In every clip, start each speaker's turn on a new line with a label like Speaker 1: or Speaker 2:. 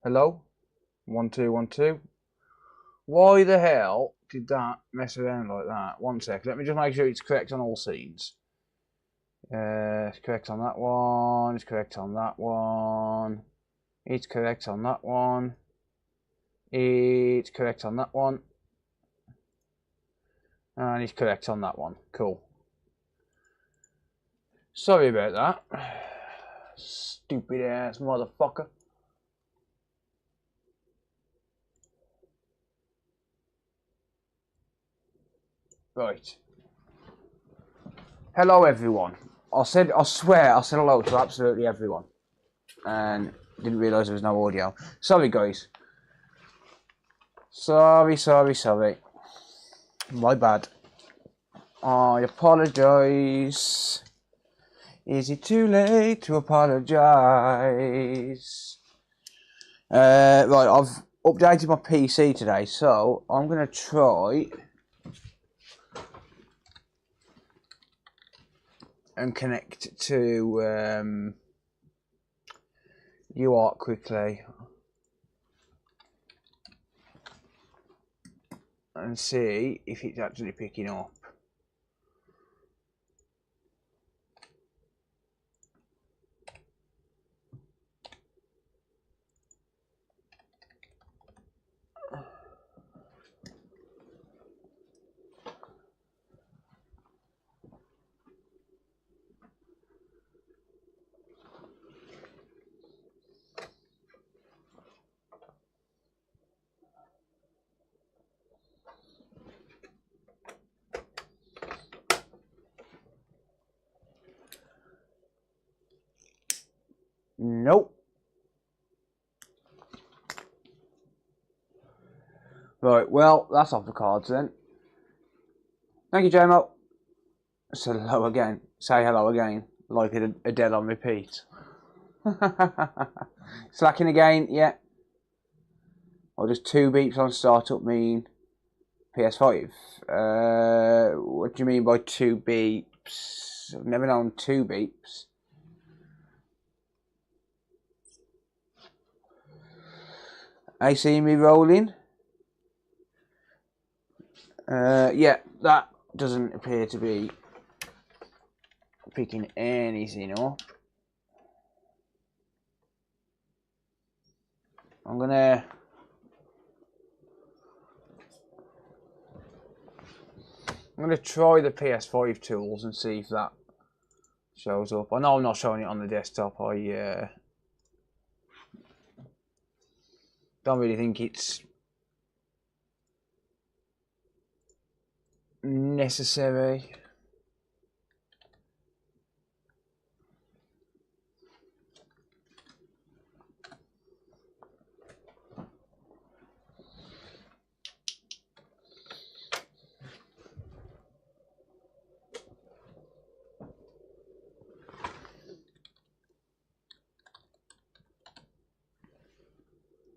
Speaker 1: Hello? 1 2 1 2. Why the hell did that mess around like that? 1 sec. Let me just make sure it's correct on all scenes. It's correct on that one. It's correct on that one. It's correct on that one. It's correct on that one. And it's correct on that one. Cool. Sorry about that. Stupid ass motherfucker. Right. Hello everyone. I swear I said hello to absolutely everyone. And didn't realise there was no audio. Sorry guys. Sorry. My bad. I apologise. Is it too late to apologise? Right, I've updated my PC today, so I'm going to try and connect to UART quickly and see if it's actually picking up. Nope. Right, well, that's off the cards then. Thank you, JMO. Say hello again. Say hello again. Like a dead on repeat. Slacking again, yeah. Or just 2 beeps on startup mean PS5. What do you mean by 2 beeps? I've never known 2 beeps. I see me rolling. Yeah, that doesn't appear to be picking anything up. I'm gonna try the PS5 tools and see if that shows up. I know I'm not showing it on the desktop. I don't really think it's necessary.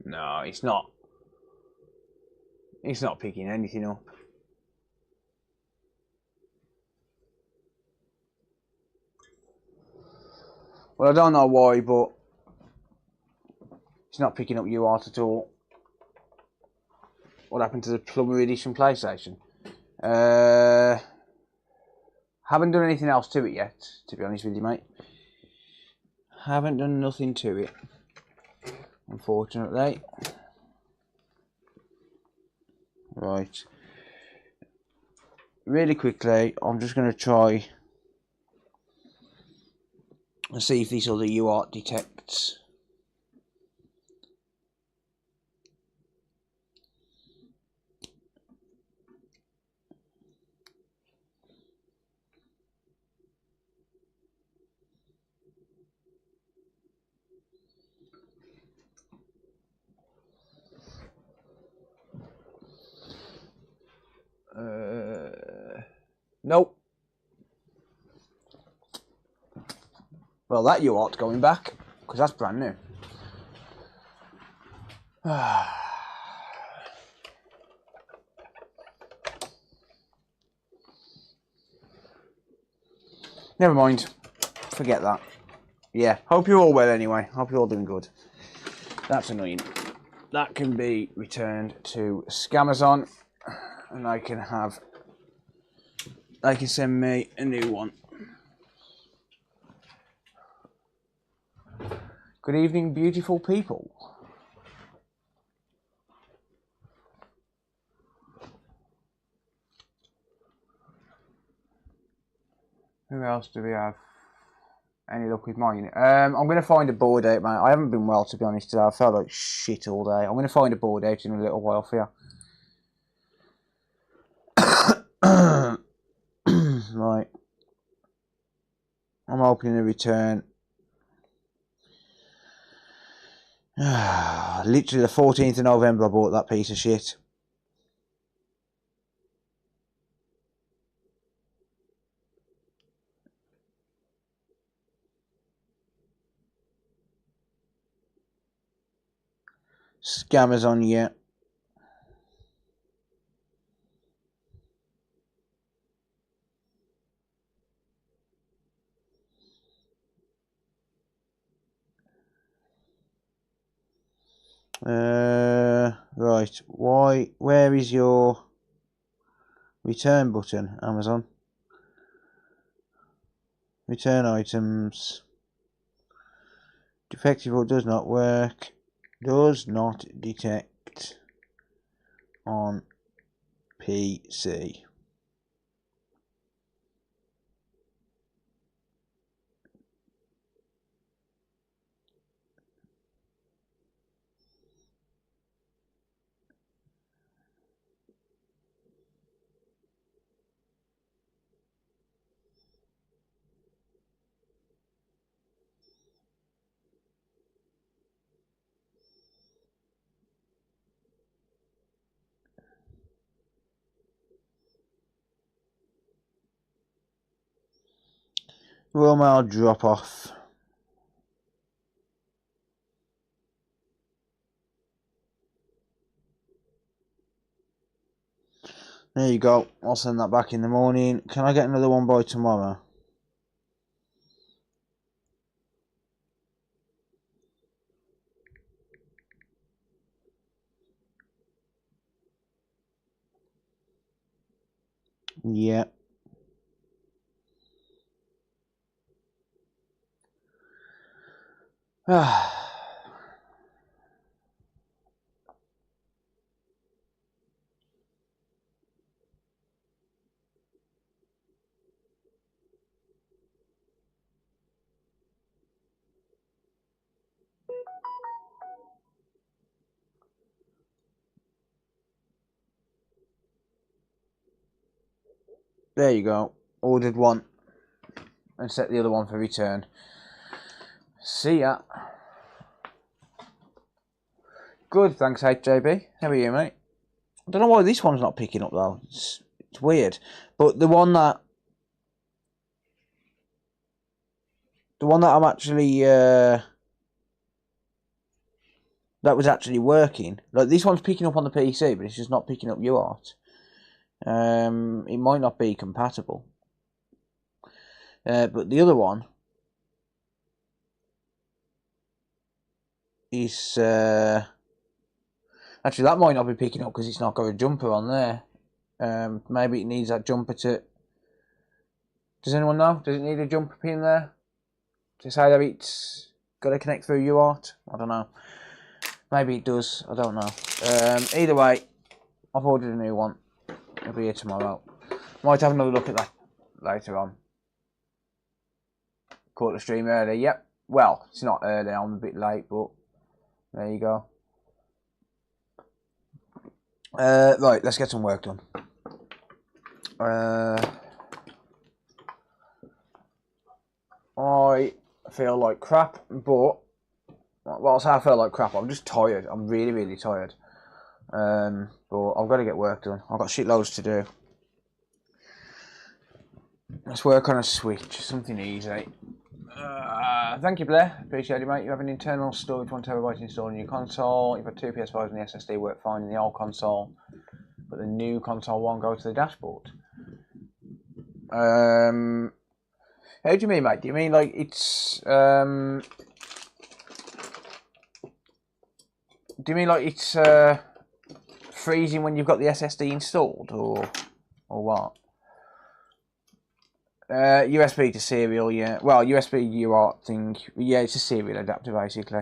Speaker 1: No, it's not. It's not picking anything up. Well, I don't know why, but it's not picking up UART at all. What happened to the Plumber Edition PlayStation? Haven't done anything else to it yet, to be honest with you, mate. Haven't done nothing to it, unfortunately. Right. Really quickly, I'm just going to try and see if this other UART detects. Nope. Well, that UART's going back, because that's brand new. Never mind. Forget that. Yeah, hope you're all well anyway. Hope you're all doing good. That's annoying. That can be returned to Scamazon, and they can send me a new one. Good evening, beautiful people. Who else do we have? Any luck with mine? I'm going to find a board out, man. I haven't been well, to be honest, today. I felt like shit all day. I'm going to find a board out in a little while for you. Right. I'm opening a return. Literally the 14th of November I bought that piece of shit. Scammers on you. Right. Where is your return button, Amazon? Return items. Defective does not work. Does not detect on PC. Raw mail drop off. There you go. I'll send that back in the morning. Can I get another one by tomorrow? Yeah. There you go. Ordered one and set the other one for return. See ya. Good, thanks HJB. How are you, mate? I don't know why this one's not picking up though. It's weird. But the one that I'm actually that was actually working. Like this one's picking up on the PC, but it's just not picking up UART. It might not be compatible. But the other one is actually that might not be picking up because it's not got a jumper on there. Maybe it needs that jumper to. Does anyone know? Does it need a jumper pin there to say that it's got to connect through UART? I don't know. Maybe it does. I don't know. Either way, I've ordered a new one. It'll be here tomorrow. Might have another look at that later on. Caught the stream early. Yep. Well, it's not early. I'm a bit late, but there you go. Right, let's get some work done. I feel like crap, but well, I say I feel like crap. I'm just tired. I'm really, really tired. But I've got to get work done. I've got shitloads to do. Let's work on a switch, something easy. Thank you, Blair. Appreciate it, mate. You have an internal storage 1 terabyte installed in your console. You've got 2 PS5s and the SSD work fine in the old console, but the new console won't go to the dashboard. How do you mean, mate? Do you mean like it's Do you mean like it's freezing when you've got the SSD installed, or what? USB to serial, yeah. Well, USB UART thing, yeah, it's a serial adapter basically.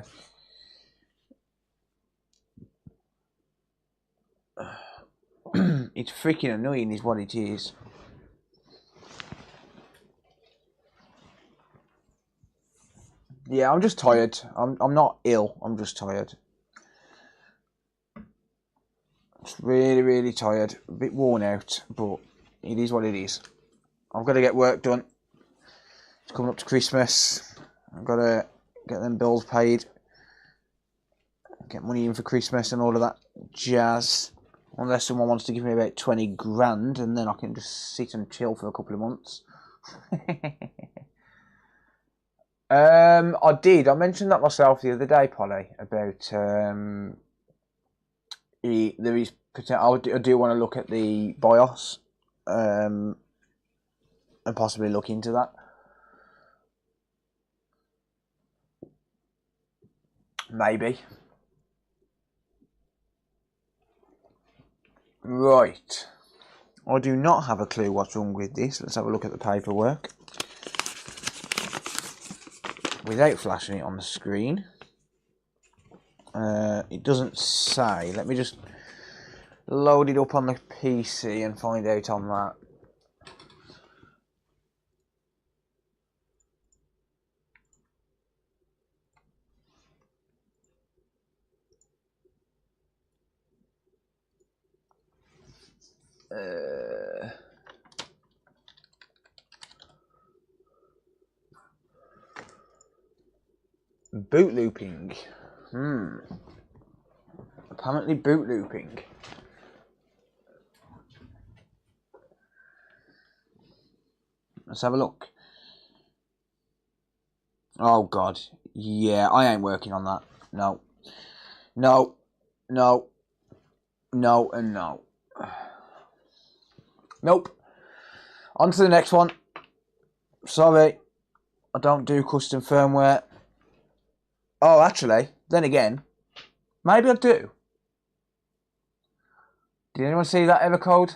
Speaker 1: It's freaking annoying, is what it is. Yeah, I'm just tired. I'm not ill. I'm just tired. Just really, really tired. A bit worn out, but it is what it is. I've got to get work done. It's coming up to Christmas. I've got to get them bills paid. Get money in for Christmas and all of that jazz. Unless someone wants to give me about 20 grand, and then I can just sit and chill for a couple of months. I did. I mentioned that myself the other day, Polly, about there is potential. I do want to look at the BIOS and possibly look into that. Maybe. Right. I do not have a clue what's wrong with this. Let's have a look at the paperwork. Without flashing it on the screen. It doesn't say. Let me just load it up on the PC and find out on that. Boot looping. Apparently boot looping. Let's have a look. Oh god. Yeah, I ain't working on that. No. No. No. No and no. Nope. On to the next one. Sorry. I don't do custom firmware. Oh, actually, then again, maybe I do. Did anyone see that error code?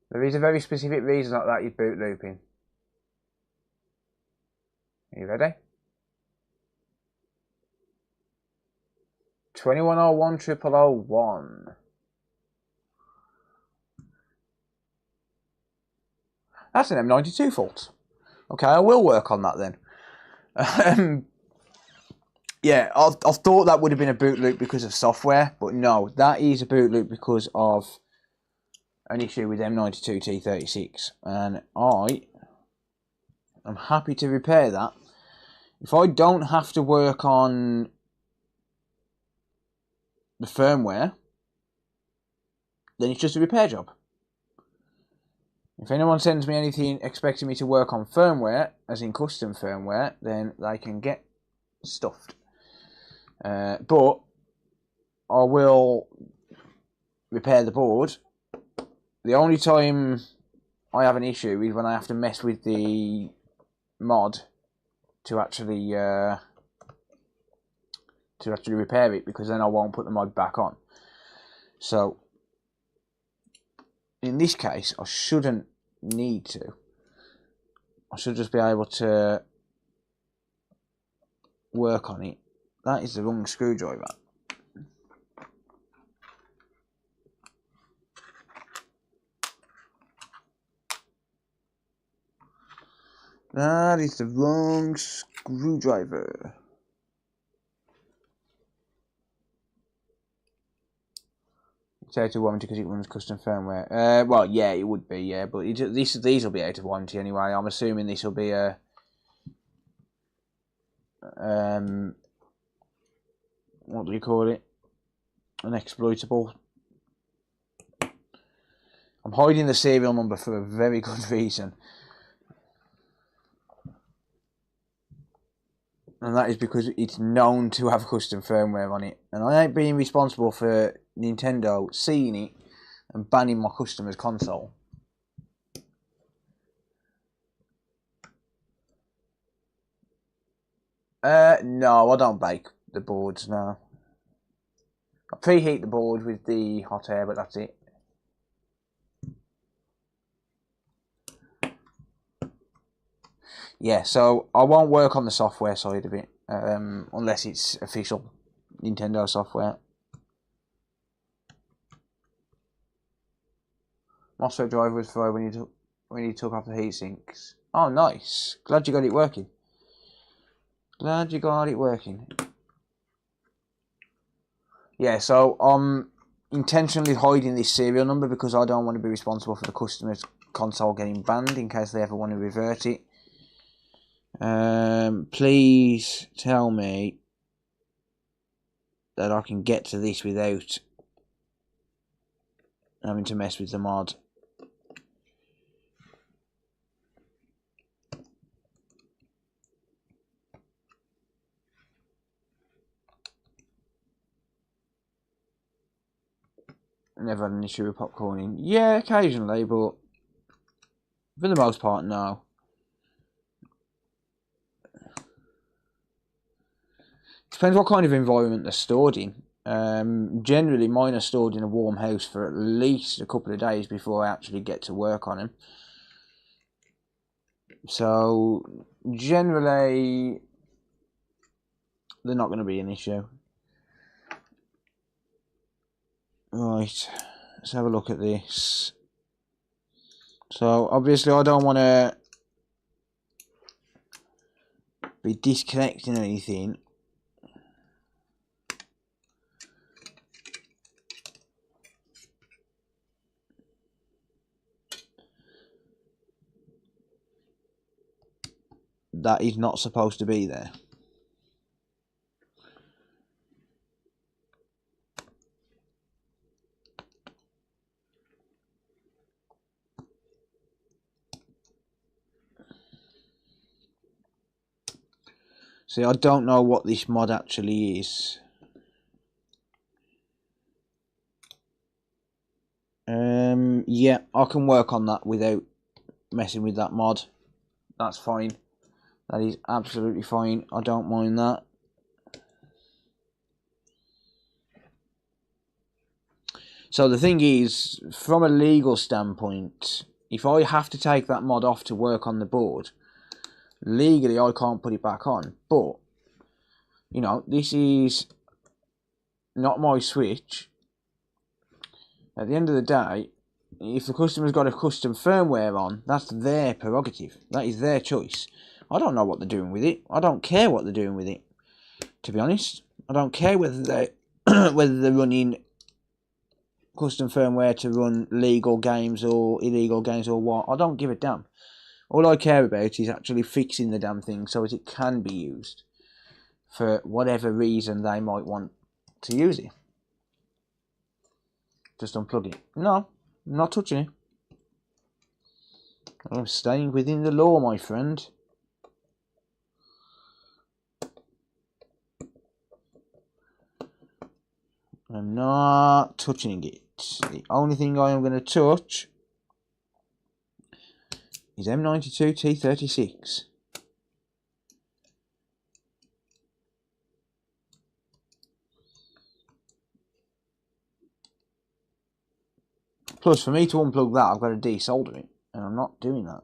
Speaker 1: There is a very specific reason like that you're boot looping. Are you ready? 21010001. That's an M92 fault. Okay, I will work on that then. Yeah, I thought that would have been a boot loop because of software, but no, that is a boot loop because of an issue with M92 T36, and I am happy to repair that. If I don't have to work on the firmware, then it's just a repair job. If anyone sends me anything expecting me to work on firmware, as in custom firmware, then they can get stuffed. But I will repair the board. The only time I have an issue is when I have to mess with the mod to actually repair it, because then I won't put the mod back on. So in this case, I shouldn't need to. I should just be able to work on it. That is the wrong screwdriver. That is the wrong screwdriver. It's out of warranty because it runs custom firmware. Well, yeah, it would be, yeah, but these will be out of warranty anyway. I'm assuming this will be a what do you call it? An exploitable. I'm hiding the serial number for a very good reason. And that is because it's known to have custom firmware on it. And I ain't being responsible for Nintendo seeing it and banning my customer's console. No, I don't bake the boards, no. I preheat the board with the hot air, but that's it. Yeah, so I won't work on the software side of it, unless it's official Nintendo software. MOSFET driver was fried when you took off the heat sinks. Oh, nice. Glad you got it working. Glad you got it working. Yeah, so I'm intentionally hiding this serial number because I don't want to be responsible for the customer's console getting banned in case they ever want to revert it. Please tell me that I can get to this without having to mess with the mod. Never had an issue with popcorning. Yeah, occasionally, but for the most part, no. Depends what kind of environment they're stored in. Generally, mine are stored in a warm house for at least a couple of days before I actually get to work on them. So, generally, they're not going to be an issue. Right, let's have a look at this. So, obviously, I don't want to be disconnecting anything. That is not supposed to be there. See, I don't know what this mod actually is. Yeah, I can work on that without messing with that mod. That's fine. That is absolutely fine. I don't mind that. So the thing is, from a legal standpoint, if I have to take that mod off to work on the board, legally I can't put it back on. But, you know, this is not my Switch. At the end of the day, if the customer's got a custom firmware on, that's their prerogative. That is their choice. I don't know what they're doing with it. I don't care what they're doing with it. To be honest, I don't care whether they whether they're running custom firmware to run legal games or illegal games or what. I don't give a damn. All I care about is actually fixing the damn thing so that it can be used for whatever reason they might want to use it. Just unplug it. No, I'm not touching it. I'm staying within the law, my friend. I'm not touching it. The only thing I am going to touch is M92 T36. Plus, for me to unplug that, I've got to desolder it, and I'm not doing that.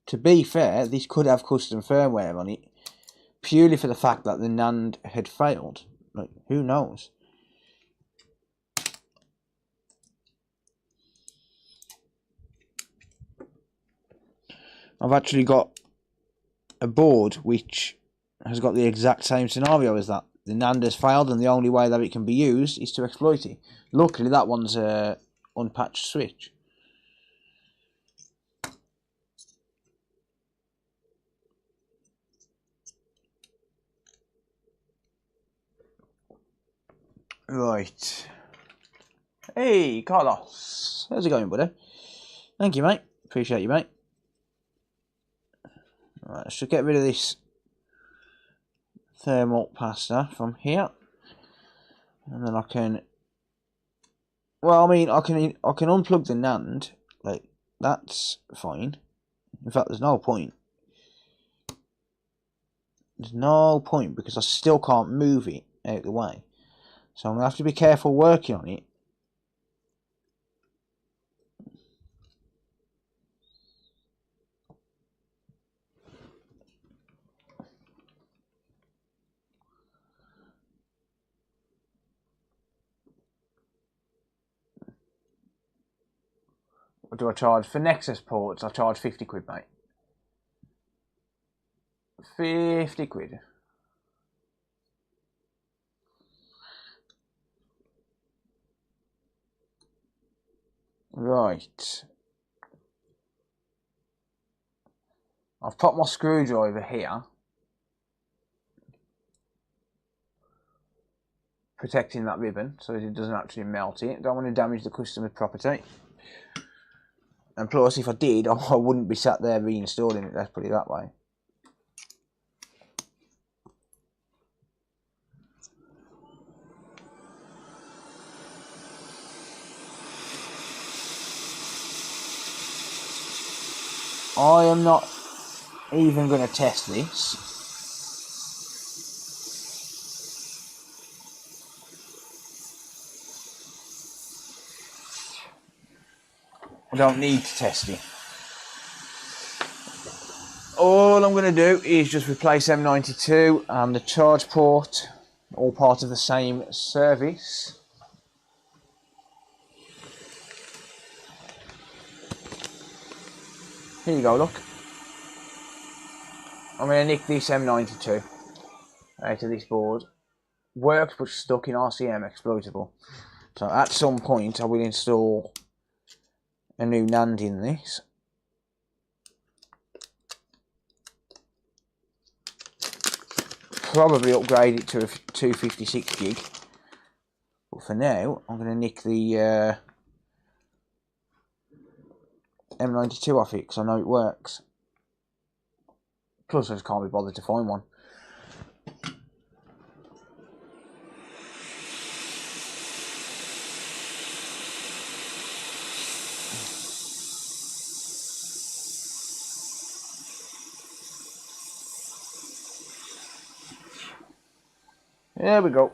Speaker 1: To be fair, this could have custom firmware on it, purely for the fact that the NAND had failed. Like, who knows? I've actually got a board which has got the exact same scenario as that. The NAND has failed, and the only way that it can be used is to exploit it. Luckily, that one's a unpatched switch. Right. Hey, Carlos. How's it going, buddy? Thank you, mate. Appreciate you, mate. Right, let's just get rid of this thermal pasta from here. And then I can... Well, I mean, I can unplug the NAND, like, that's fine. In fact, there's no point. There's no point because I still can't move it out of the way. So I'm going to have to be careful working on it. What do I charge? For Nexus ports, I charge 50 quid, mate. 50 quid. Right. I've popped my screwdriver here, protecting that ribbon so that it doesn't actually melt it. Don't want to damage the customer's property. And plus, if I did, I wouldn't be sat there reinstalling it, let's put it that way. I am not even going to test this. I don't need to test it. All I'm going to do is just replace M92 and the charge port, all part of the same service. Here you go, look. I'm going to nick this M92 out of this board. Works but stuck in RCM exploitable. So at some point I will install a new NAND in this. Probably upgrade it to a 256 gig. But for now, I'm going to nick the M92 off it because I know it works. Plus I just can't be bothered to find one. There we go.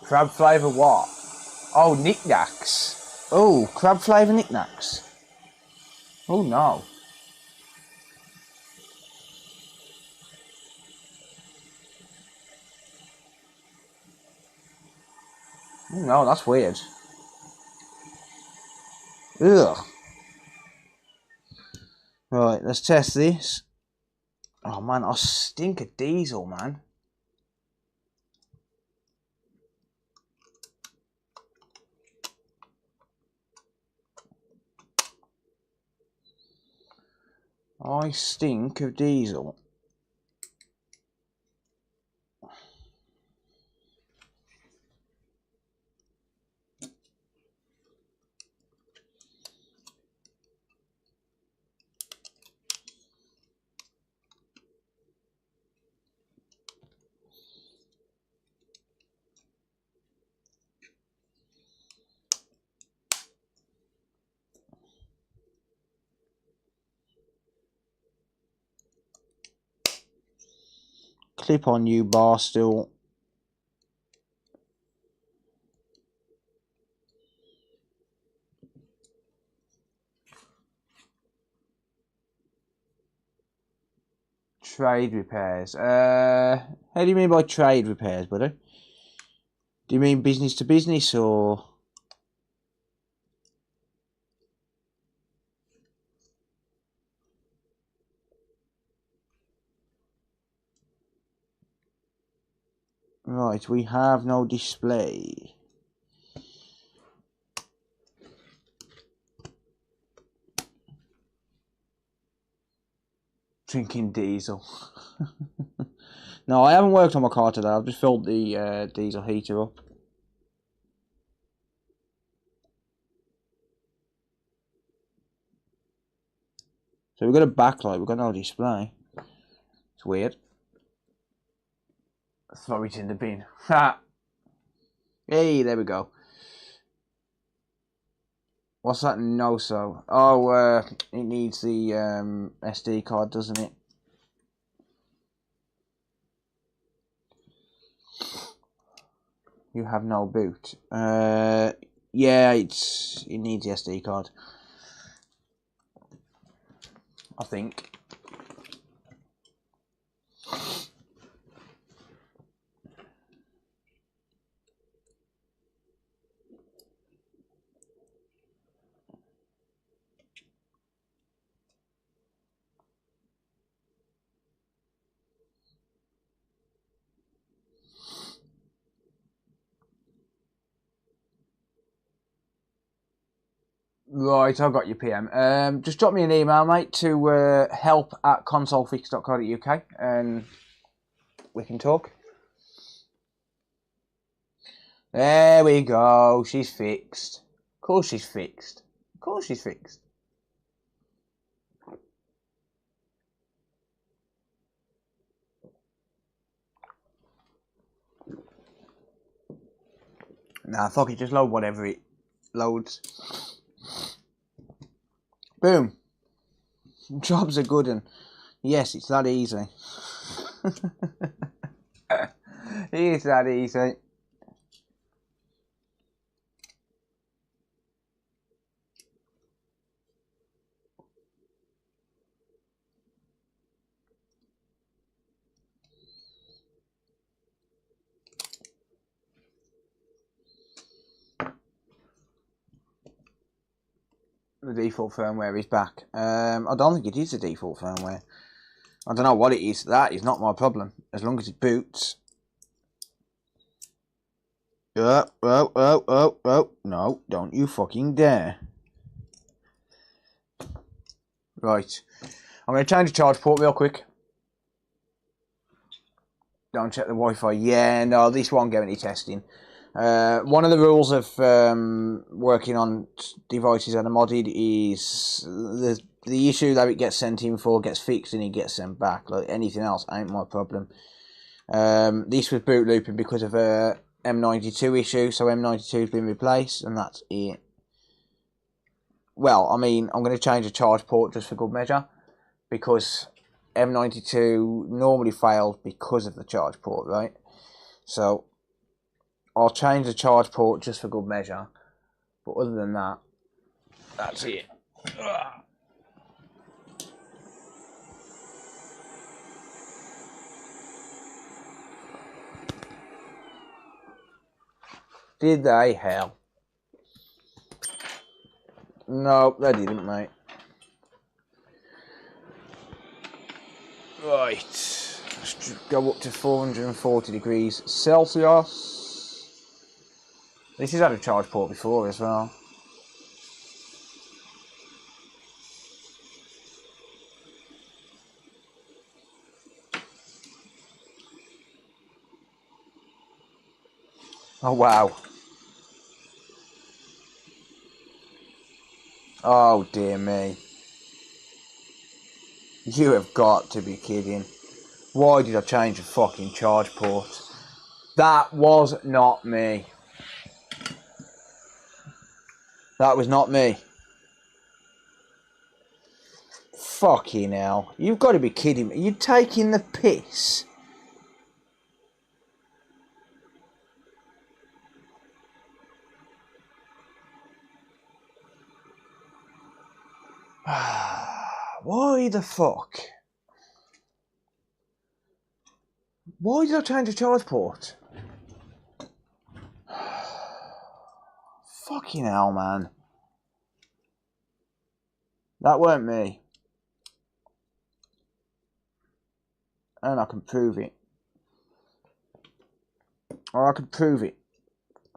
Speaker 1: Crab flavour what? Oh, knickknacks. Oh, crab flavour knickknacks. Oh no. Oh no, that's weird. Ugh. Right, let's test this. Oh man, I stink of diesel, man. I stink of diesel. clip on you bar stool. Trade repairs. How do you mean by trade repairs, buddy? Do you mean business to business or? Right, we have no display. Drinking diesel. No, I haven't worked on my car today. I've just filled the diesel heater up. So we've got a backlight, we've got no display. It's weird. Throw it in the bin. Ha! Hey, there we go. What's that? No, so. Oh, it needs the SD card, doesn't it? You have no boot. Yeah, it needs the SD card. I think. Right, I've got your PM. Just drop me an email, mate, to help@consolefix.co.uk and we can talk. There we go. She's fixed. Of course she's fixed. Of course she's fixed. Nah, fuck it. Just load whatever it loads. Boom. Jobs are good and yes, it's that easy. It's that easy. The default firmware is back. I don't think it is the default firmware. I don't know what it is. That is not my problem. As long as it boots. Oh. No, don't you fucking dare. Right. I'm going to change the charge port real quick. Don't check the Wi-Fi. Yeah, no, this won't get any testing. One of the rules of working on devices that are modded is the issue that it gets sent in for gets fixed and it gets sent back. Like anything else ain't my problem. This was boot looping because of a M92 issue, so M92 has been replaced and that's it. Well, I mean, I'm going to change the charge port just for good measure because M92 normally fails because of the charge port, right? So I'll change the charge port just for good measure. But other than that, that's it. Did they? Hell. No, they didn't, mate. Right. Let's go up to 440 degrees Celsius. This has had a charge port before as well. Oh, wow. Oh, dear me. You have got to be kidding. Why did I change the fucking charge port? That was not me. That was not me. Fucking hell. You've got to be kidding me. You're taking the piss. Why the fuck? Why did I change the charge port? Fucking hell, man. That weren't me. And I can prove it. Or I can prove it.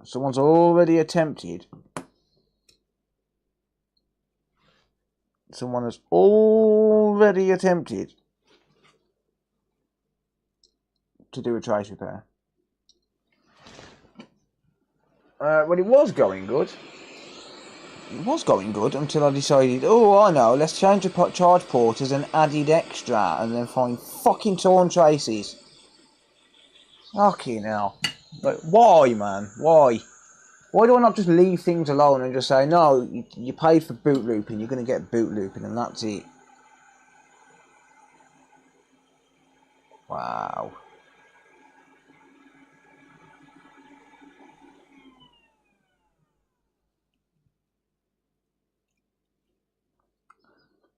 Speaker 1: Someone's already attempted. Someone has already attempted to do a trace repair. Well, it was going good. It was going good until I decided, oh, I know, let's change the charge port as an added extra and then find fucking torn traces. Fucking hell. Like, why, man? Why? Why do I not just leave things alone and just say, no, you paid for boot looping, you're going to get boot looping, and that's it. Wow.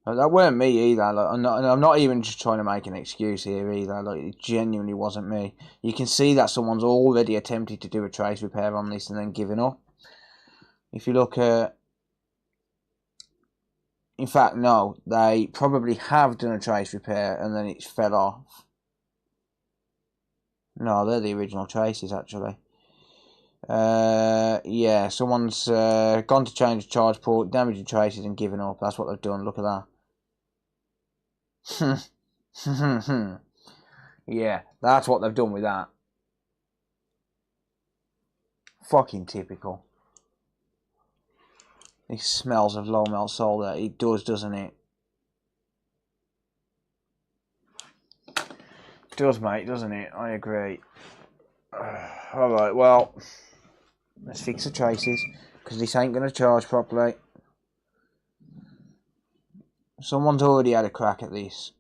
Speaker 1: Like, that weren't me either. Like, I'm not even just trying to make an excuse here either. Like, it genuinely wasn't me. You can see that someone's already attempted to do a trace repair on this and then given up. If you look at... In fact, no. They probably have done a trace repair and then it fell off. No, they're the original traces, actually. Yeah, someone's gone to change the charge port, damaged the traces and given up. That's what they've done. Look at that. Yeah, that's what they've done with that. Fucking typical. It smells of low melt solder. It does, doesn't it? It does, mate, doesn't it? I agree. Alright, well, let's fix the traces, because this ain't going to charge properly. Someone's already had a crack at this.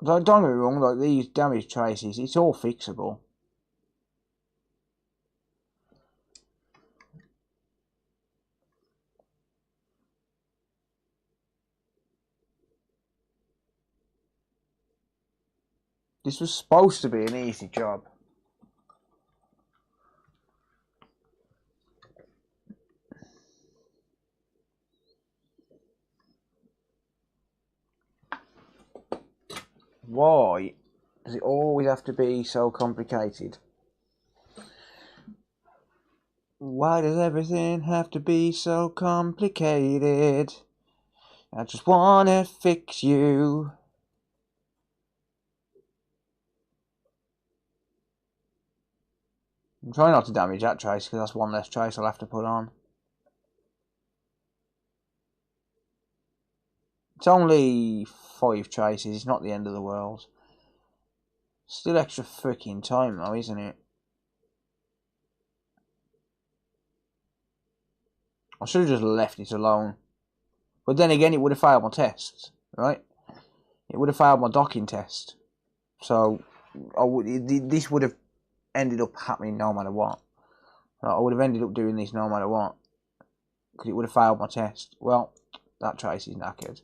Speaker 1: Like, don't get me wrong, like, these damaged traces, it's all fixable. This was supposed to be an easy job. Why does it always have to be so complicated? Why does everything have to be so complicated? I just wanna fix you. I'm trying not to damage that trace because that's one less trace I'll have to put on. It's only 5 traces, it's not the end of the world. Still extra freaking time though, isn't it? I should have just left it alone. But then again, it would have failed my test, right? It would have failed my docking test. So, this would have ended up happening no matter what. I would have ended up doing this no matter what. Because it would have failed my test. Well, that trace is knackered.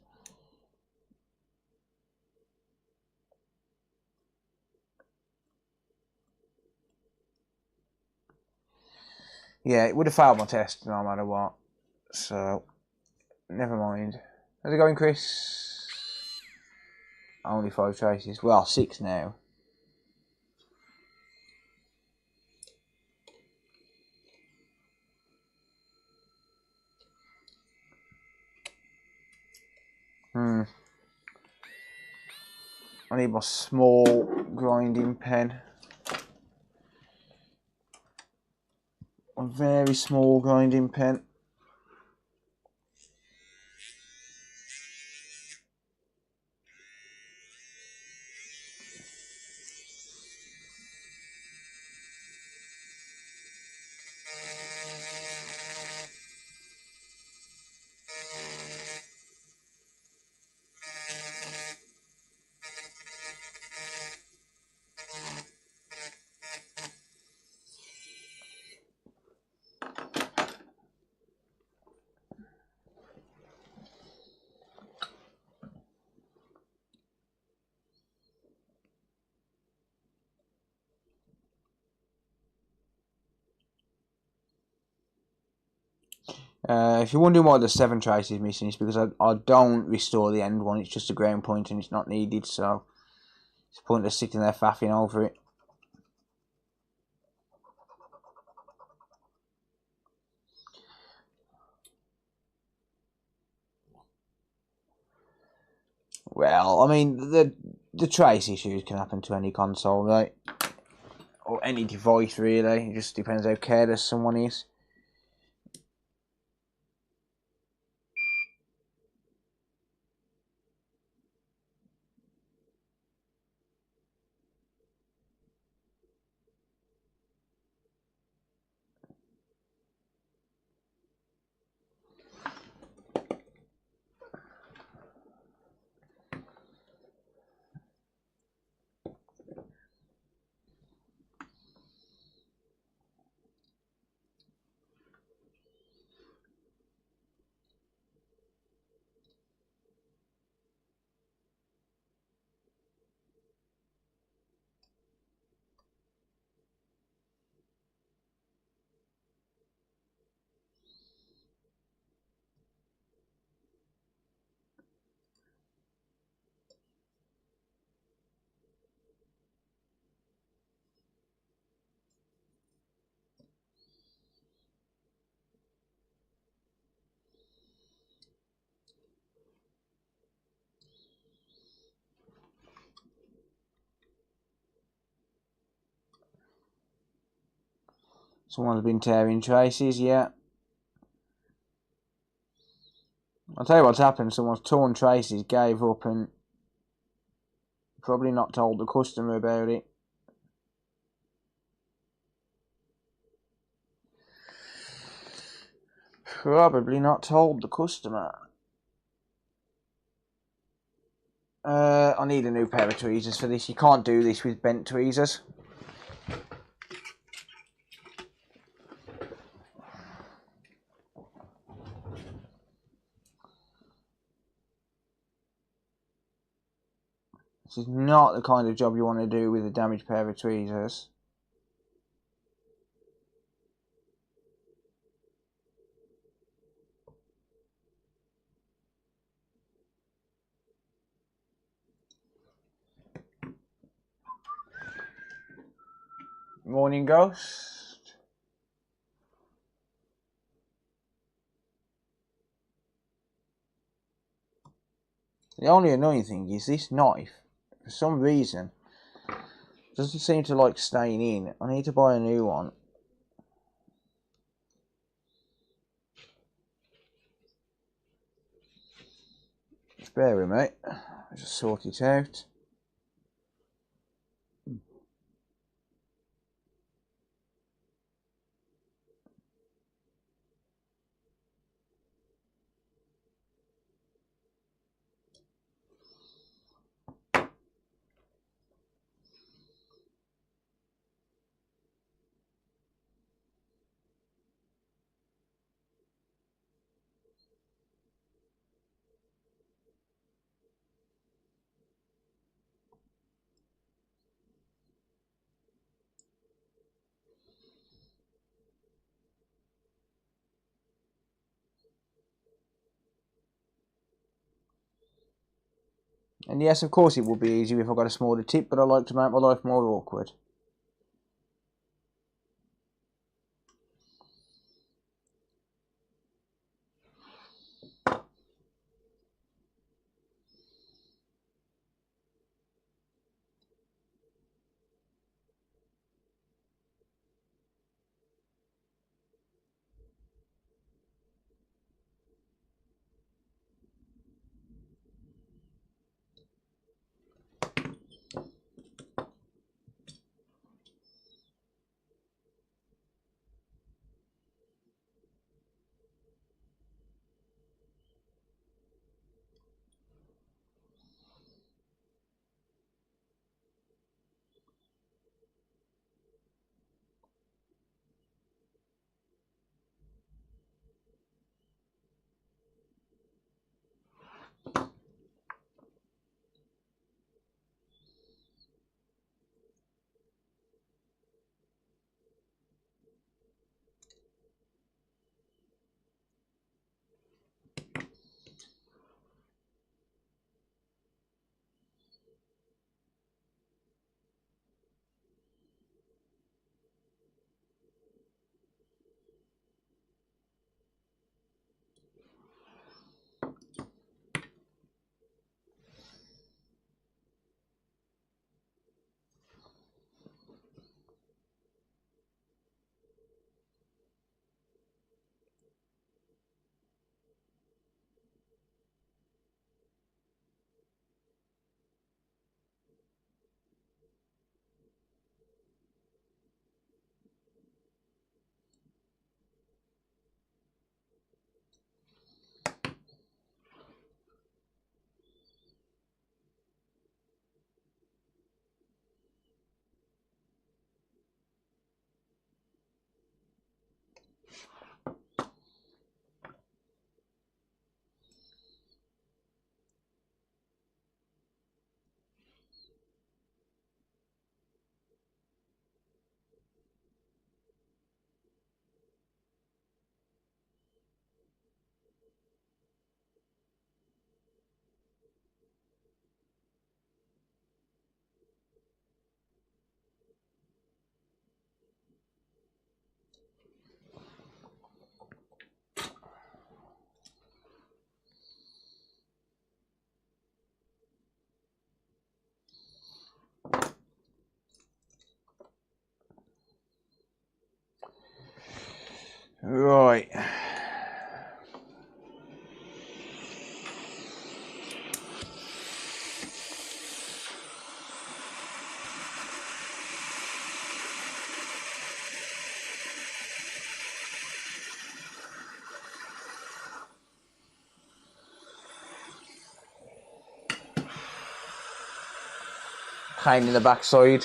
Speaker 1: Yeah, it would have failed my test no matter what. So, never mind. How's it going, Chris? Only 5 traces. Well, 6 now. I need my small grinding pen. A very small grinding pen. If you're wondering why the 7 trace is missing, it's because I don't restore the end one. It's just a ground point and it's not needed, so it's pointless sitting there faffing over it. Well, I mean, the trace issues can happen to any console, right? Or any device, really. It just depends how careless someone is. Someone's been tearing traces, yeah. I'll tell you what's happened. Someone's torn traces, gave up, and probably not told the customer about it. Probably not told the customer. I need a new pair of tweezers for this. You can't do this with bent tweezers. This is not the kind of job you want to do with a damaged pair of tweezers. Morning, Ghost. The only annoying thing is this knife, for some reason, doesn't seem to like staying in. I need to buy a new one. Just bear with me. I'll just sort it out. And yes, of course it would be easier if I got a smaller tip, but I like to make my life more awkward. Right. Pain in the backside.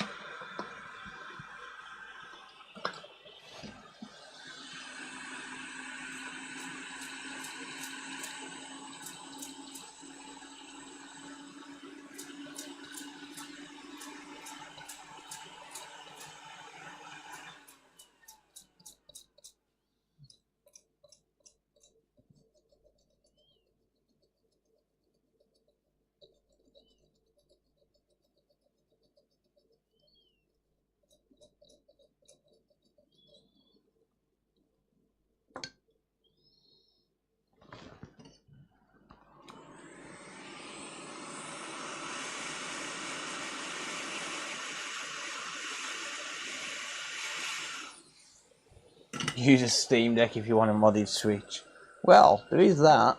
Speaker 1: Use a Steam Deck if you want a modded Switch. Well, there is that.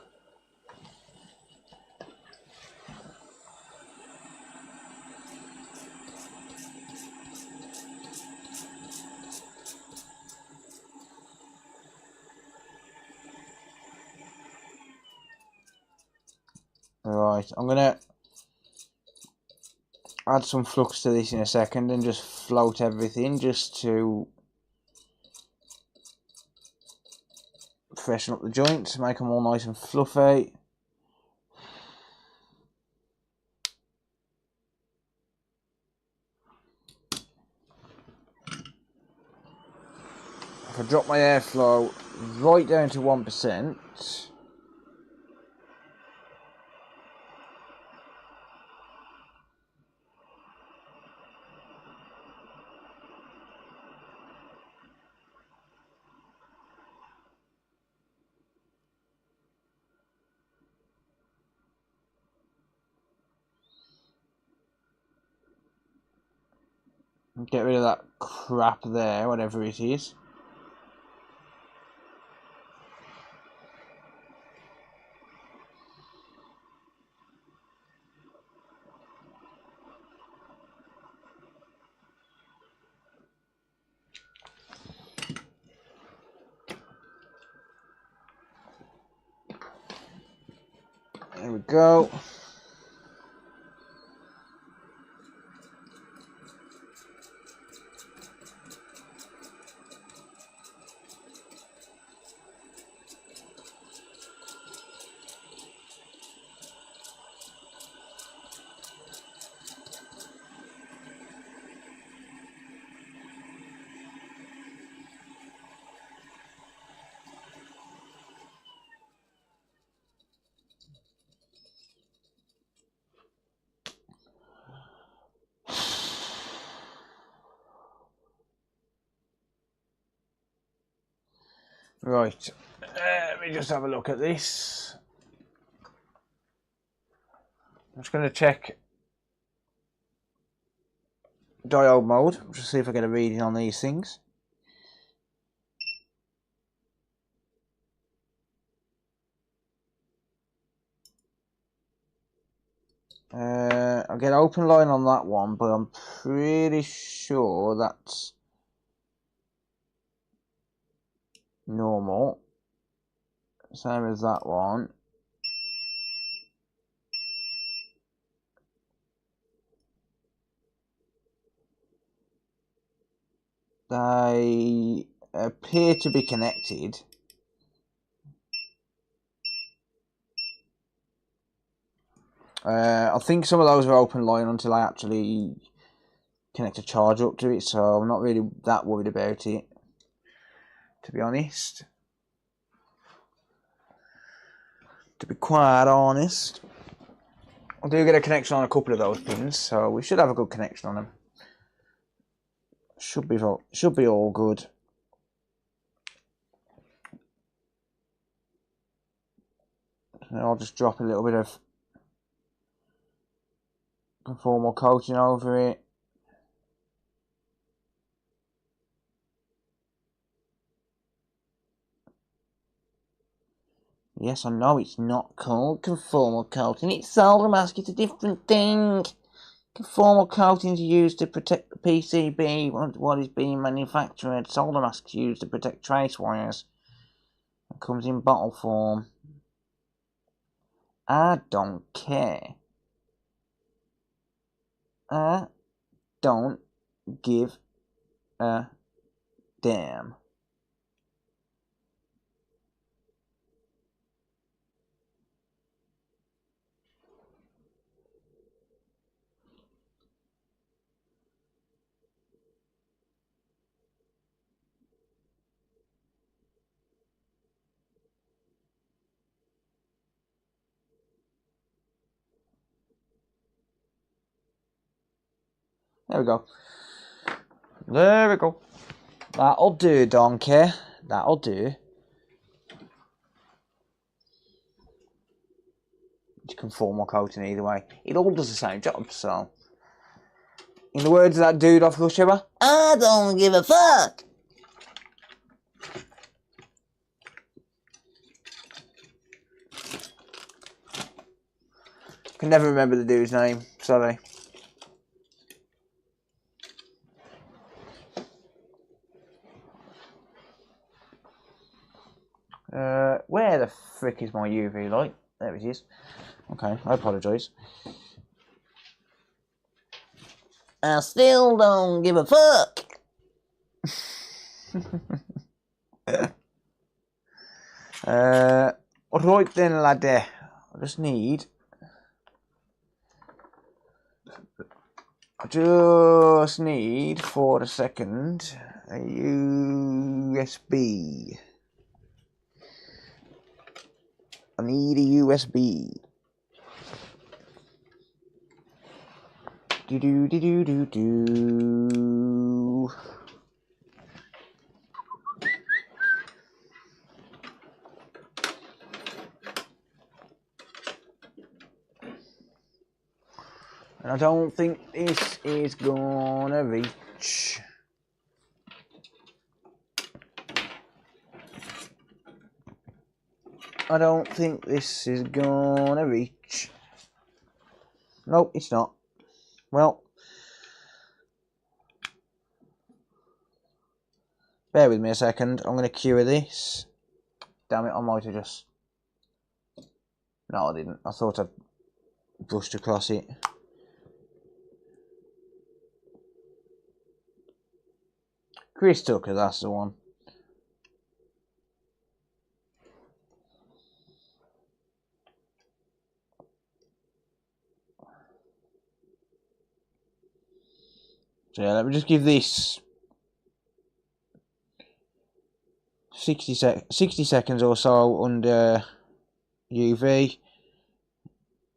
Speaker 1: Right, I'm gonna add some flux to this in a second and just float everything just to freshen up the joints, make them all nice and fluffy. If I drop my airflow right down to 1%, get rid of that crap there, whatever it is. There we go. Right, let me just have a look at this. I'm just going to check diode mode, just see if I get a reading on these things. I'll get open line on that one, but I'm pretty sure that's normal. Same as that one. They appear to be connected. I think some of those are open line until I actually connect a charger up to it, so I'm not really that worried about it, to be honest. To be quite honest, I do get a connection on a couple of those pins, so we should have a good connection on them. Should be all good. And I'll just drop a little bit of conformal coating over it.
Speaker 2: Yes, I know it's not called conformal coating. It's solder mask. It's a different thing. Conformal coatings are used to protect the PCB what is being manufactured. Solder masks used to protect trace wires. It comes in bottle form. I don't care. I don't give a damn. There we go. There we go. That'll do, donkey. That'll do. It's conformal coating either way. It all does the same job, so. In the words of that dude off Rush Hour, I don't give a fuck. Can never remember the dude's name, sorry. Where the frick is my UV light? There it is. Okay, I apologise. I still don't give a fuck. Right then, laddie. I just need for a second a USB. I need a USB. Do. And I don't think this is gonna reach. I don't think this is gonna reach. Nope, it's not. Well, bear with me a second. I'm gonna cure this. Damn it, I might have just. No, I didn't. I thought I brushed across it. Chris Tucker, that's the one. So yeah, let me just give this 60 seconds or so under UV.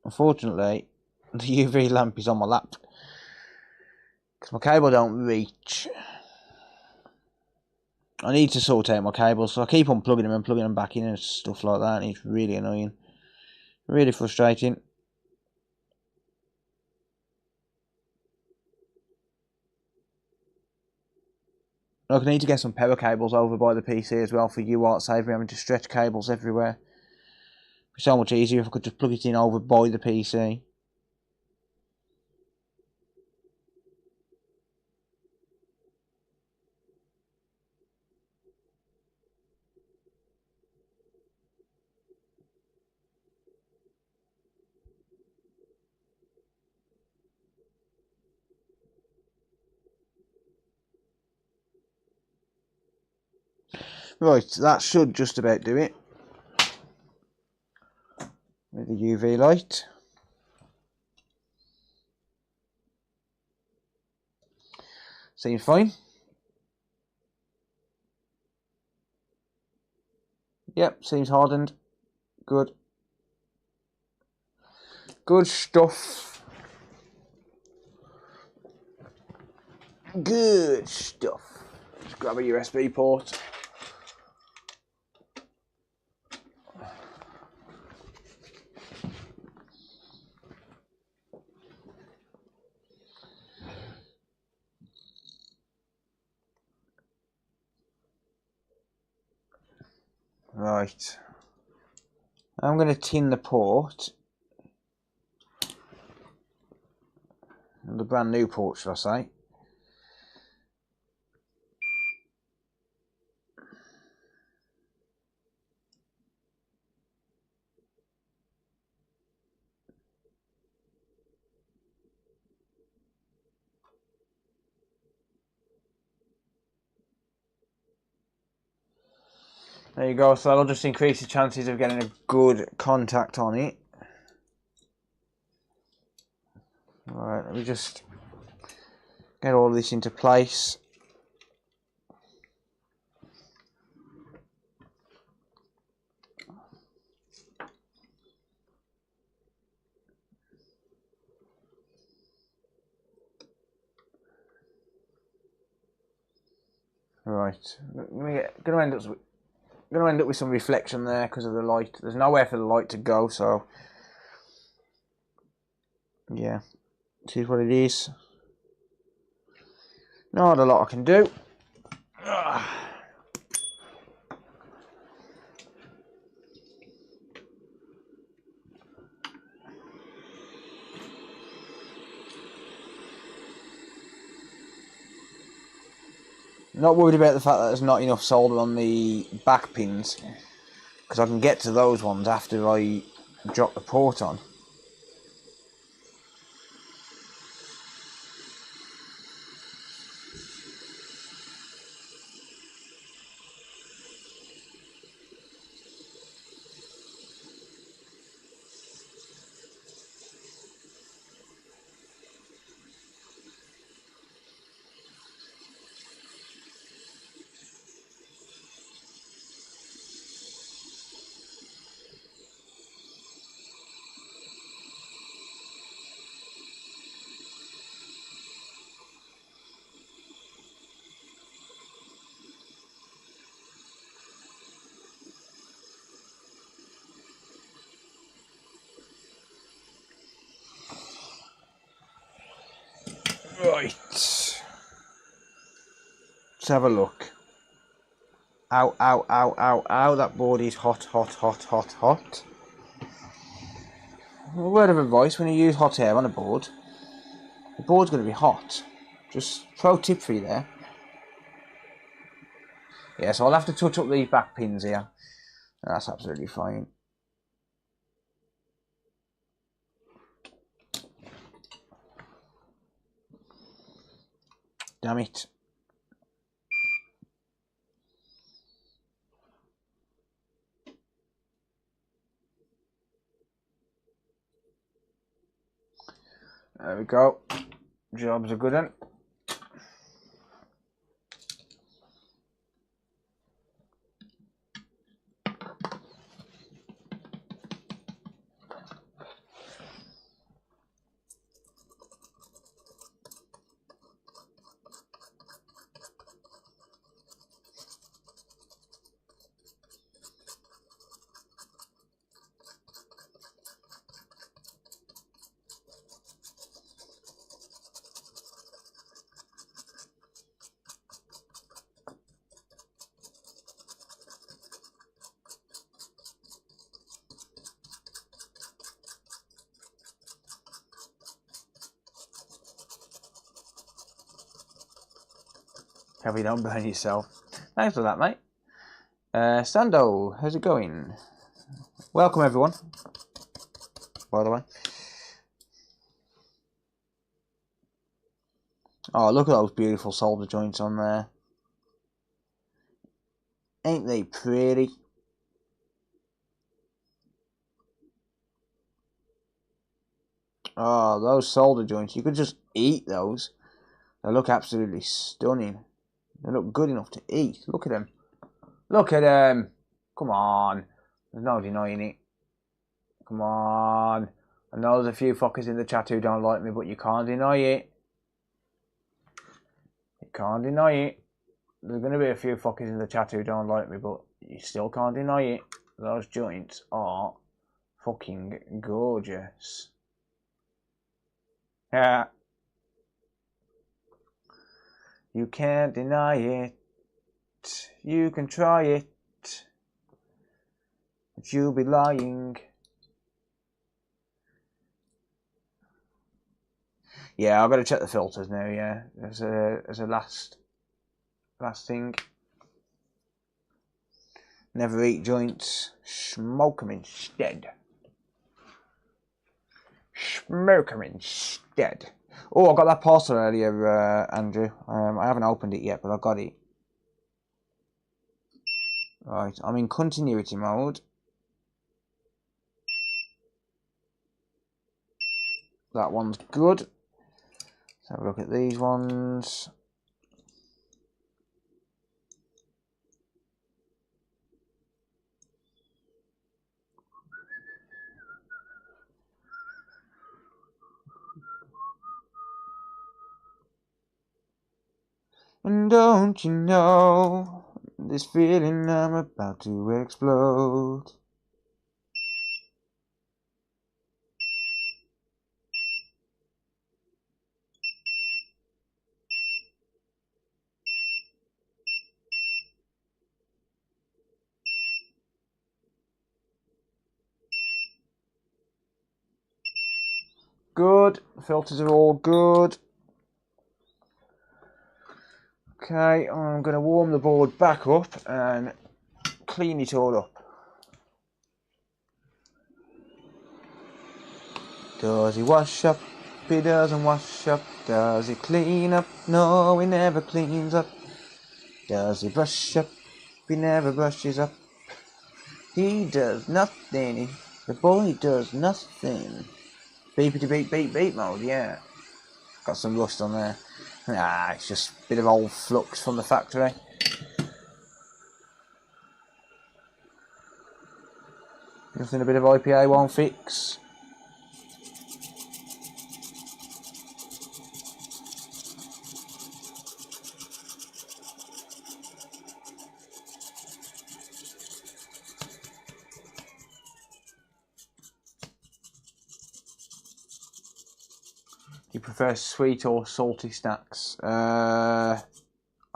Speaker 2: Unfortunately, the UV lamp is on my lap because my cable don't reach. I need to sort out my cables, so I keep on plugging them and plugging them back in and stuff like that, and it's really annoying. Really frustrating. Look, I need to get some power cables over by the PC as well for UART, save me having to stretch cables everywhere. It'd be so much easier if I could just plug it in over by the PC. Right, that should just about do it. With the UV light. Seems fine. Yep, seems hardened. Good. Good stuff. Good stuff. Just grab a USB port. Right.
Speaker 1: I'm going to tin the port. The brand new port, should I say. There you go, so that'll just increase the chances of getting a good contact on it. Alright, let me just get all of this into place. Right, gonna end up with some reflection there because of the light. There's nowhere for the light to go, so yeah, here's what it is. Not a lot I can do. Not worried about the fact that there's not enough solder on the back pins, because I can get to those ones after I drop the port on. Right. Let's have a look. Ow, ow, ow, ow, ow. That board is hot, hot, hot, hot, hot. A word of advice, when you use hot air on a board, the board's going to be hot. Just pro tip for you there. Yeah, so I'll have to touch up these back pins here. That's absolutely fine. Damn it. There we go. Job's a good one. Hope you don't burn yourself. Thanks for that, mate. Sando, how's it going? Welcome, everyone. By the way. Oh, look at those beautiful solder joints on there. Ain't they pretty? Oh, those solder joints. You could just eat those. They look absolutely stunning. They look good enough to eat. Look at them. Look at them. Come on. There's no denying it. Come on. I know there's a few fuckers in the chat who don't like me, but you can't deny it. You can't deny it. There's going to be a few fuckers in the chat who don't like me, but you still can't deny it. Those joints are fucking gorgeous. Yeah. You can't deny it. You can try it. Would you be lying? Yeah, I've got to check the filters now. Yeah, as a last thing. Never eat joints. Smoke them instead. Smoke them instead. Oh, I got that parcel earlier, Andrew. I haven't opened it yet, but I got it. Right, I'm in continuity mode. That one's good. Let's have a look at these ones. And don't you know this feeling I'm about to explode? Good. Filters are all good. Okay, I'm going to warm the board back up and clean it all up. Does he wash up? He doesn't wash up. Does he clean up? No, he never cleans up. Does he brush up? He never brushes up. He does nothing. The boy does nothing. Beepity beep beep beep mode, yeah. Got some rust on there. Nah, it's just a bit of old flux from the factory. Nothing a bit of IPA won't fix. Do you prefer sweet or salty snacks? I'd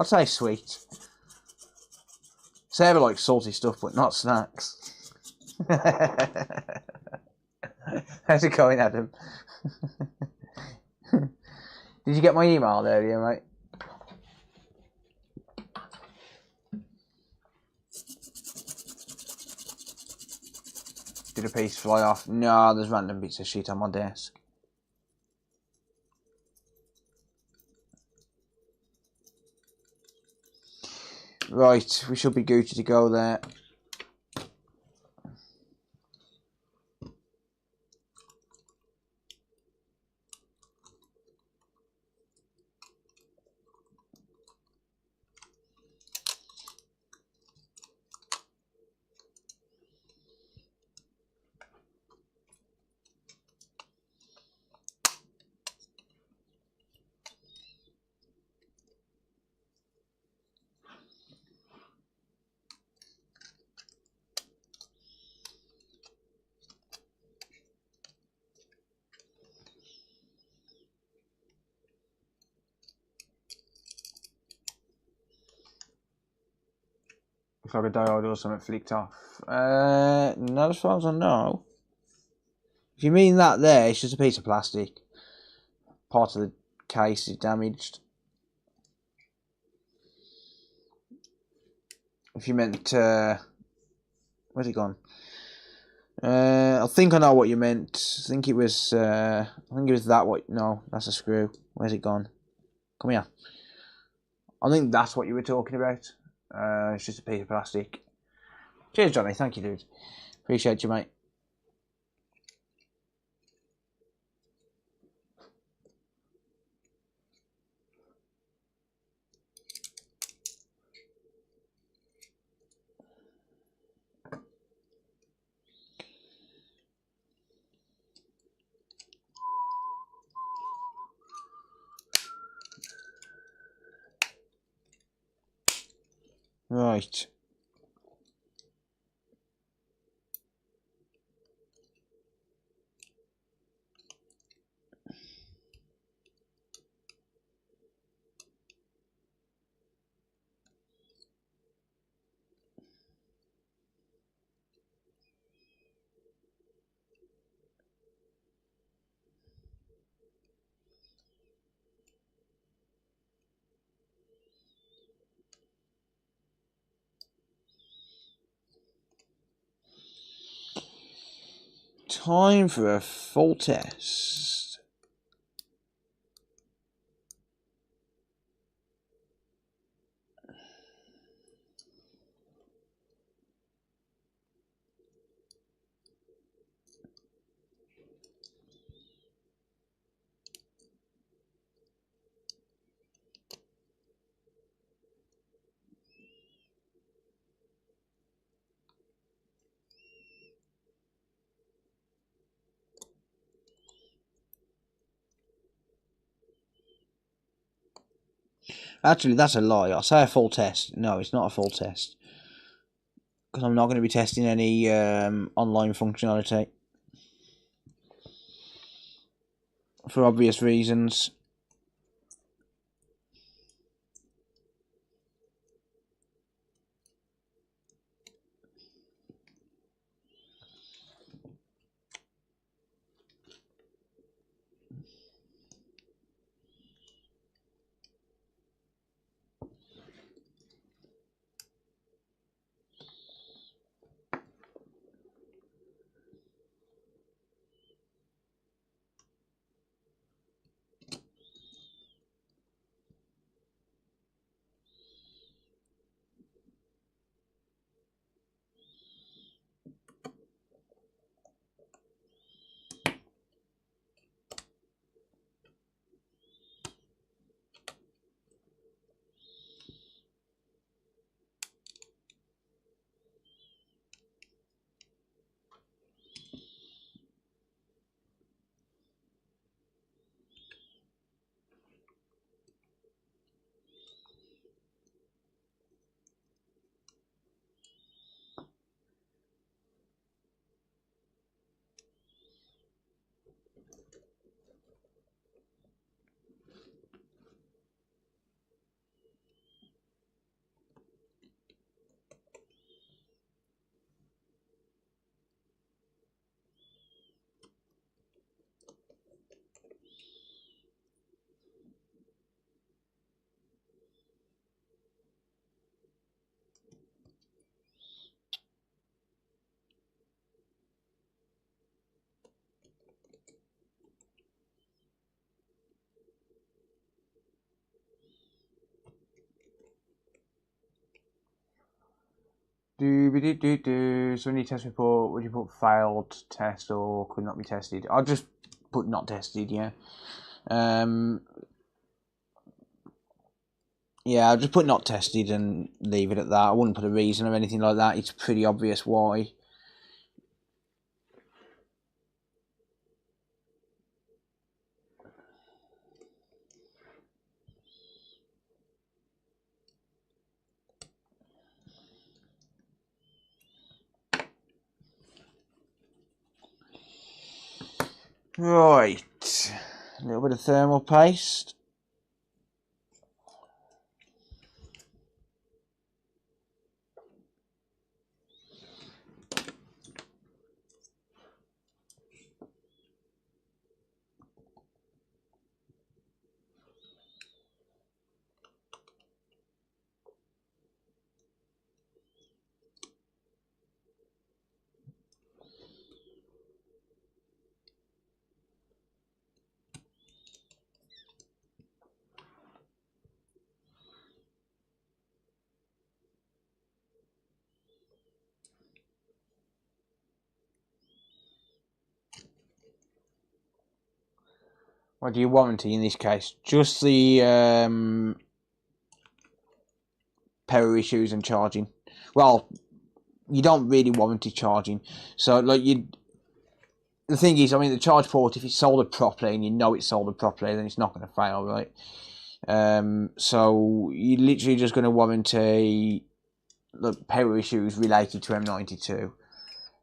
Speaker 1: say sweet. Sarah likes salty stuff, but not snacks. How's it going, Adam? Did you get my email earlier, mate? Did a piece fly off? No, there's random bits of shit on my desk. Right, we should be Gucci to go there. Looks like a diode or something flicked off. Not as far as I know. If you mean that there, it's just a piece of plastic. Part of the case is damaged. If you meant, where's it gone? I think I know what you meant. I think it was that what? No, that's a screw. Where's it gone? Come here. I think that's what you were talking about. It's just a piece of plastic. Cheers, Johnny. Thank you, dude. Appreciate you, mate. Right.
Speaker 2: time for a full test. Actually, that's a lie. I say a full test. No, it's not a full test. Because I'm not going to be testing any online functionality. For obvious reasons.
Speaker 1: So when you test report, would you put failed test or could not be tested? I'll just put not tested, yeah.
Speaker 2: Yeah, I'll just put not tested and leave it at that. I wouldn't put a reason or anything like that. It's pretty obvious why. Right, a little bit of thermal paste.
Speaker 1: What do you warranty in this case? Just the power issues and charging. Well, you don't really warranty charging. So, like, the thing is, I mean, the charge port, if it's soldered properly and you know it's soldered properly, then it's not going to fail, right? So you're literally just going to warranty the power issues related to M92.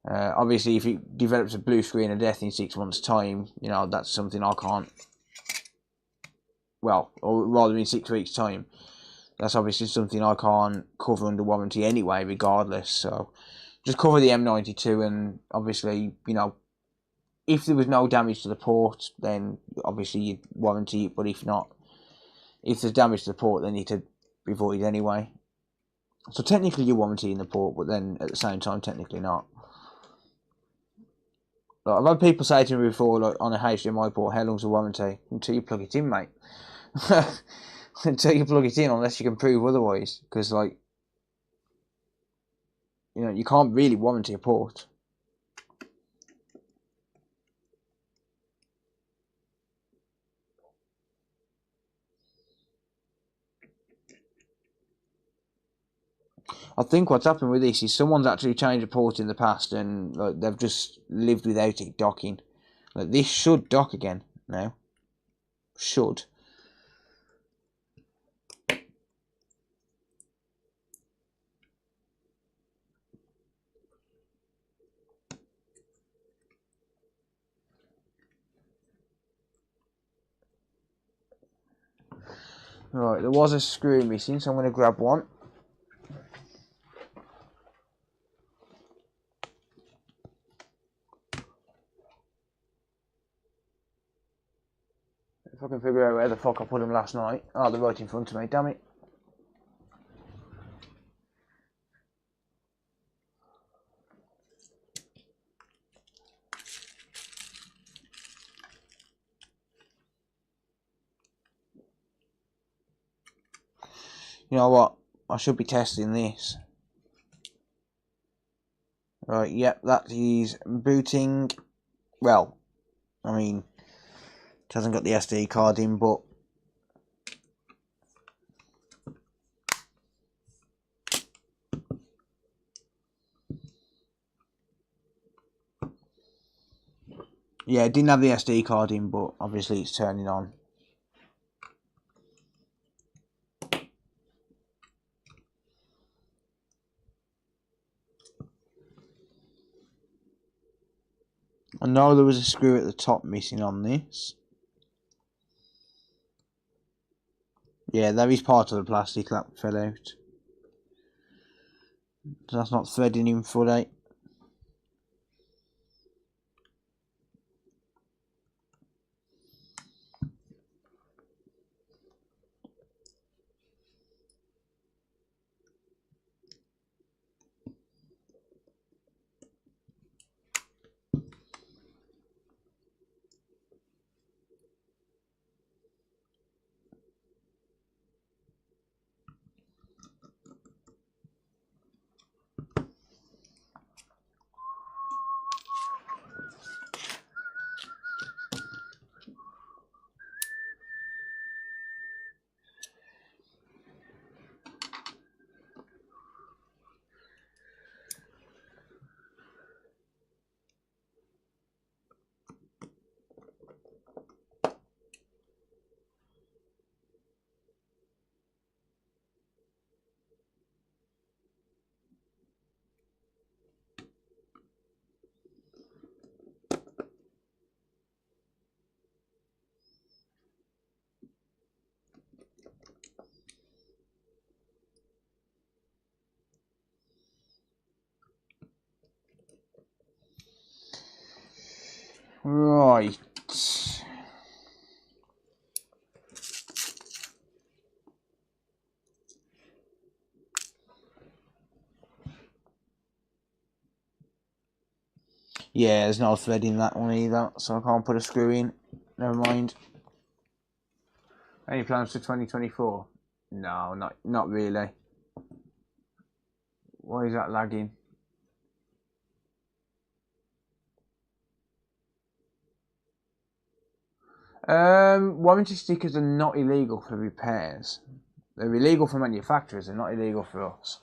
Speaker 1: Obviously, if it develops a blue screen of death in 6 months' time, you know, that's something I can't. Well, or rather in 6 weeks' time, that's obviously something I can't cover under warranty anyway, regardless. So just cover the M92, and obviously, you know, if there was no damage to the port, then obviously you'd warranty it. But if not, if there's damage to the port, then it'd be voided anyway. So technically you're warrantying the port, but then at the same time, technically not.
Speaker 2: Like, I've had people say to me before, like, on a HDMI port, how long's the warranty? Until you plug it in, mate. Until you plug it in, unless you can prove otherwise. Because, like, you know, you can't really warranty a port. I think what's happened with this is someone's actually changed a port in the past and like, they've just lived without it docking. Like, this should dock again now. Should. Right, there was a screw missing, so I'm going to grab one. If I can figure out where the fuck I put them last night. Oh, they're right in front of me, damn it. You know what? I should be testing this. Right, yep, that is booting. Well, I mean, it hasn't got the SD card in, but yeah, it didn't have the SD card in, but obviously it's turning on. I know there was a screw at the top missing on this. Yeah, there is part of the plastic that fell out. So that's not threading in fully. Right. Yeah, there's no thread in that one either, so I can't put a screw in. Never mind. Any plans for 2024? No, not really. Why is that lagging? Warranty stickers are not illegal for repairs. They're illegal for manufacturers, they're not illegal for us.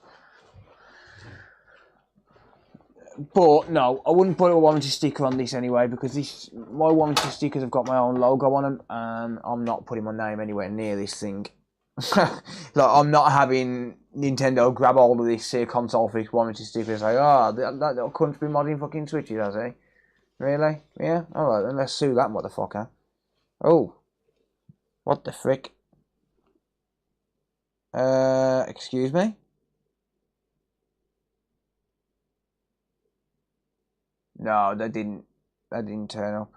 Speaker 2: But no, I wouldn't put a warranty sticker on this anyway, because my warranty stickers have got my own logo on them, and I'm not putting my name anywhere near this thing. Like, I'm not having Nintendo grab hold of this console fix warranty sticker and say, oh, that little cunt's been modding fucking Switches, has he? Really? Yeah? Alright then, let's sue that motherfucker. Oh. What the frick? Excuse me? No, that didn't turn up.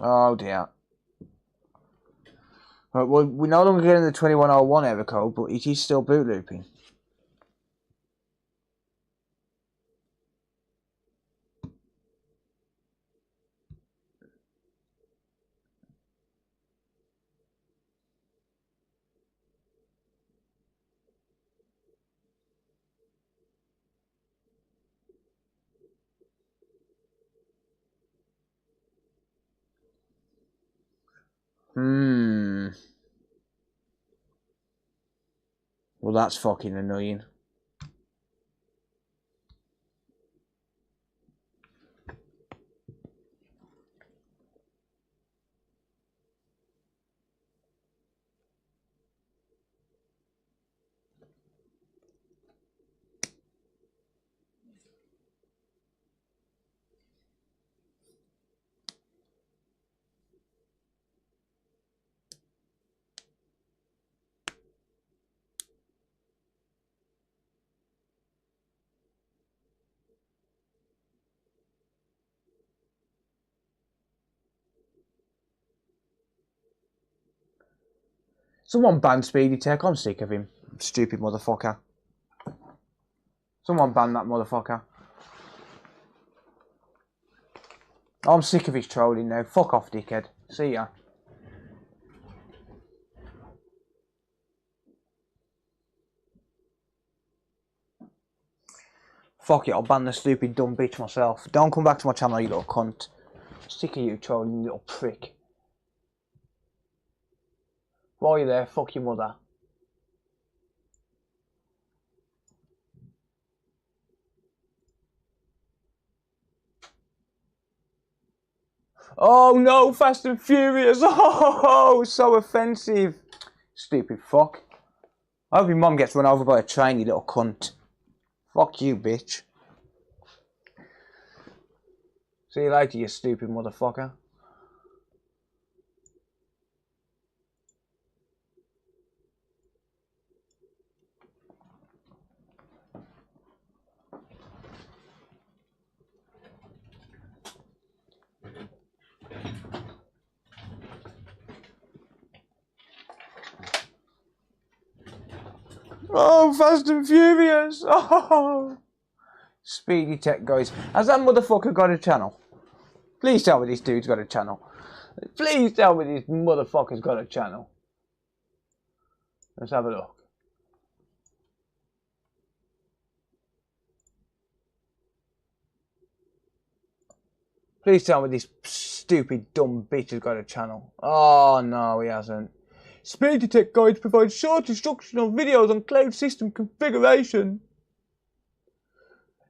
Speaker 2: Oh dear. Right, well, we're no longer getting the 2101 error code, but it is still boot looping. Well, that's fucking annoying. Someone ban Speedy Tech. I'm sick of him. Stupid motherfucker. Someone ban that motherfucker. I'm sick of his trolling now. Fuck off, dickhead. See ya. Fuck it, I'll ban the stupid dumb bitch myself. Don't come back to my channel, you little cunt. Sick of you trolling, you little prick. While you're there, fuck your mother. Oh no, Fast and Furious! Oh, so offensive. Stupid fuck. I hope your mum gets run over by a train, you little cunt. Fuck you, bitch. See you later, you stupid motherfucker. Oh, Fast and Furious! Oh! Speedy Tech, guys. Has that motherfucker got a channel? Please tell me this dude's got a channel. Please tell me this motherfucker's got a channel. Let's have a look. Please tell me this stupid dumb bitch has got a channel. Oh no, he hasn't. Speedy Tech Guides provides short instructional videos on cloud system configuration.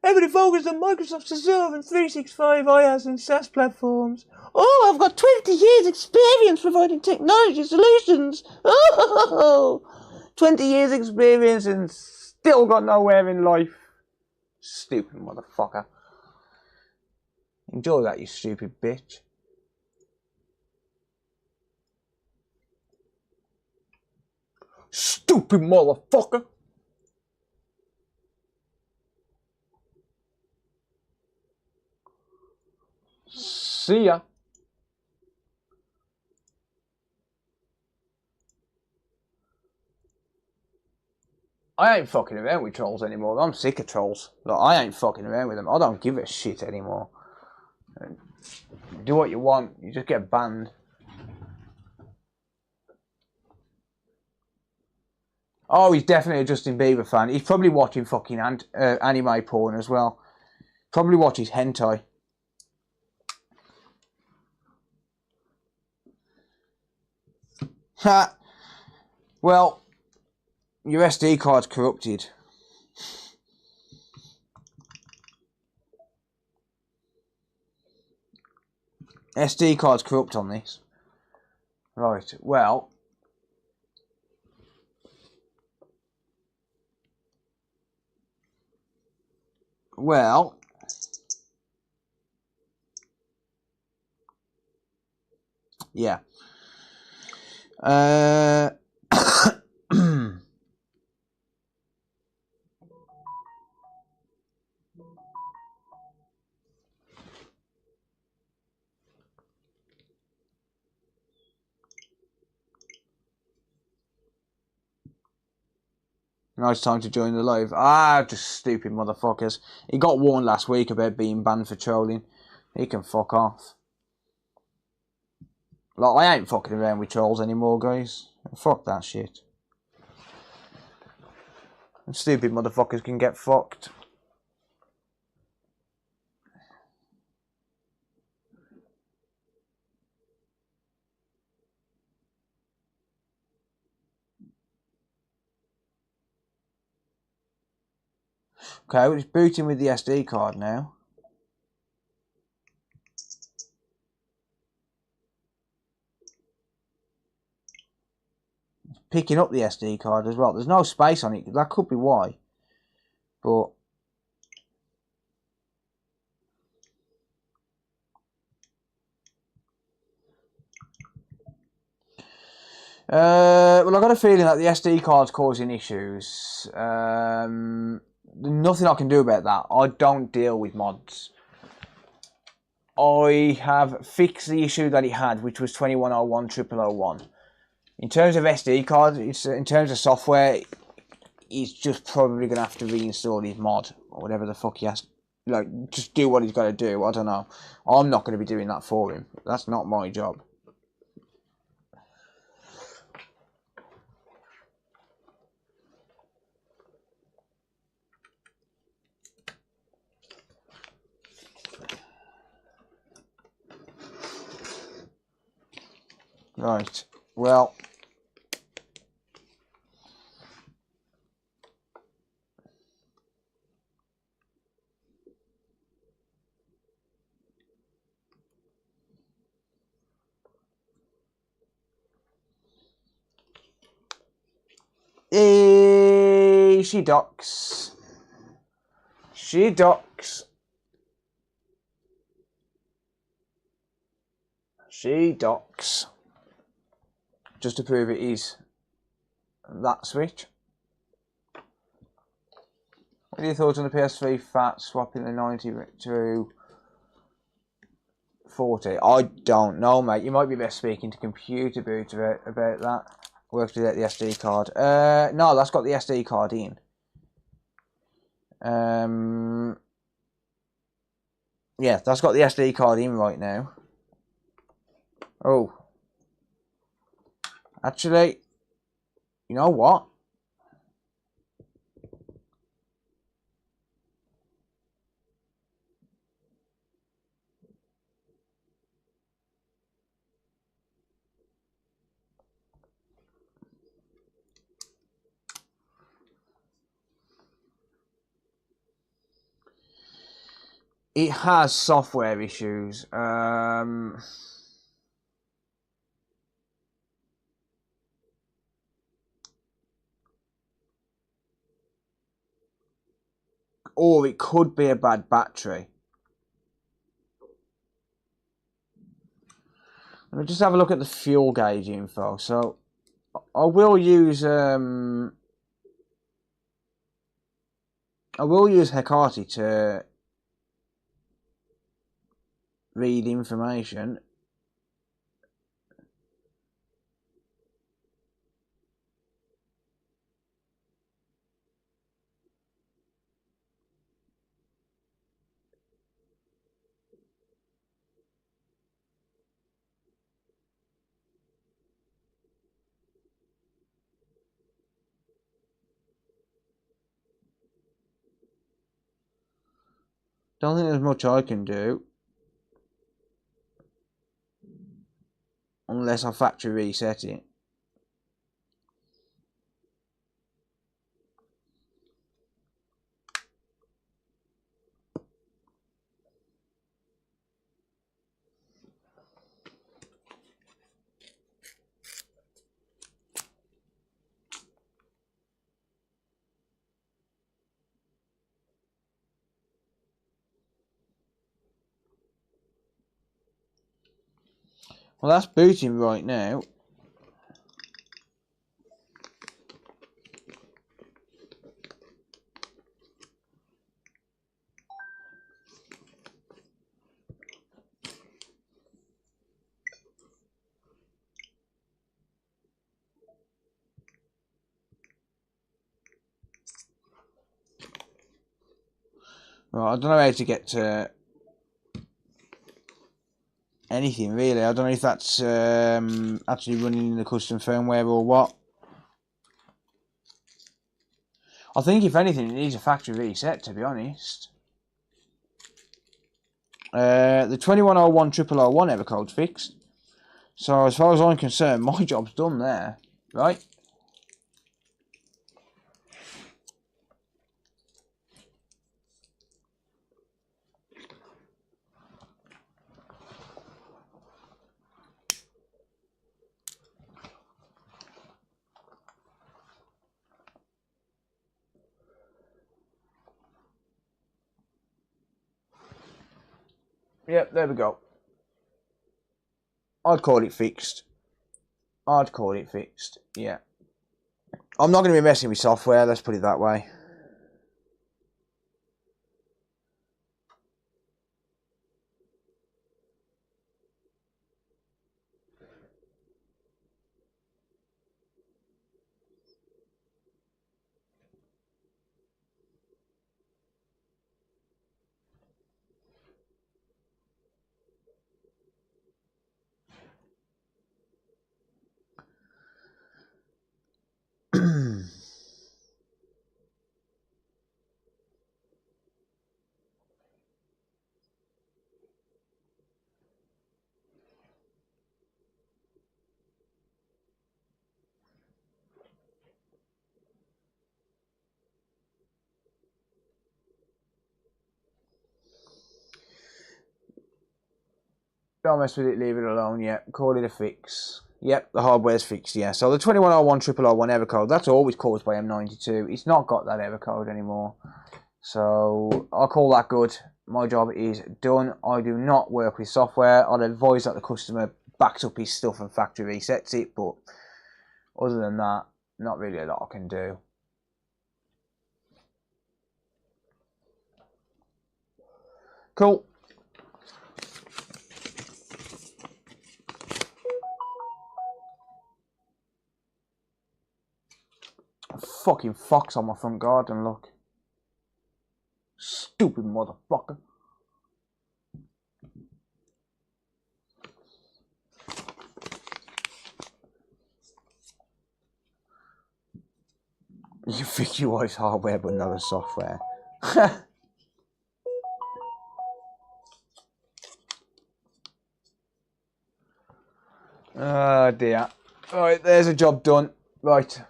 Speaker 2: Heavily focused on Microsoft's Azure and 365 IaaS and SaaS platforms. Oh, I've got 20 years experience providing technology solutions. Oh, 20 years experience and still got nowhere in life. Stupid motherfucker. Enjoy that, you stupid bitch. Stupid motherfucker. See ya. I ain't fucking around with trolls anymore. I'm sick of trolls. Like, I ain't fucking around with them. I don't give a shit anymore. Do what you want. You just get banned. Oh, he's definitely a Justin Bieber fan. He's probably watching fucking anime porn as well. Probably watches hentai. Ha! Well, your SD card's corrupted. SD card's corrupt on this. Right, well. Well. Yeah. Now it's time to join the live. Ah, just stupid motherfuckers. He got warned last week about being banned for trolling. He can fuck off. Like, I ain't fucking around with trolls anymore, guys. Fuck that shit. And stupid motherfuckers can get fucked.
Speaker 1: Okay, it's booting with the SD card now. It's picking up the SD card as well. There's no space on it. That could be why. But well, I've got a feeling that the SD card's causing issues. Nothing I can do about that. I don't deal with mods. I have fixed the issue that it had, which was 2101.0.0.1. In terms of SD card, in terms of software, he's just probably going to have to reinstall his mod, or whatever the fuck he has. Like, just do what he's got to do. I don't know. I'm not going to be doing that for him. That's not my job. Right, well, she docks. She docks. She docks. Just to prove it is that switch. What are your thoughts on the PS3 fat swapping the 90 to 40? I don't know, mate. You might be best speaking to Computer Boot about that. Works without the SD card. No, that's got the SD card in. Yeah, that's got the SD card in right now. Oh. Actually, you know what? It has software issues. Or it could be a bad battery. Let me just have a look at the fuel gauge info. So I will use Hecate to read information. Don't think there's much I can do unless I factory reset it. Well, that's booting right now. Right, I don't know how to get to anything really. I don't know if that's actually running in the custom firmware or what. I think if anything it needs a factory reset, to be honest. The 2101.0.0.1 error code's fixed. So as far as I'm concerned, my job's done there. Right? Yep, there we go. I'd call it fixed. Yeah. I'm not going to be messing with software, let's put it that way. Don't mess with it, leave it alone, yeah. Call it a fix. Yep, the hardware's fixed, yeah. So the 2101 error code, that's always caused by M92. It's not got that error code anymore. So I'll call that good. My job is done. I do not work with software. I'd advise that the customer backs up his stuff and factory resets it, but other than that, not really a lot I can do. Cool. A fucking fox on my front garden, look. Stupid motherfucker. You can fix your wife's hardware but not the software. Oh dear. Right, there's a job done. Right.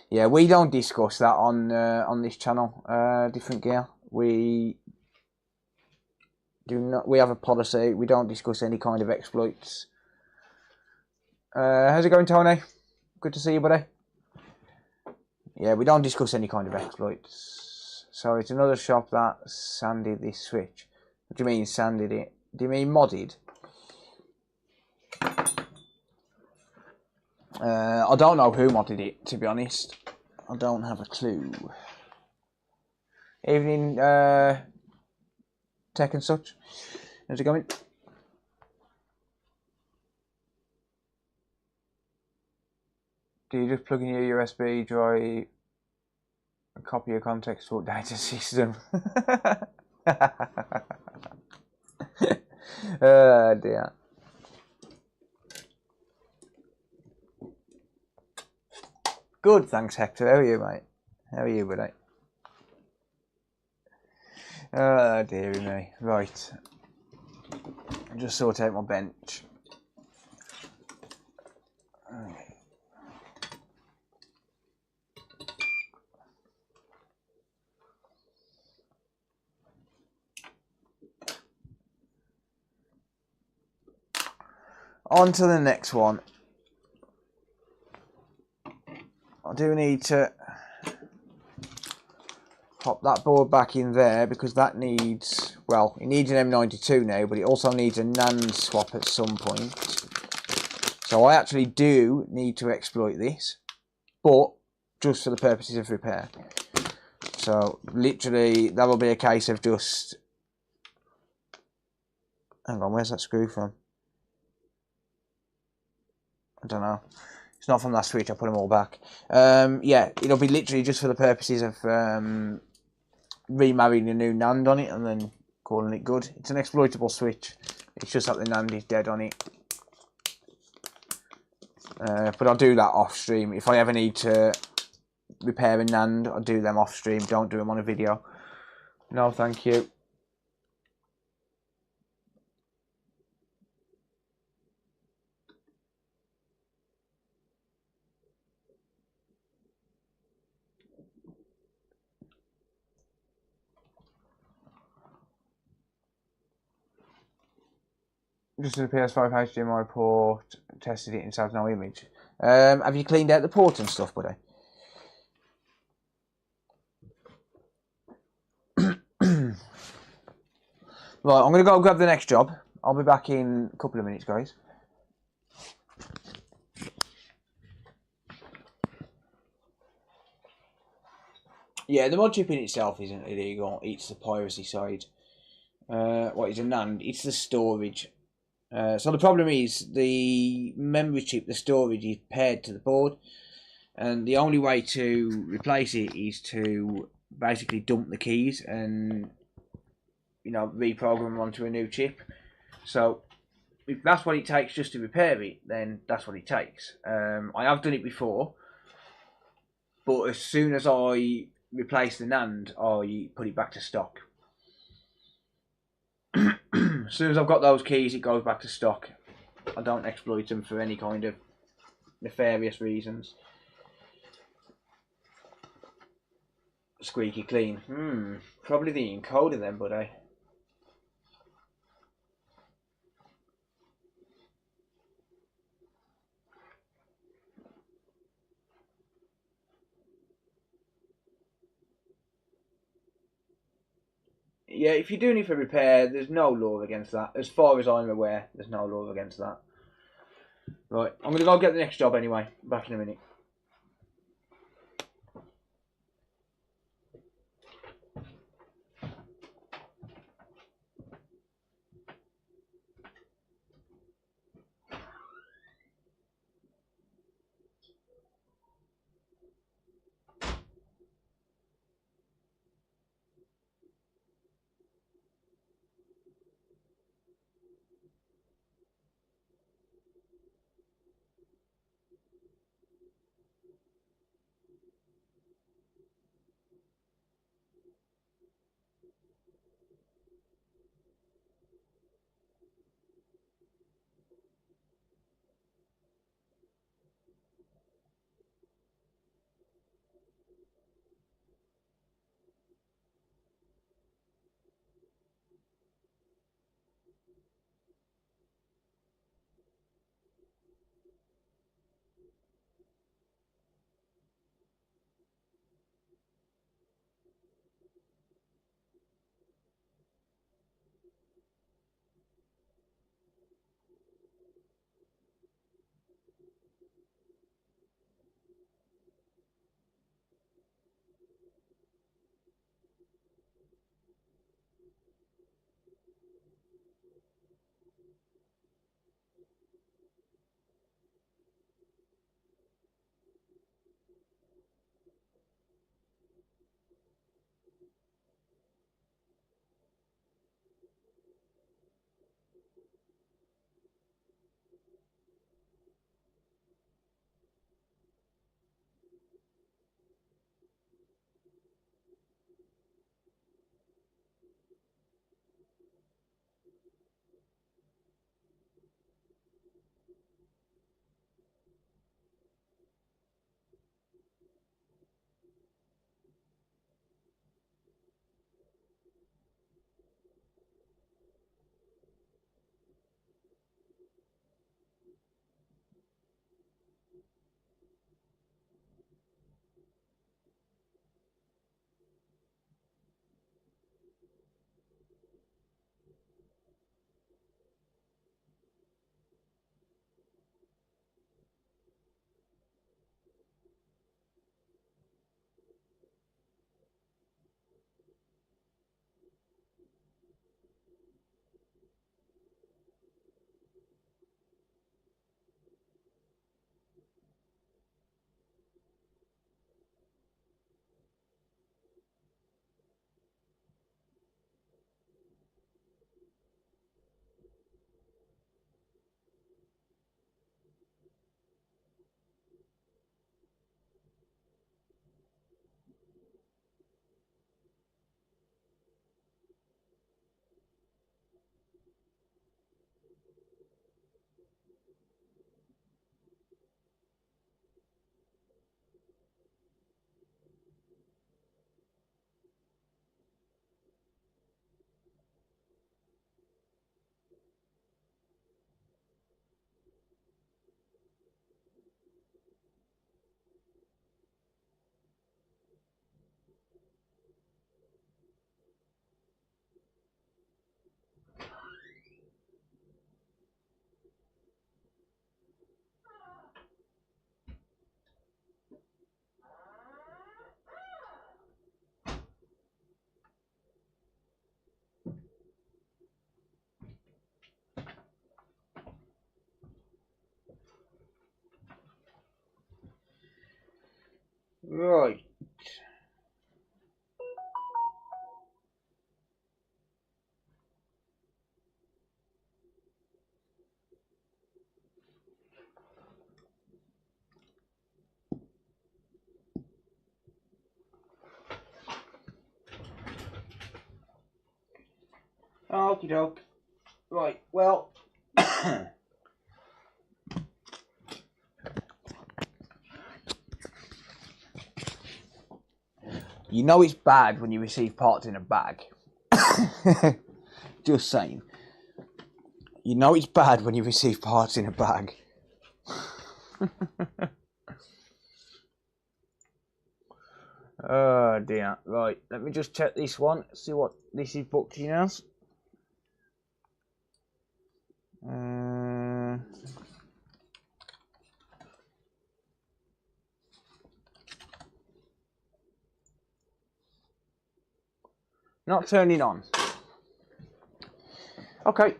Speaker 1: Yeah, we don't discuss that on this channel. Different gear. We do not. We have a policy. We don't discuss any kind of exploits. How's it going, Tony? Good to see you, buddy. Yeah, we don't discuss any kind of exploits. So it's another shop that sanded this switch. What do you mean sanded it? Do you mean modded? I don't know who modded it, to be honest. I don't have a clue. Evening, tech and such. How's it going? Do you just plug in your USB drive and copy your context to update the system? Oh dear. Good, thanks Hector. How are you, mate? How are you, buddy? Oh dearie me. Right. I'll just sort out my bench. On to the next one. I do need to pop that board back in there because that needs, well, it needs an M92 now, but it also needs a NAND swap at some point. So I actually do need to exploit this, but just for the purposes of repair. So literally that will be a case of just, hang on, where's that screw from? I don't know. It's not from that switch, I put them all back. Yeah, it'll be literally just for the purposes of remarrying a new NAND on it and then calling it good. It's an exploitable switch. It's just that the NAND is dead on it. But I'll do that off stream. If I ever need to repair a NAND, I'll do them off stream. Don't do them on a video. No, thank you. Just a PS5 HDMI port, tested it inside no image. Have you cleaned out the port and stuff, buddy? Right, I'm going to go grab the next job. I'll be back in a couple of minutes, guys. Yeah, the mod chip in itself isn't illegal. It's the piracy side. What is a NAND? It's the storage. So the problem is the memory chip, the storage, is paired to the board. And the only way to replace it is to basically dump the keys and, you know, reprogram them onto a new chip. So if that's what it takes just to repair it, then that's what it takes. I have done it before, but as soon as I replace the NAND, I put it back to stock. As soon as I've got those keys, it goes back to stock. I don't exploit them for any kind of nefarious reasons. Squeaky clean. Probably the encoder then, buddy. Yeah, if you're doing it for repair, there's no law against that. As far as I'm aware, there's no law against that. Right, I'm going to go get the next job anyway. Back in a minute. Okie doke. Right, well. You know it's bad when you receive parts in a bag. Just saying. You know it's bad when you receive parts in a bag. Oh dear. Right, let me just check this one, see what this is booked in as. Not turning on. Okay.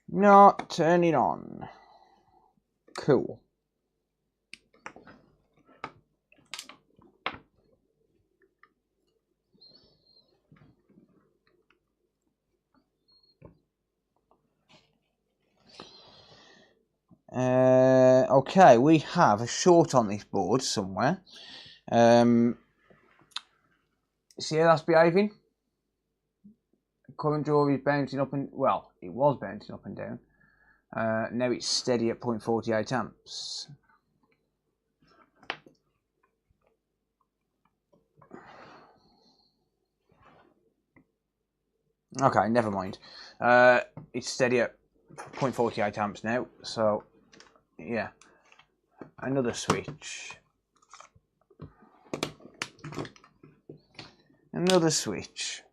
Speaker 1: Not turning on. Cool. Okay, we have a short on this board somewhere. See how that's behaving? Current draw is bouncing up and, well, it was bouncing up and down. Now it's steady at 0.48 amps. Okay, never mind. It's steady at 0.48 amps now, so yeah. Another switch. Another switch.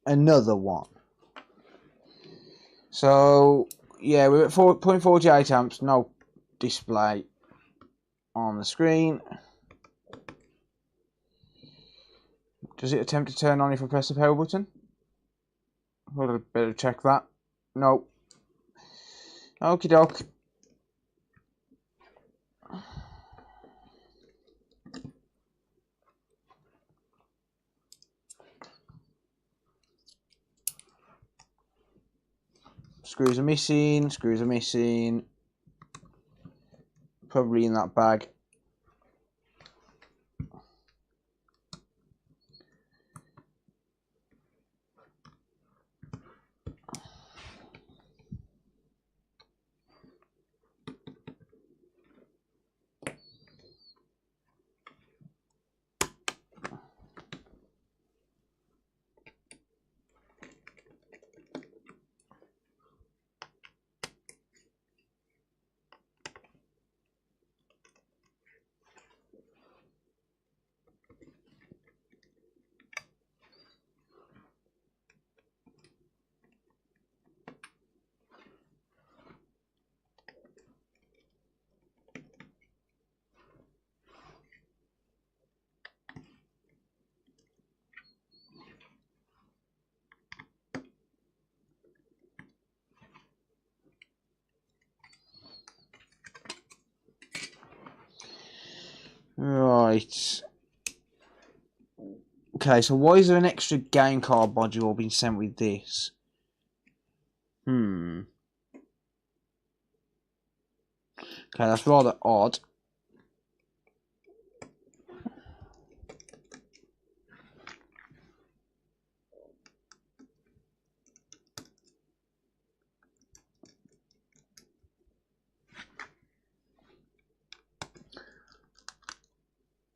Speaker 1: Another one. So yeah, we're at 0.48 amps, no display on the screen. Does it attempt to turn on if I press the power button? I'll better check that. No. Okie doke. Screws are missing, screws are missing. Probably in that bag. Right. Okay, so why is there an extra game card module being sent with this? Okay, that's rather odd.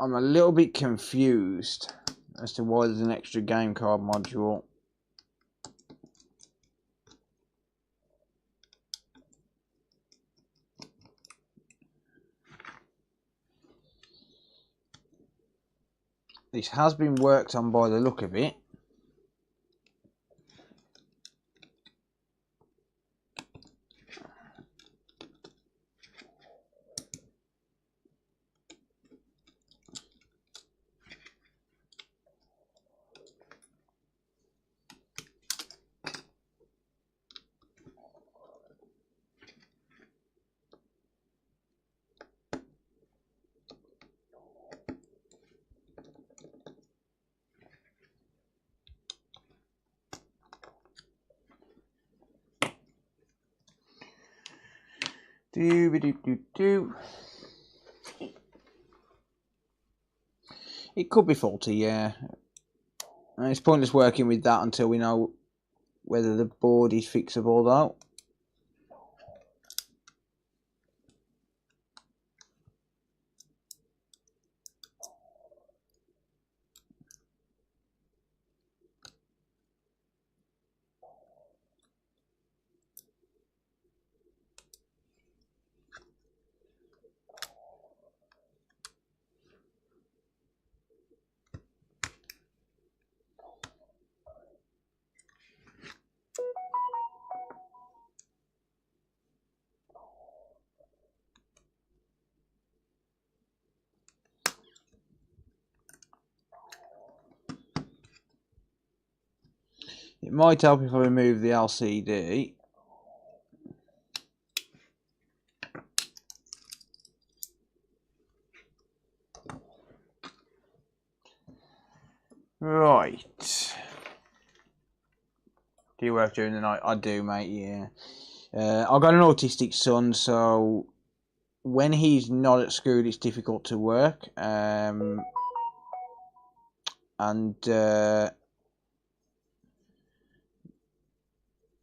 Speaker 1: I'm a little bit confused as to why there's an extra game card module. This has been worked on by the look of it. Do. It could be faulty, yeah. And it's pointless working with that until we know whether the board is fixable though. It might help if I remove the LCD. Right. Do you work during the night? I do, mate, yeah. I've got an autistic son, so when he's not at school, it's difficult to work.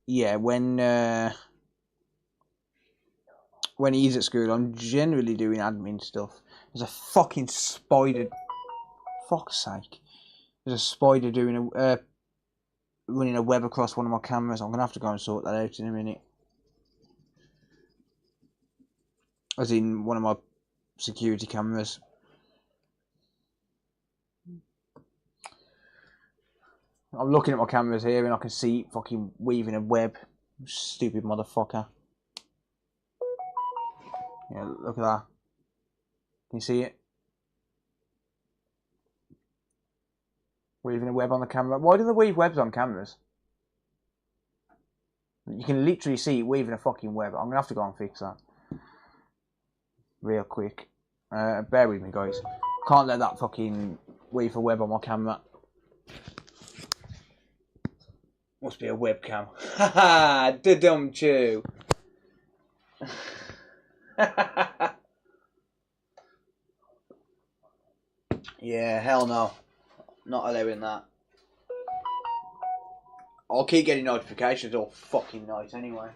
Speaker 1: Yeah, when he's at school, I'm generally doing admin stuff. There's a fucking spider. Fuck's sake. There's a spider doing running a web across one of my cameras. I'm going to have to go and sort that out in a minute. As in one of my security cameras. I'm looking at my cameras here and I can see it fucking weaving a web. Stupid motherfucker. Yeah, look at that. Can you see it? Weaving a web on the camera. Why do they weave webs on cameras? You can literally see it weaving a fucking web. I'm going to have to go and fix that. Real quick. Bear with me, guys. Can't let that fucking weave a web on my camera. Must be a webcam. Haha, da-dum chew. Yeah, hell no. Not allowing that. I'll keep getting notifications all fucking night anyway.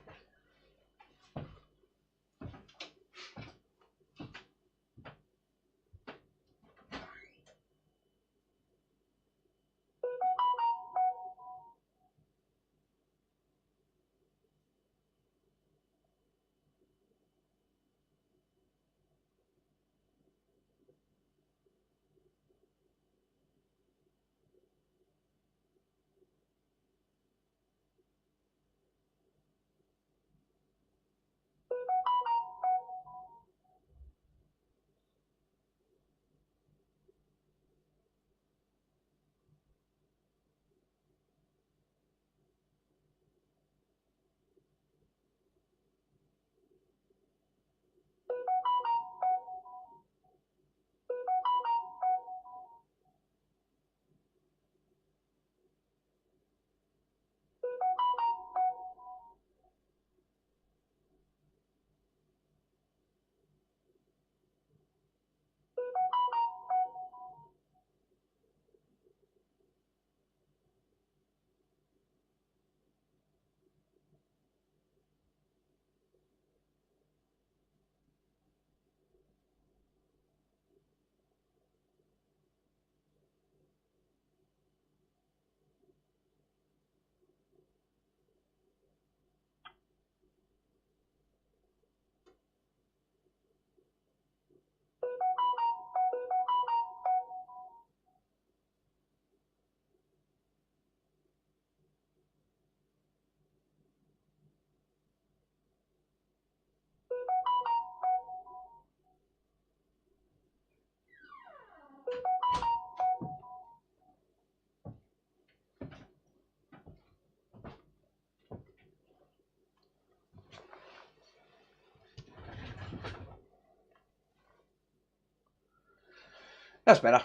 Speaker 1: That's better.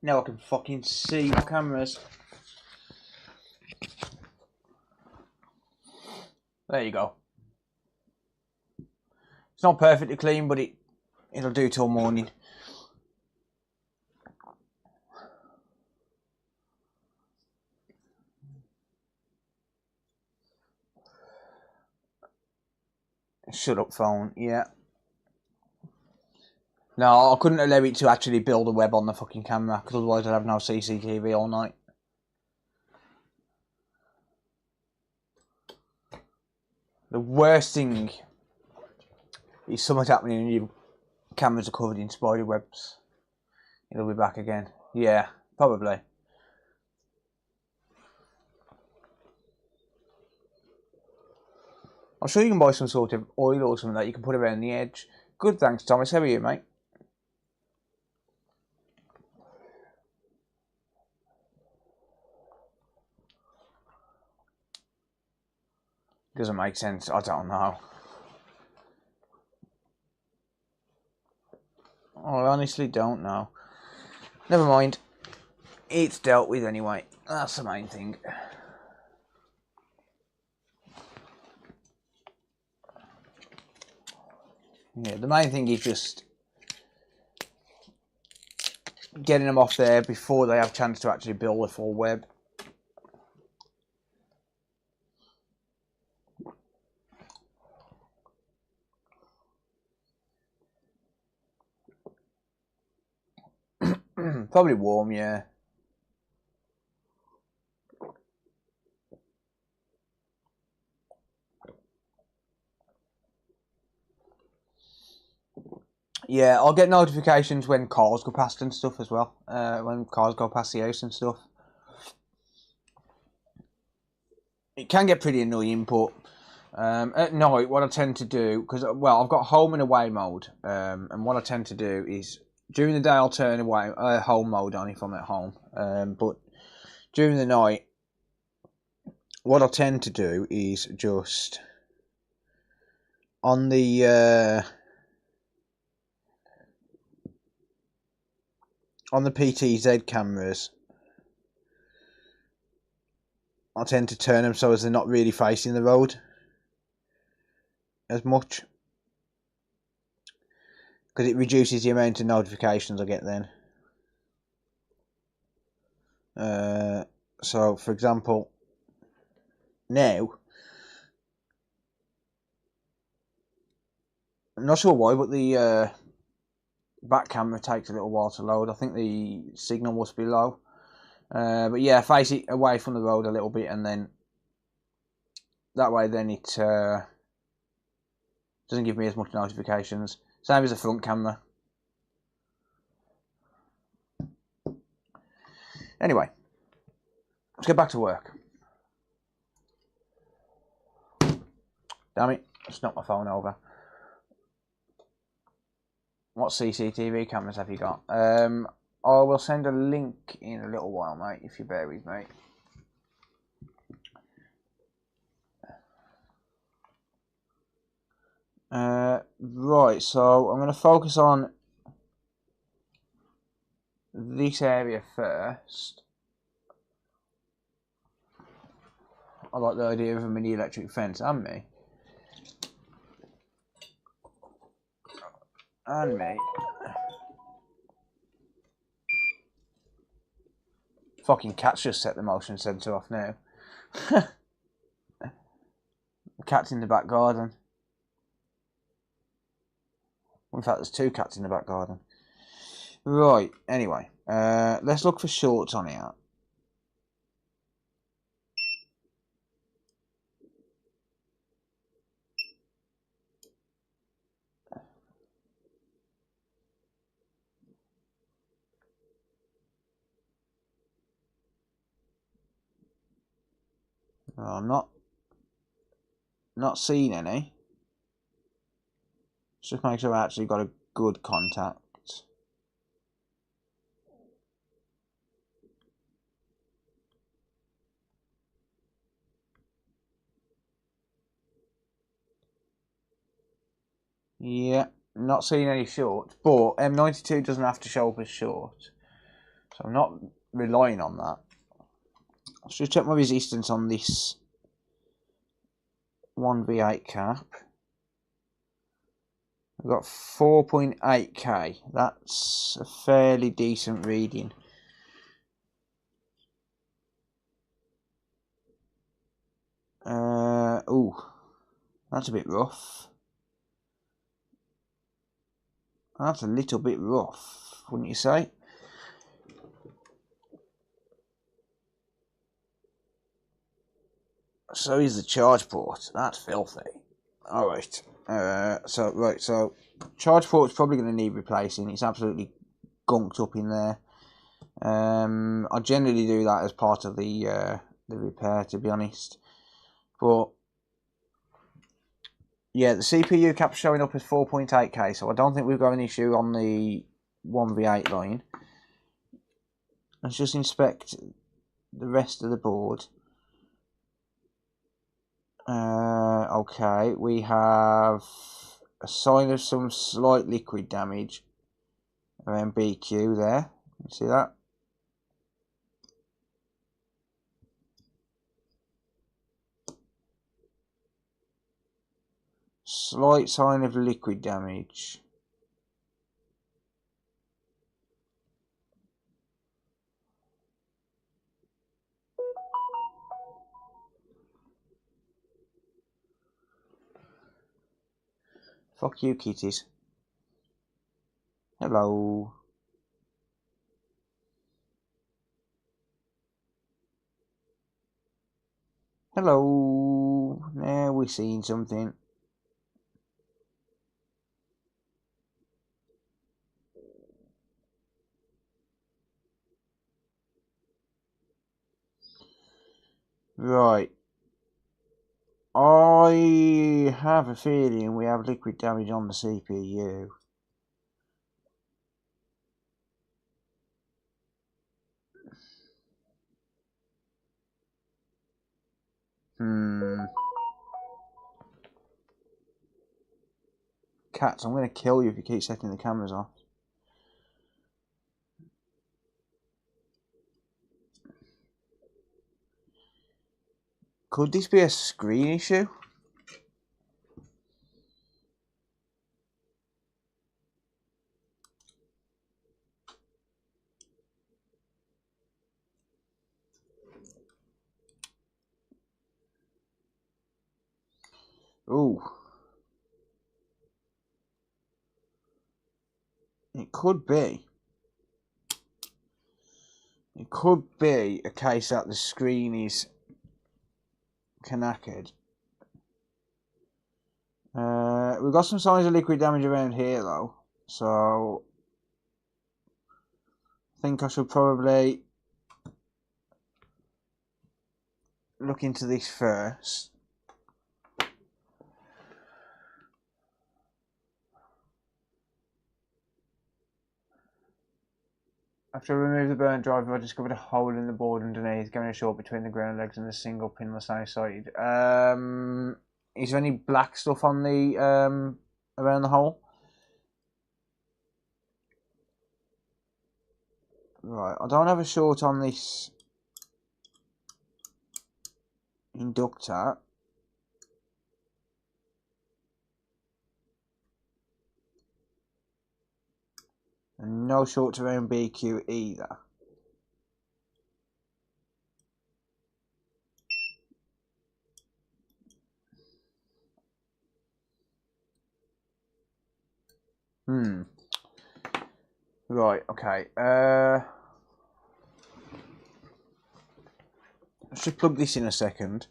Speaker 1: Now I can fucking see my cameras. There you go. It's not perfectly clean, but it'll do till morning. Shut up, phone. Yeah. No, I couldn't allow it to actually build a web on the fucking camera, because otherwise I'd have no CCTV all night. The worst thing is something's happening and your cameras are covered in spider webs. It'll be back again. Yeah, probably. I'm sure you can buy some sort of oil or something that you can put around the edge. Good, thanks, Thomas. How are you, mate? Doesn't make sense. I don't know. I honestly don't know. Never mind. It's dealt with anyway. That's the main thing. Yeah, the main thing is just getting them off there before they have a chance to actually build a full web. Probably warm, yeah. Yeah, I'll get notifications when cars go past and stuff as well. When cars go past the house and stuff. It can get pretty annoying, but at night what I tend to do, because, well, I've got home and away mode, and what I tend to do is, during the day I'll turn away home mode on if I'm at home, but during the night what I tend to do is just on the PTZ cameras, I tend to turn them so as they're not really facing the road as much, because it reduces the amount of notifications I get then. So, for example, now, I'm not sure why, but the back camera takes a little while to load. I think the signal must be low. But yeah, face it away from the road a little bit, and then that way then it doesn't give me as much notifications. Same as the front camera. Anyway, let's get back to work. Damn it, just knocked my phone over. What CCTV cameras have you got? I will send a link in a little while, mate, if you bear with me. Right, so I'm going to focus on this area first. I like the idea of a mini electric fence, and me. And me. Fucking cat's just set the motion sensor off now. The cat's in the back garden. In fact, there's two cats in the back garden. Right, anyway. Let's look for shorts on here. I'm not seeing any. Just make sure I actually got a good contact. Yeah, not seeing any short, but M92 doesn't have to show up as short, so I'm not relying on that. Let's just check my resistance on this 1V8 cap. I've got 4.8k. That's a fairly decent reading. Ooh, that's a bit rough.
Speaker 2: That's a little bit rough, wouldn't you say? So is the charge port. That's filthy. Alright. So charge port's probably going to need replacing. It's absolutely gunked up in there. I generally do that as part of the repair, to be honest. But yeah, the CPU cap's showing up as 4.8K, so I don't think we've got an issue on the 1v8 line. Let's just inspect the rest of the board. Okay, we have a sign of some slight liquid damage around BQ there. You see that? Slight sign of liquid damage. Fuck you, kitties. Hello. Hello. Now we're seeing something. Right. I have a feeling we have liquid damage on the CPU. Cats, I'm going to kill you if you keep setting the cameras off. Could this be a screen issue? Ooh. It could be. It could be a case that the screen is knackered. We've got some signs of liquid damage around here though, so I think I should probably look into this first. After I removed the burnt drive, I discovered a hole in the board underneath, going short between the ground legs and the single pin on the same side. Is there any black stuff on the around the hole? Right, I don't have a short on this inductor. And no short around BQ either. Right, okay. Let's just plug this in a second.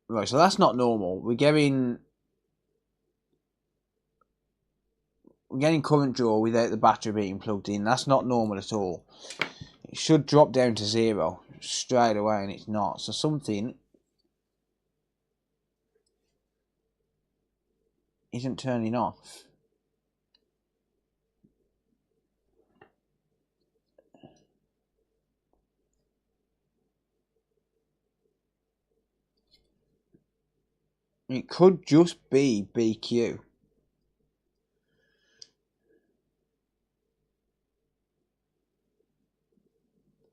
Speaker 2: Right, so that's not normal. We're getting current draw without the battery being plugged in. That's not normal at all. It should drop down to 0 straight away, and it's not. So something isn't turning off. It could just be BQ.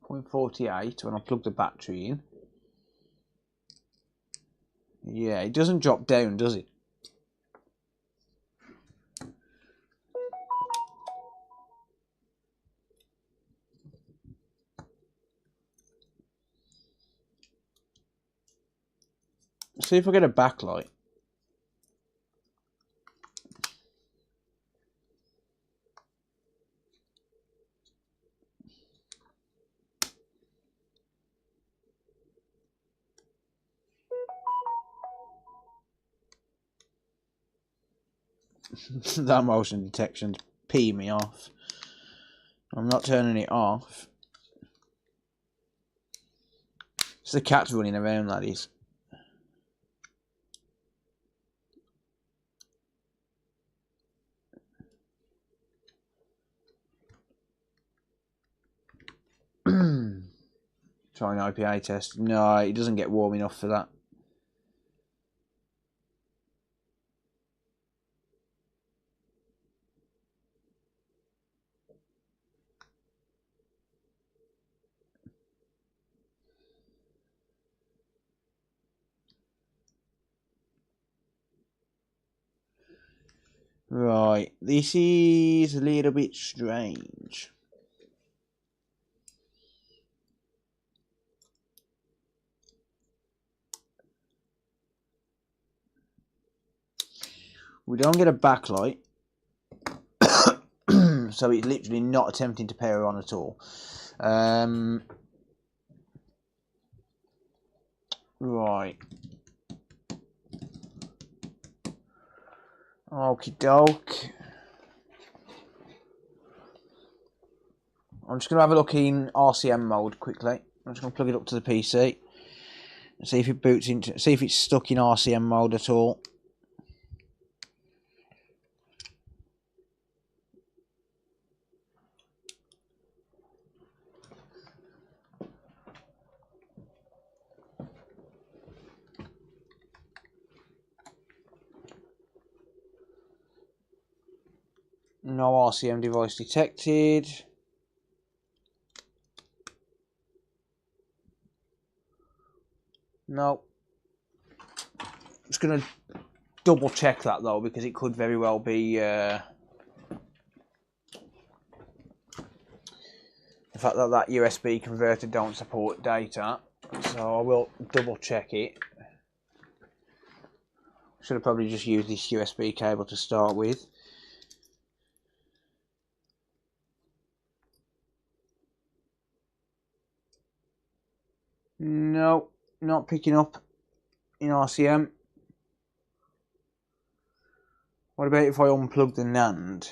Speaker 2: .48 when I plug the battery in. Yeah, it doesn't drop down, does it?
Speaker 1: see if I get a backlight. That motion detection's peeing me off. I'm not turning it off. It's the cat's running around, that is. Try an IPA test. No, it doesn't get warm enough for that. Right, this is a little bit strange. We don't get a backlight, so it's literally not attempting to pair on at all. Right. Okie doke. I'm just going to have a look in RCM mode quickly. I'm just going to plug it up to the PC and see if it boots into, see if it's stuck in RCM mode at all. No RCM device detected. No. Just going to double check that though, because it could very well be the fact that that USB converter don't support data. So I will double check it. Should have probably just used this USB cable to start with. No, not picking up in RCM. What about if I unplug the NAND?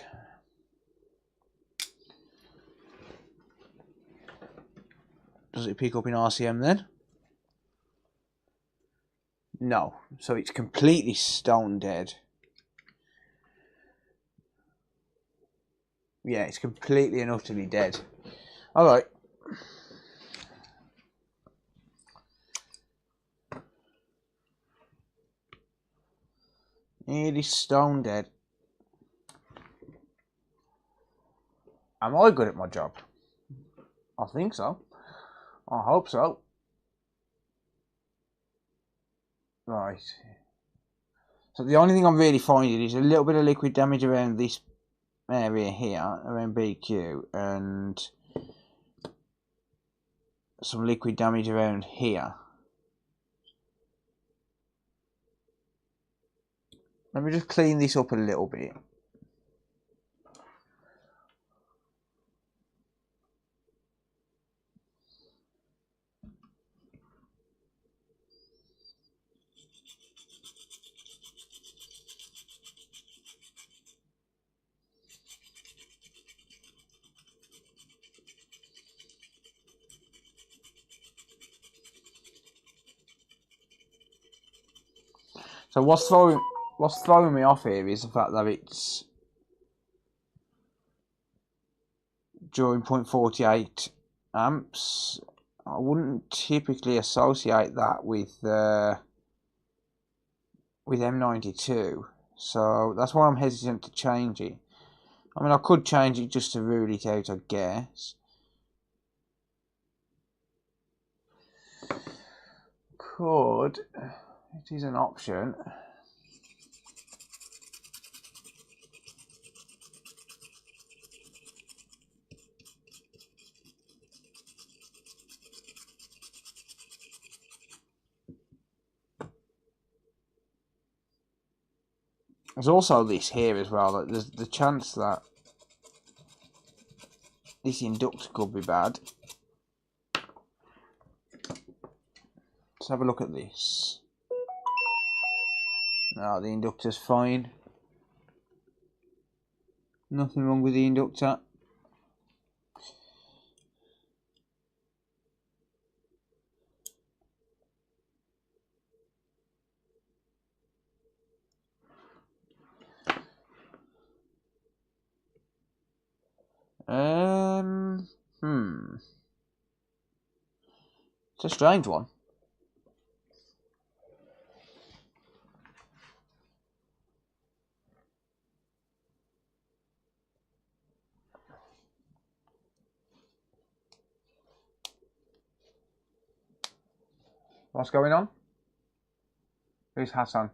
Speaker 1: Does it pick up in RCM then? No, so it's completely stone dead. Yeah, it's completely and utterly dead. Alright. It is stone dead. Am I good at my job? I think so. I hope so. Right. So the only thing I'm really finding is a little bit of liquid damage around this area here, around BQ, and some liquid damage around here. Let me just clean this up a little bit. So what's throwing me off here is the fact that it's during 0.48 amps. I wouldn't typically associate that with M92, so that's why I'm hesitant to change it. I mean, I could change it just to rule it out, I guess. Could. It is an option. There's also this here as well. That there's the chance that this inductor could be bad. Let's have a look at this. No, the inductor's fine. Nothing wrong with the inductor. It's a strange one. What's going on? Who's Hassan?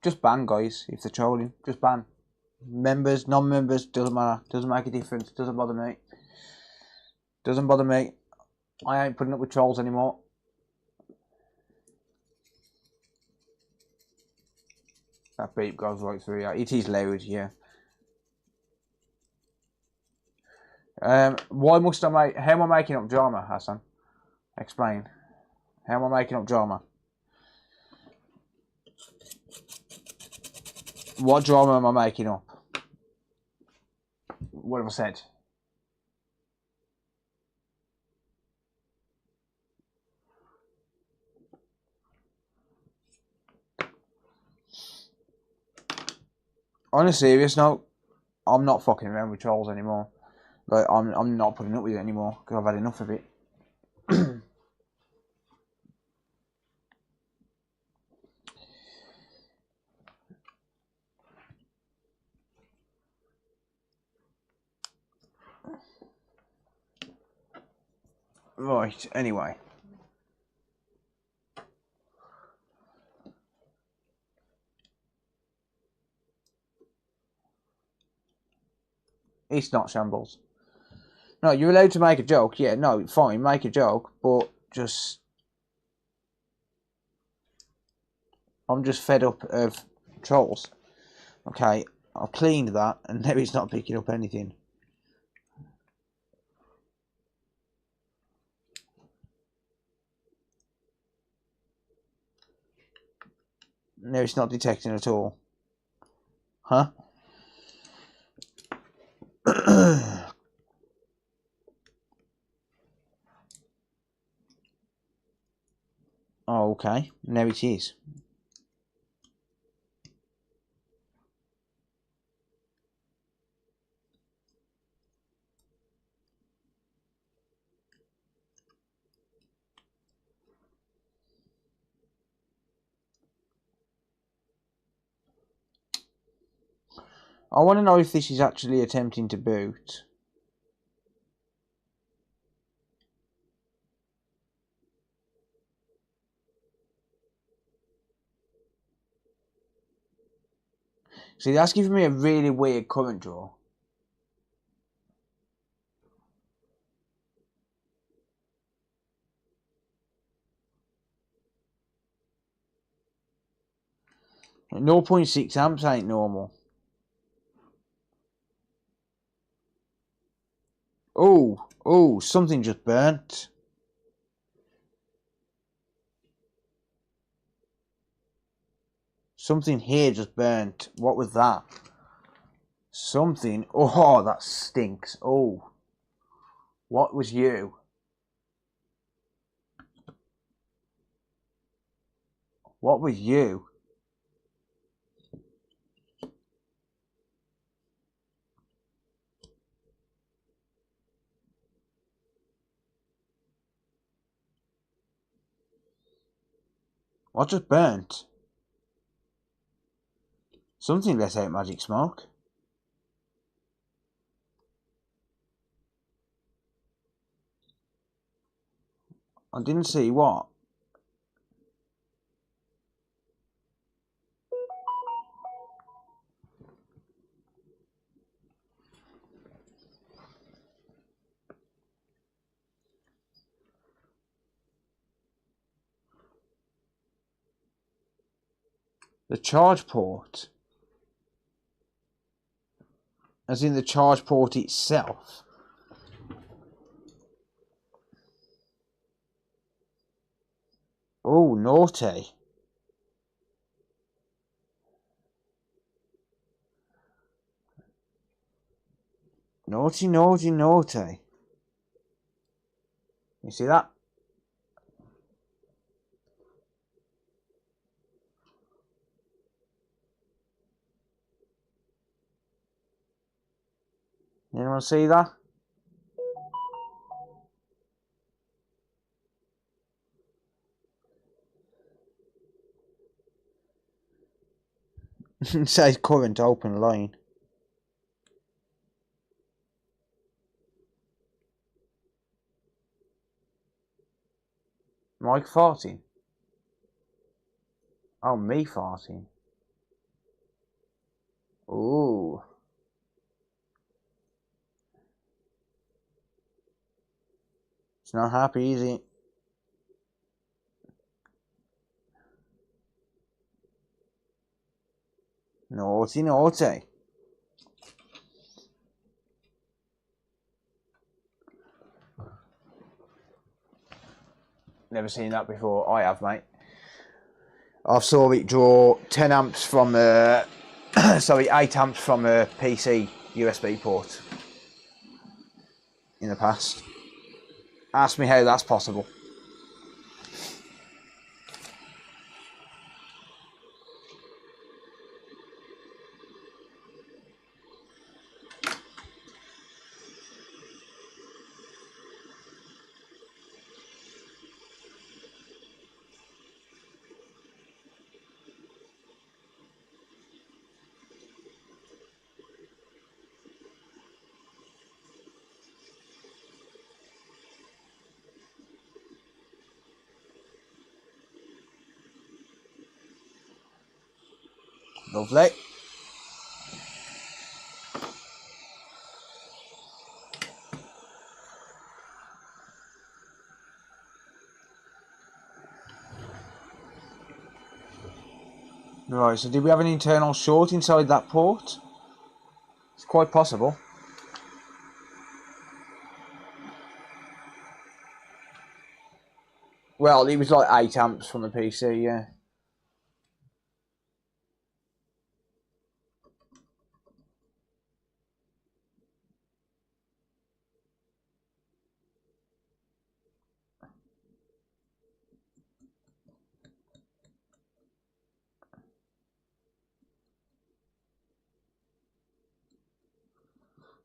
Speaker 1: Just ban, guys, if they're trolling. Just ban. Members, non-members, doesn't matter. Doesn't make a difference. Doesn't bother me. Doesn't bother me. I ain't putting up with trolls anymore. That beep goes right through, yeah. It is loud, yeah. Why must I make... How am I making up drama, Hassan? Explain. How am I making up drama? What drama am I making up? What have I said? On a serious note, I'm not fucking around with trolls anymore. Like, I'm not putting up with it anymore because I've had enough of it. Right, anyway. It's not shambles. No, you're allowed to make a joke. Yeah, no, fine, make a joke, but just... I'm just fed up of trolls. Okay, I've cleaned that, and now it's not picking up anything. No, it's not detecting at all. Huh? Oh, okay. Now it is. I want to know if this is actually attempting to boot. See, that's giving me a really weird current draw. At 0.6 amps ain't normal. Oh, something just burnt. Something here just burnt. What was that? Something. Oh, that stinks. Oh. What was you? What was you? What just burnt? Something let out magic smoke. I didn't see what. The charge port. As in the charge port itself. Oh, naughty. Naughty, naughty, naughty. You see that? Anyone see that? It says current open line. Mike farting? Oh, me farting. Ooh. It's not happy, is it? Naughty, naughty. Never seen that before. I have, mate. I've saw it draw 10 amps from sorry, 8 amps from a PC USB port in the past. Ask me how that's possible. Lovely. Right, so did we have an internal short inside that port? It's quite possible. Well, it was like 8 amps from the PC, yeah.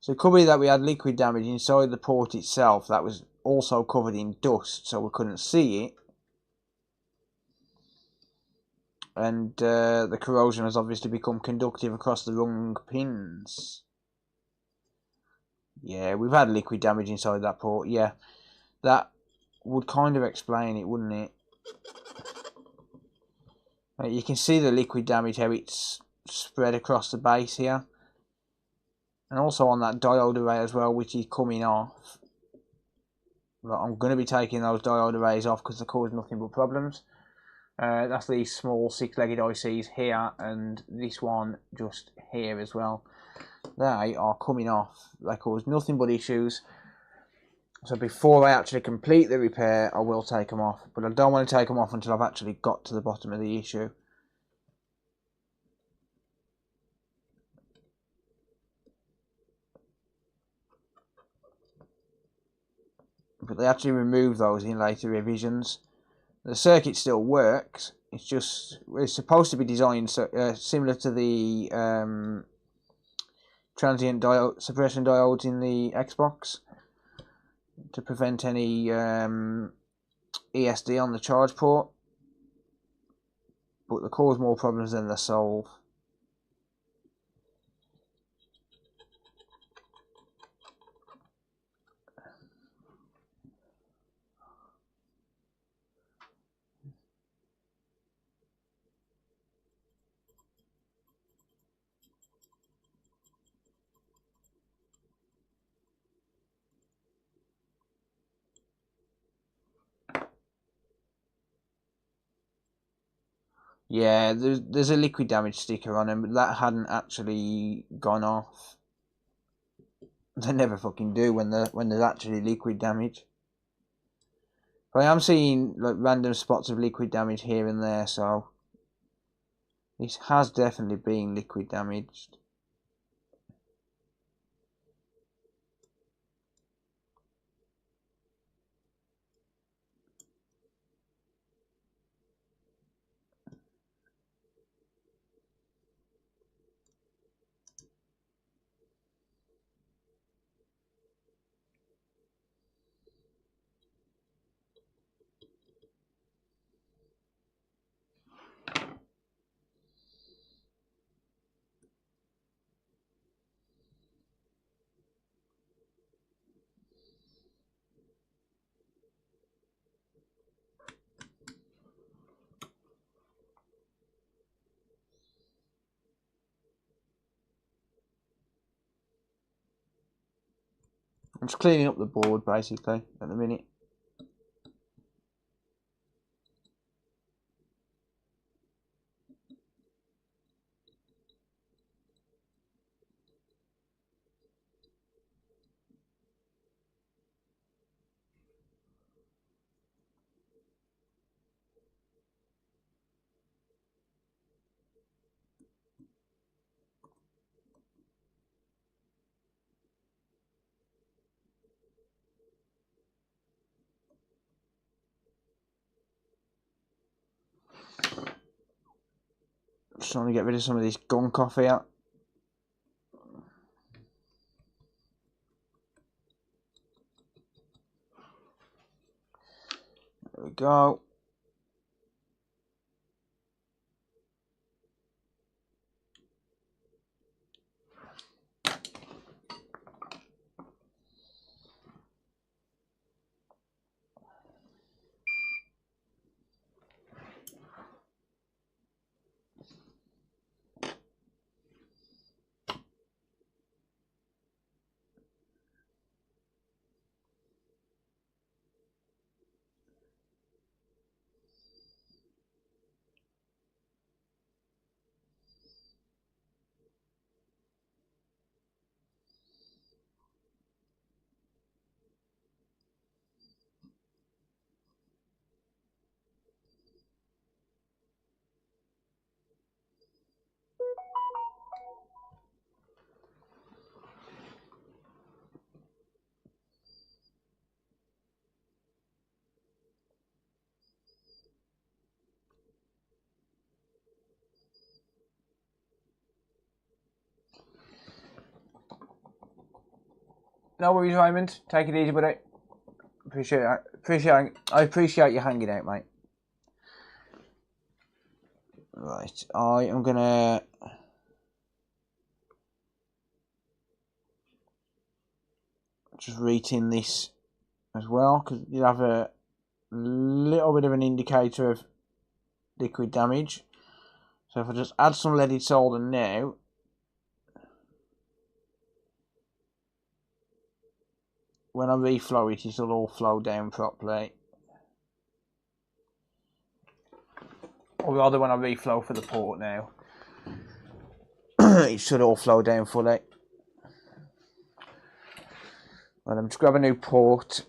Speaker 1: So it could be that we had liquid damage inside the port itself that was also covered in dust, so we couldn't see it. And the corrosion has obviously become conductive across the wrong pins. Yeah, we've had liquid damage inside that port, yeah. That would kind of explain it, wouldn't it? You can see the liquid damage, how it's spread across the base here. And also on that diode array as well, which is coming off. But I'm going to be taking those diode arrays off because they cause nothing but problems. That's these small 6-legged ICs here, and this one just here as well. They are coming off. They cause nothing but issues. So before I actually complete the repair, I will take them off. But I don't want to take them off until I've actually got to the bottom of the issue. But they actually remove those in later revisions. The circuit still works. It's supposed to be designed similar to the transient diode, suppression diodes in the Xbox to prevent any ESD on the charge port. But they cause more problems than they solve.
Speaker 2: Yeah, there's a liquid damage sticker on them, but that hadn't actually gone off. They never fucking do when there's actually liquid damage. But I am seeing like random spots of liquid damage here and there, so this has definitely been liquid damaged. I'm just cleaning up the board basically at the minute. Just trying to get rid of some of this gunk off here. There we go. No worries, Raymond. Take it easy, buddy. I appreciate you hanging out, mate. Right, I am gonna just retin this as well, because you have a little bit of an indicator of liquid damage. So if I just add some leaded solder now, when I reflow it, it'll all flow down properly. Or rather, when I reflow for the port now, it should all flow down fully. Well, I'm just grab a new port.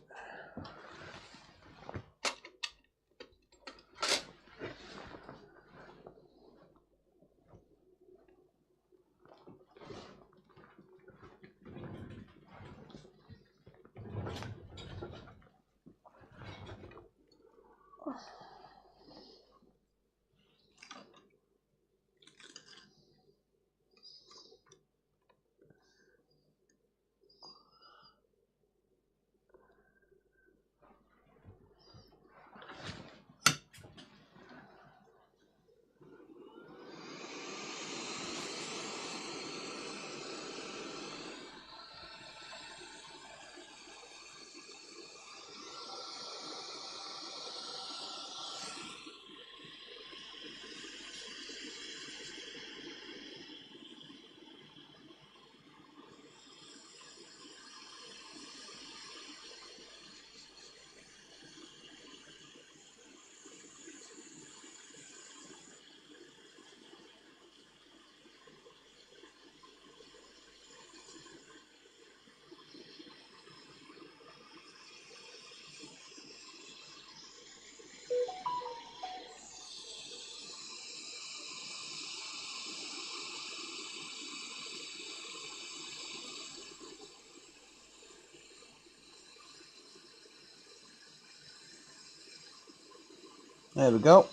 Speaker 2: There we go.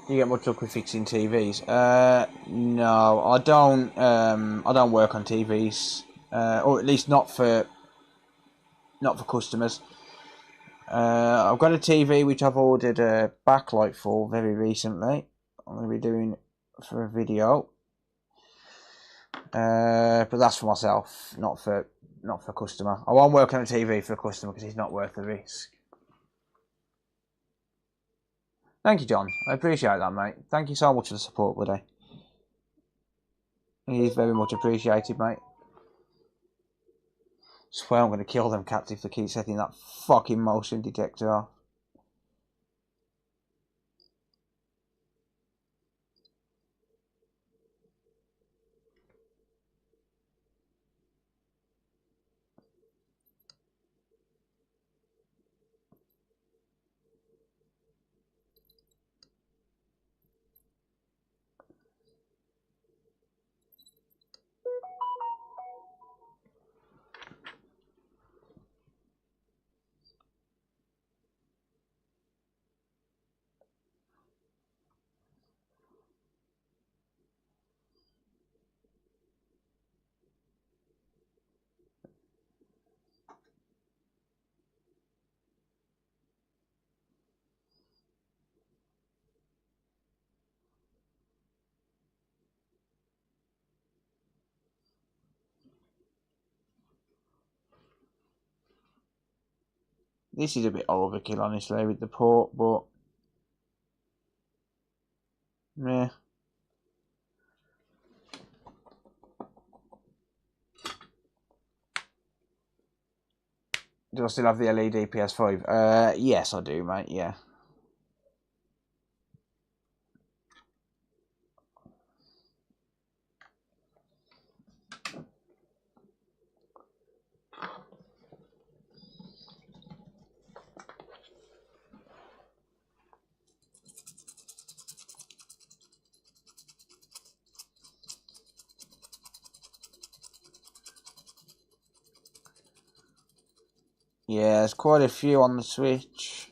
Speaker 2: Do you get much luck with fixing TVs? No, I don't. I don't work on TVs, or at least not for customers. I've got a TV which I've ordered a backlight for very recently. I'm going to be doing for a video, but that's for myself, not for customer. I won't work on a TV for a customer because it's not worth the risk. Thank you, John. I appreciate that, mate. Thank you so much for the support, buddy. It is very much appreciated, mate. Swear I'm going to kill them cats if they keep setting that fucking motion detector off. This is a bit overkill, honestly, with the port, but meh. Do I still have the LED PS5? Yes, I do, mate, yeah. Yeah, there's quite a few on the Switch.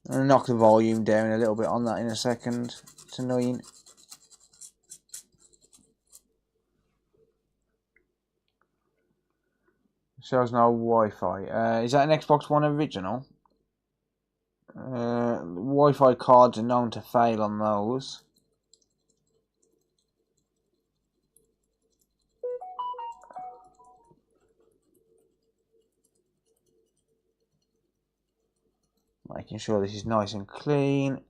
Speaker 2: I'm going to knock the volume down a little bit on that in a second. It's annoying. Shows no Wi-Fi. Is that an Xbox One original? Wi-Fi cards are known to fail on those. Making sure this is nice and clean.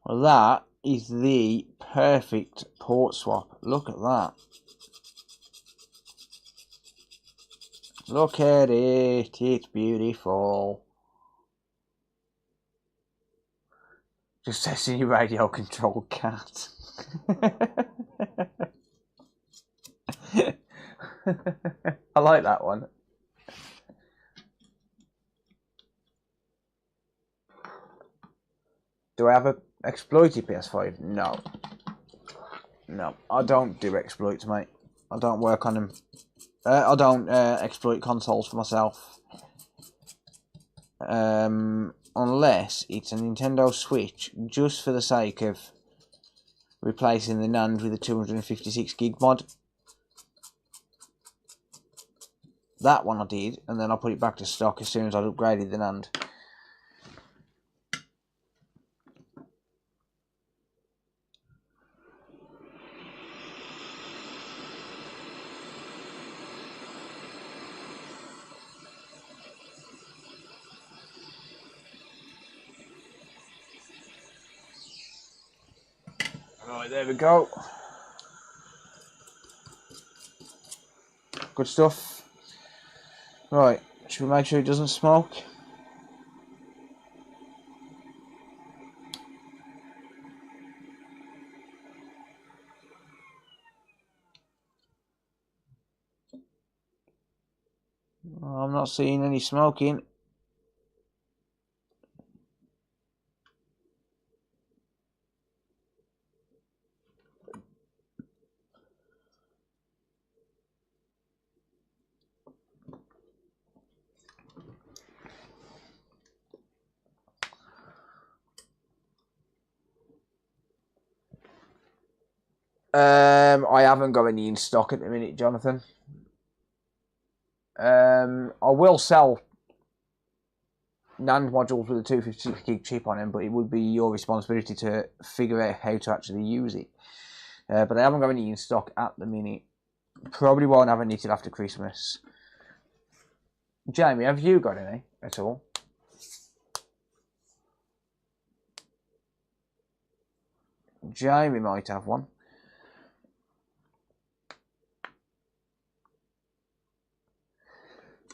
Speaker 2: Well, that is the perfect port swap. Look at that. Look at it. It's beautiful. Just testing your radio controlled cat. I like that one. Do I have a exploited PS5? No. No, I don't do exploits, mate. I don't work on them. I don't exploit consoles for myself. Unless it's a Nintendo Switch, just for the sake of replacing the NAND with a 256 gig mod. That one I did, and then I put it back to stock as soon as I'd upgraded the NAND.
Speaker 1: Right, there we go. Good stuff. Right, should we make sure it doesn't smoke? I'm not seeing any smoking. I haven't got any in stock at the minute, Jonathan. I will sell NAND modules with a 256 gig chip on them, but it would be your responsibility to figure out how to actually use it. But I haven't got any in stock at the minute. Probably won't have any till after Christmas. Jamie, have you got any at all? Jamie might have one.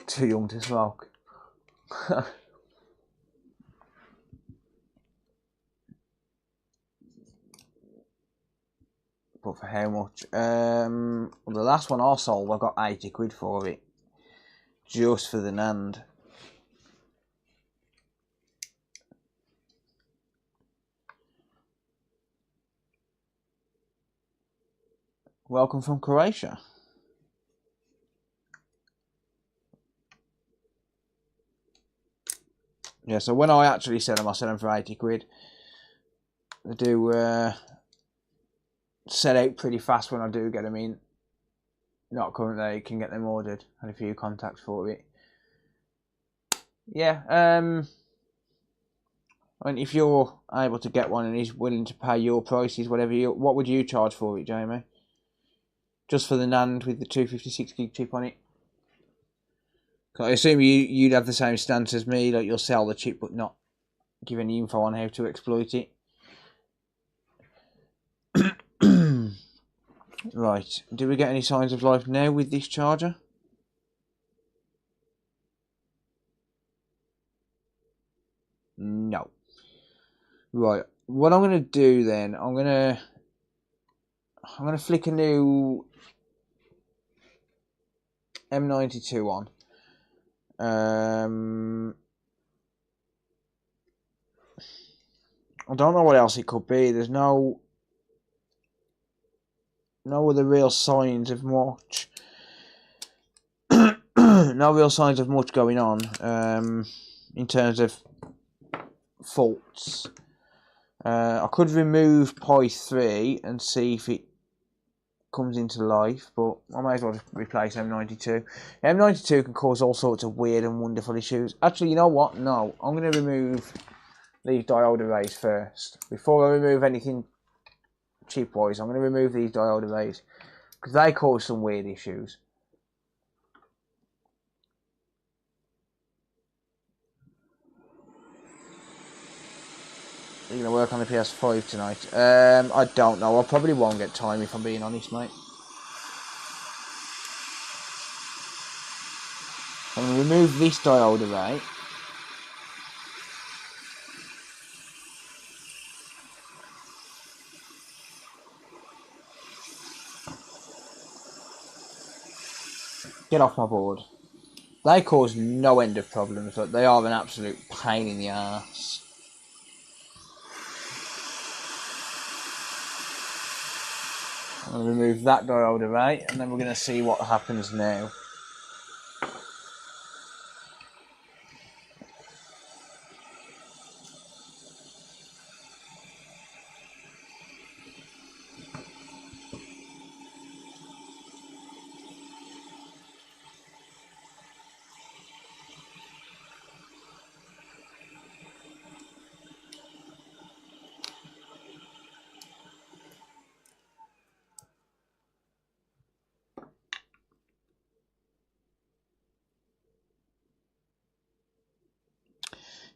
Speaker 1: Too young to smoke. But for how much? Well, the last one I sold, I got 80 quid for it. Just for the NAND. Welcome from Croatia. Yeah, so when I actually sell them, I sell them for 80 quid. They do sell out pretty fast when I do get them in. Not currently, can get them ordered. Had a few contacts for it. Yeah, I mean, if you're able to get one and he's willing to pay your prices, whatever what would you charge for it, Jamie? Just for the NAND with the 256 gig chip on it? I assume you'd have the same stance as me, like you'll sell the chip but not give any info on how to exploit it. Right, do we get any signs of life now with this charger? No. Right, what I'm gonna do then, I'm gonna flick a new M92 on. I don't know what else it could be. There's no other real signs of much. No real signs of much going on in terms of faults. I could remove Pi 3 and see if it comes into life, but I might as well just replace M92. M92 can cause all sorts of weird and wonderful issues. Actually, you know what? No, I'm going to remove these diode arrays first. Before I remove anything chip-wise, I'm going to remove these diode arrays because they cause some weird issues. Are you going to work on the PS5 tonight? I don't know. I probably won't get time if I'm being honest, mate. I'm going to remove this diode array. Get off my board. They cause no end of problems, but they are an absolute pain in the arse. I'm going to remove that diode array, and then we're going to see what happens now.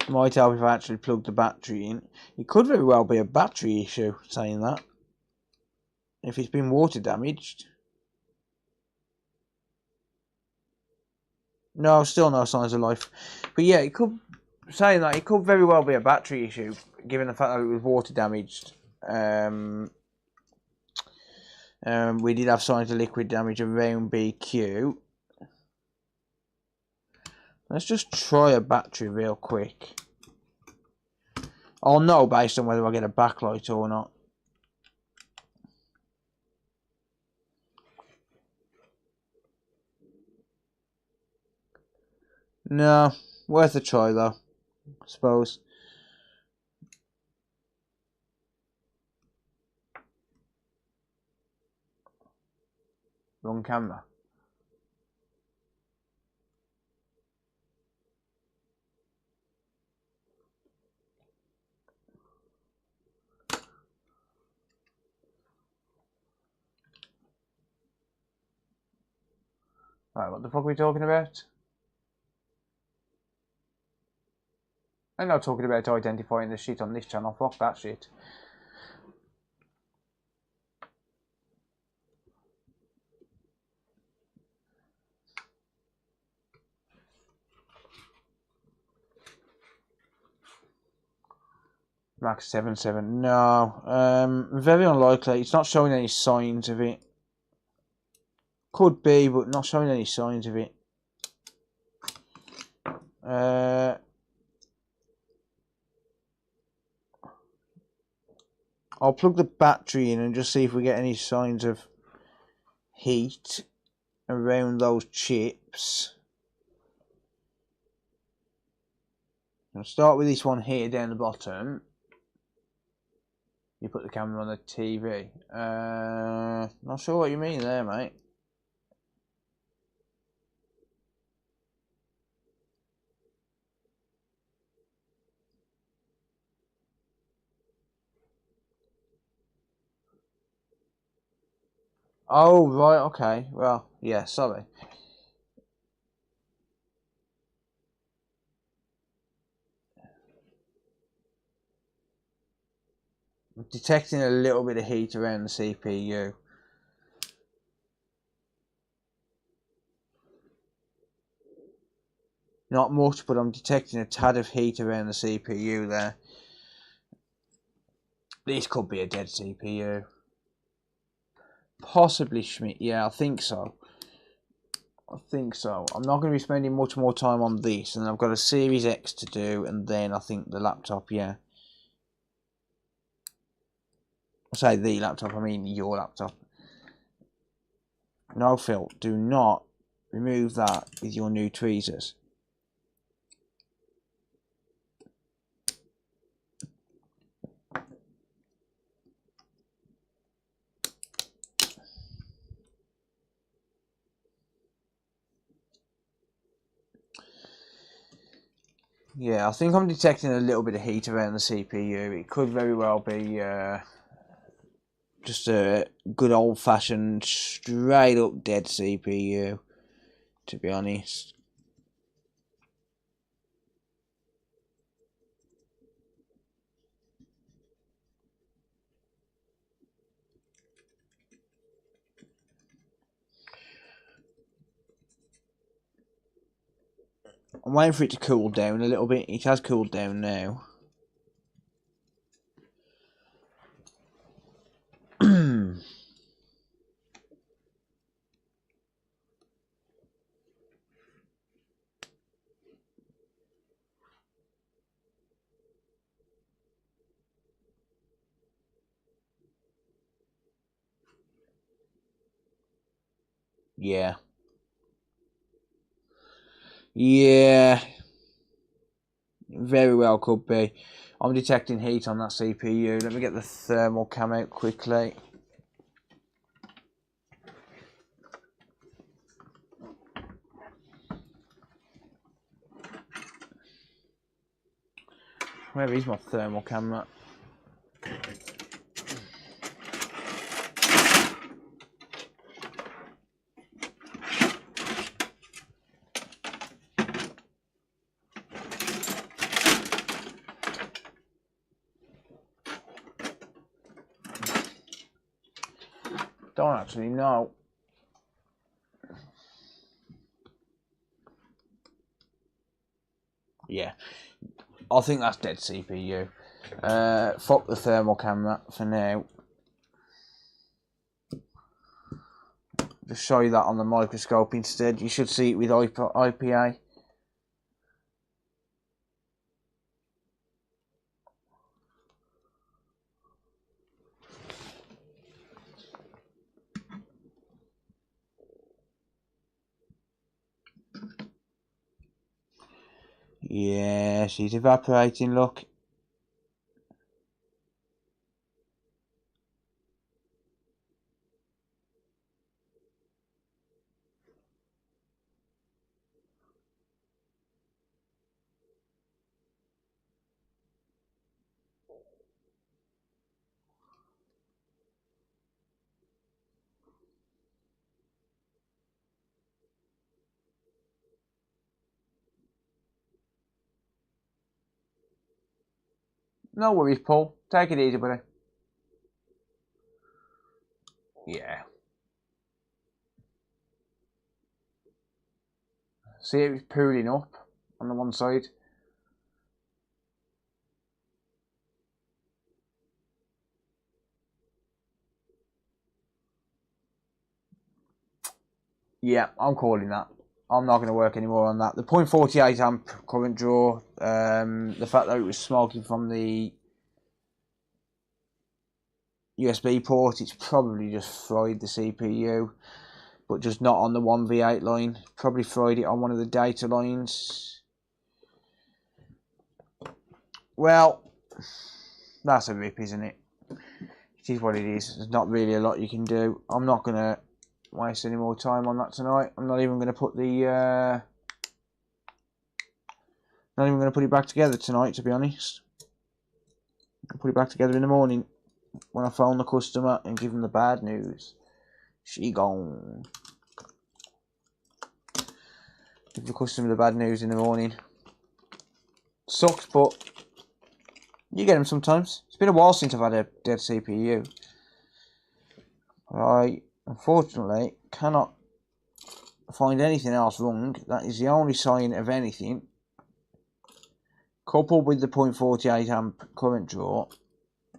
Speaker 1: Might help if I actually plug the battery in. It could very well be a battery issue, saying that. if it's been water damaged. No, still no signs of life. But yeah, it could, saying that, it could very well be a battery issue, given the fact that it was water damaged. We did have signs of liquid damage around BQ. Let's just try a battery real quick. I'll know based on whether I get a backlight or not. No, worth a try though, I suppose. Wrong camera. Alright, what the fuck are we talking about? I'm not talking about identifying the shit on this channel, fuck that shit. Max 77, no. Very unlikely, it's not showing any signs of it. Could be, but not showing any signs of it. I'll plug the battery in and just see if we get any signs of heat around those chips. I'll start with this one here down the bottom. You put the camera on the TV. Not sure what you mean there, mate. Oh, right, okay. Well, yeah, sorry. I'm detecting a little bit of heat around the CPU. Not much, but I'm detecting a tad of heat around the CPU there. This could be a dead CPU. Possibly Schmidt, yeah, I think so. I think so. I'm not going to be spending much more time on this, and I've got a Series X to do, and then I think the laptop, yeah. I say the laptop, I mean your laptop. No, Phil, do not remove that with your new tweezers. Yeah, I think I'm detecting a little bit of heat around the CPU. It could very well be just a good old-fashioned, straight-up dead CPU, to be honest. I'm waiting for it to cool down a little bit. It has cooled down now. Yeah. Yeah. Very well could be. I'm detecting heat on that CPU. Let me get the thermal cam out quickly. Where is my thermal camera? Don't actually know. Yeah, I think that's dead CPU. Fuck the thermal camera for now. Just show you that on the microscope instead. You should see it with IPA. Yeah, she's evaporating, look. No worries, Paul. Take it easy, buddy. Yeah. See, it was pooling up on the one side. Yeah, I'm calling that. I'm not going to work anymore on that. The 0.48 amp current draw, the fact that it was smoking from the USB port, it's probably just fried the CPU, but just not on the 1V8 line. Probably fried it on one of the data lines. Well, that's a rip, isn't it? It is what it is. There's not really a lot you can do. I'm not going to waste any more time on that tonight. I'm not even going to put the not even going to put it back together tonight, to be honest. I'll put it back together in the morning when I phone the customer and give them the bad news. She gone. Give the customer the bad news in the morning. Sucks, but you get them sometimes. It's been a while since I've had a dead CPU. I, unfortunately, cannot find anything else wrong. That is the only sign of anything. Coupled with the 0.48 amp current draw,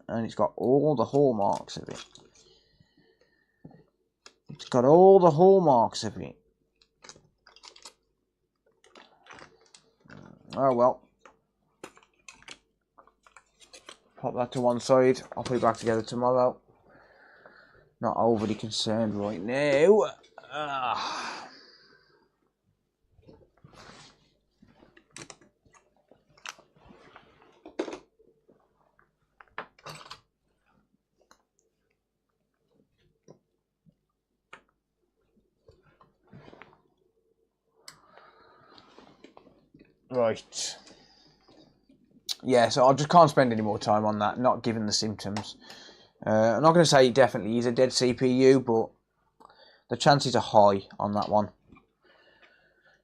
Speaker 1: and it's got all the hallmarks of it. It's got all the hallmarks of it. Oh well. Pop that to one side. I'll put it back together tomorrow. Not overly concerned right now. Right. Yeah, so I just can't spend any more time on that, not given the symptoms. I'm not going to say it definitely is a dead CPU, but the chances are high on that one.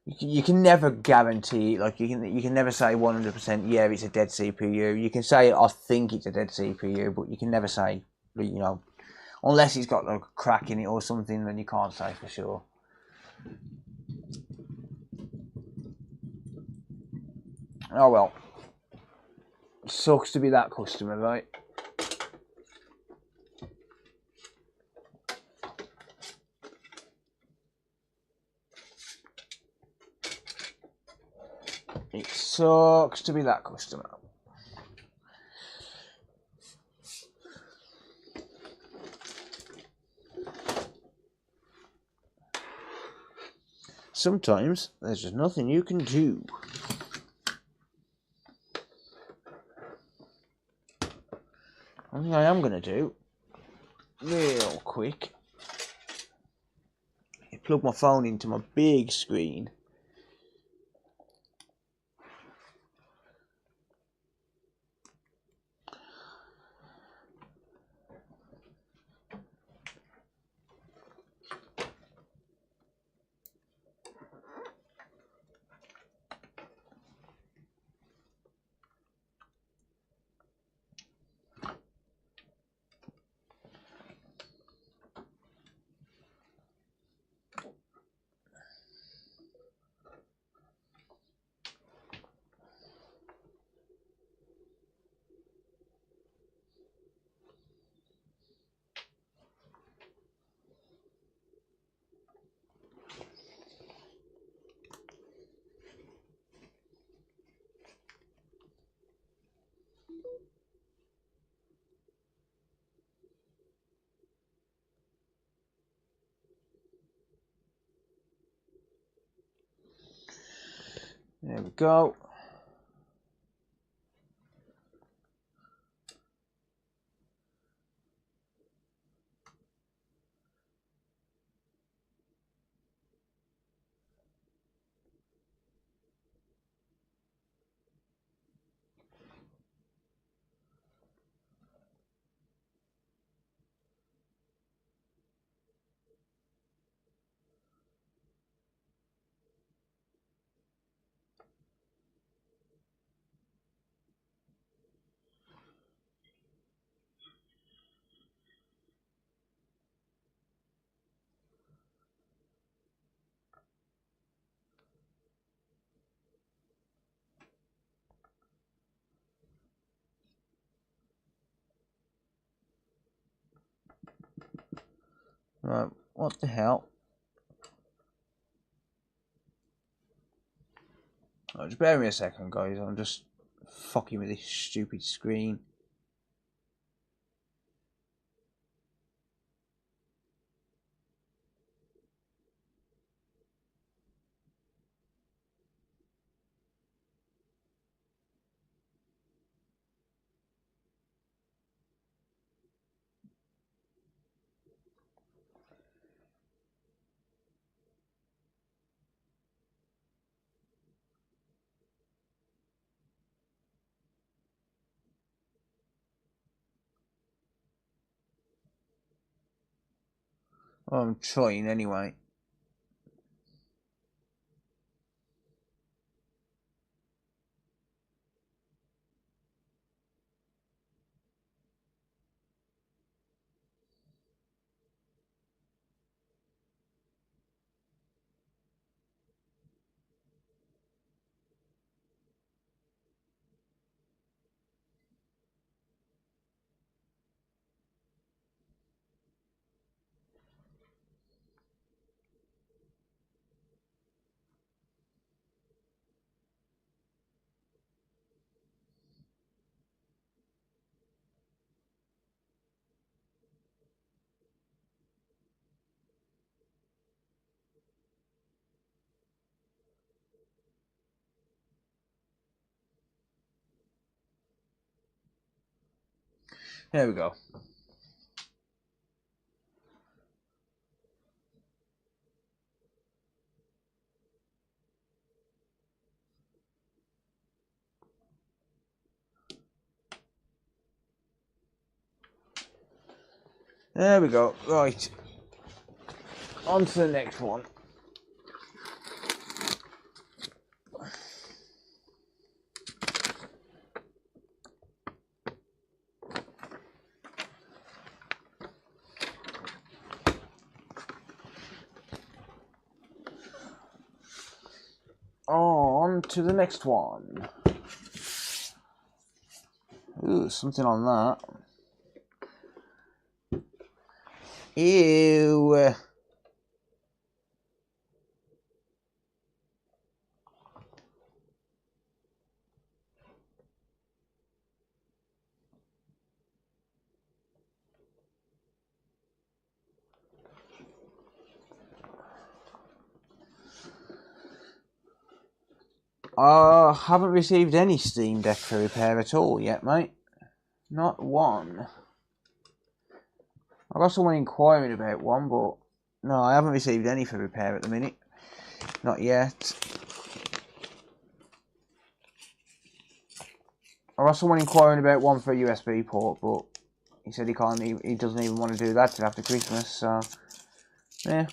Speaker 1: You can never guarantee, like you can never say 100%, yeah, it's a dead CPU. You can say, I think it's a dead CPU, but you can never say, you know, unless it's got like a crack in it or something, then you can't say for sure. Oh well. Sucks to be that customer, right? It sucks to be that customer. Sometimes there's just nothing you can do. One thing I am going to do, real quick, is plug my phone into my big screen. There we go. Right, what the hell? Oh, just bear with me a second, guys. I'm just fucking with this stupid screen. Well, I'm trying anyway. There we go. There we go. Right. On to the next one. On to the next one. Ooh, something on that. Ew. I haven't received any Steam Deck for repair at all yet, mate. Not one. I got someone inquiring about one, but no, I haven't received any for repair at the minute. Not yet. I got someone inquiring about one for a USB port, but he said he can't. He doesn't even want to do that till after Christmas. So, yeah.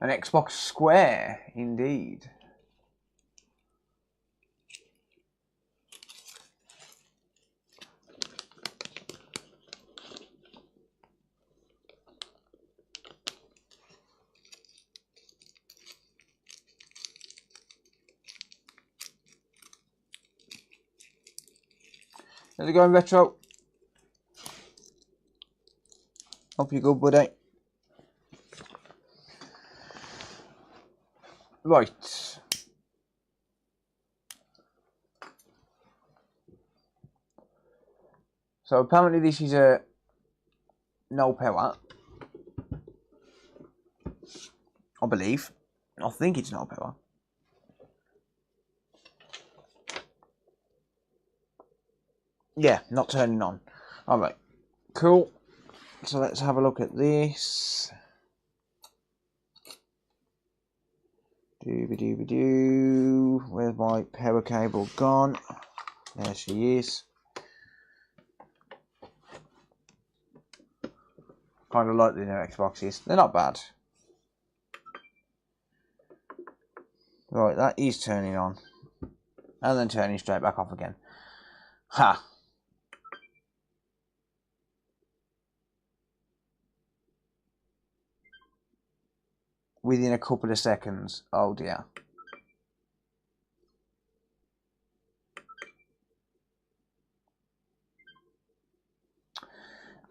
Speaker 1: An Xbox Square, indeed. How's it going, Retro? Hope you're good, buddy. Right. So apparently this is a no power, I believe.
Speaker 2: I think it's not power. Yeah, not turning on. Alright, cool. So let's have a look at this. Dooby-dooby-doo. Where's my power cable gone? There she is. Kind of like the new Xboxes. They're not bad. Right, that is turning on. And then turning straight back off again. Ha! Within a couple of seconds. Oh dear.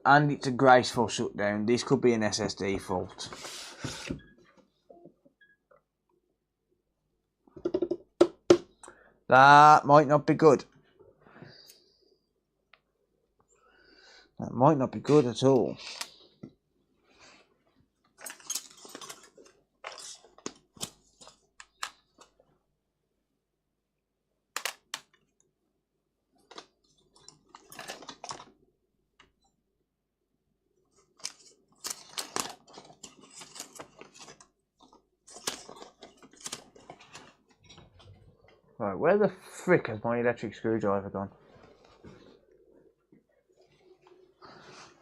Speaker 2: And it's a graceful shutdown. This could be an SSD fault. That might not be good. That might not be good at all. Right, where the frick has my electric screwdriver gone?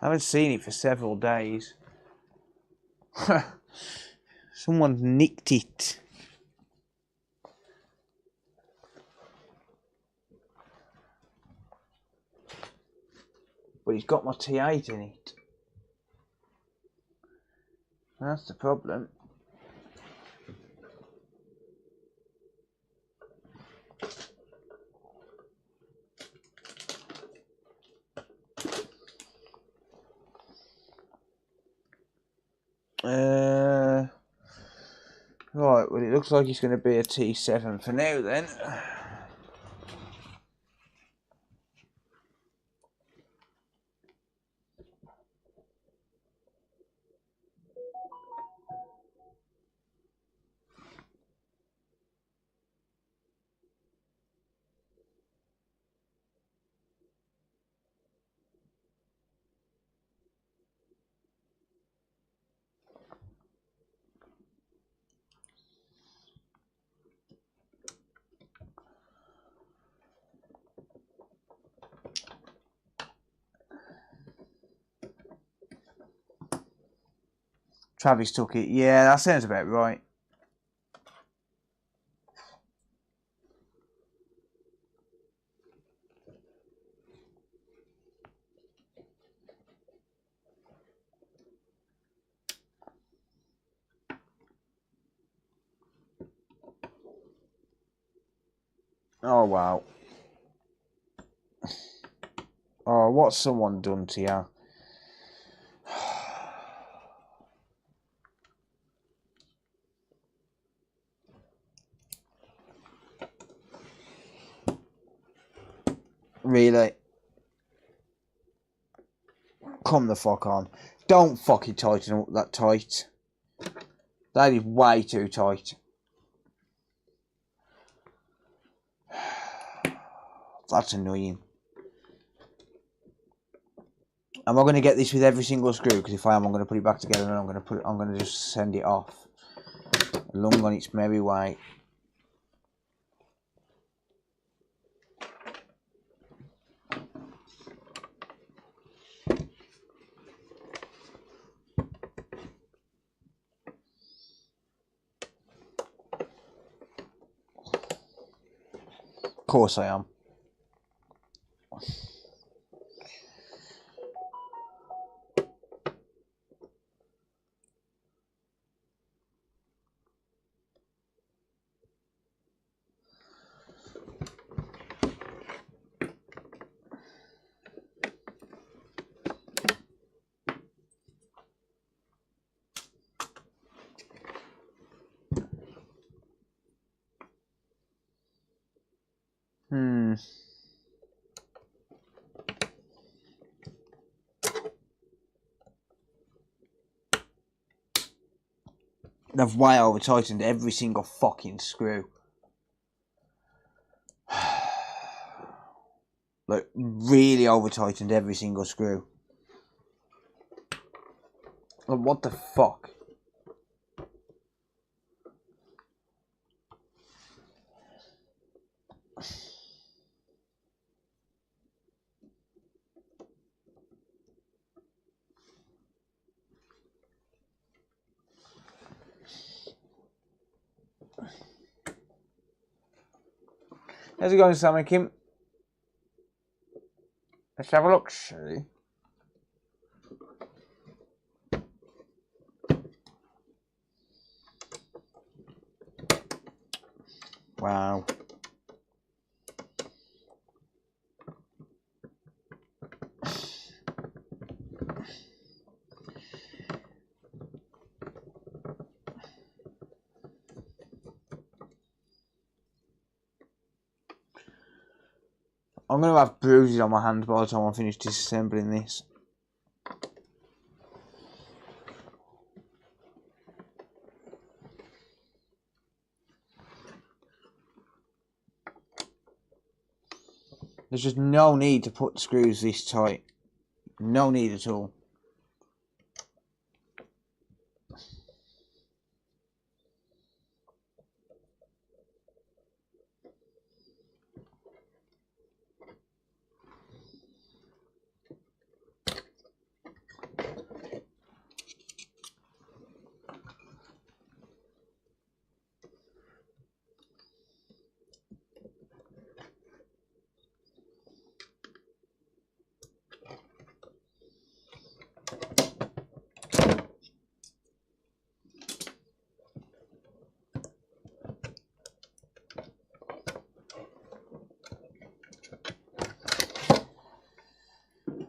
Speaker 2: I haven't seen it for several days. Someone's nicked it. But he's got my T8 in it. That's the problem. Right, well it looks like it's going to be a T7 for now then. Travis took it. Yeah, that sounds about right. Oh wow. Oh, what's someone done to you? Really? Come the fuck on. Don't fucking tighten up that tight. That is way too tight. That's annoying. Am I going to get this with every single screw? Because if I am, I'm going to put it back together and I'm going to just send it off along on its merry way. Of course I am. They've way over tightened every single fucking screw. Like, really over tightened every single screw. Like, what the fuck? How's it going, Sam and Kim? Let's have a look, see. Wow. I'm going to have bruises on my hands by the time I finish disassembling this. There's just no need to put the screws this tight. No need at all.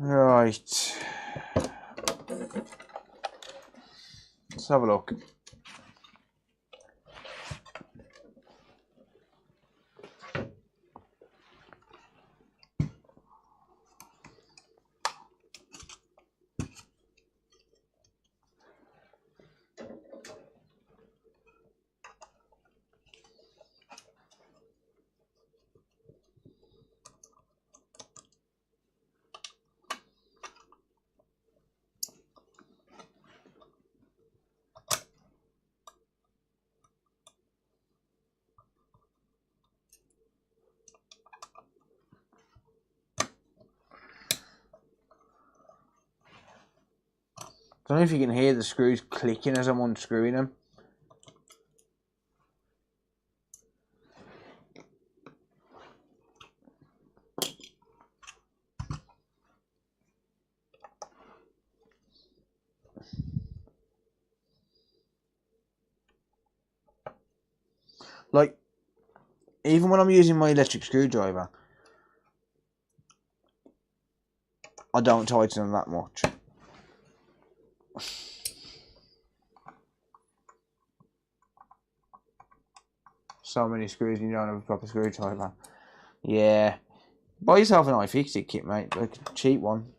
Speaker 2: Right. Let's have a look. I don't know if you can hear the screws clicking as I'm unscrewing them. Like, even when I'm using my electric screwdriver, I don't tighten them that much. So many screws and you don't have a proper screwdriver. Yeah. Buy yourself an iFixit kit, mate. Like a cheap one.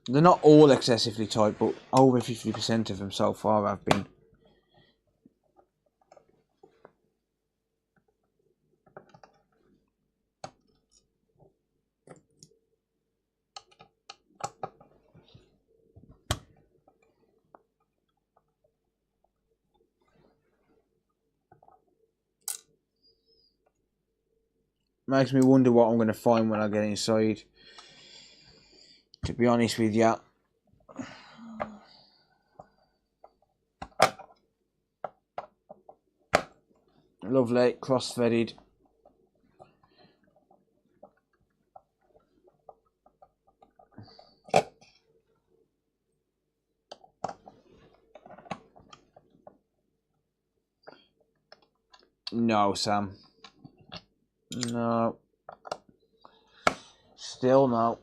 Speaker 2: They're not all excessively tight, but over 50% of them so far have been. Makes me wonder what I'm going to find when I get inside. To be honest with you. Lovely, cross-threaded. No, Sam. No. Still no.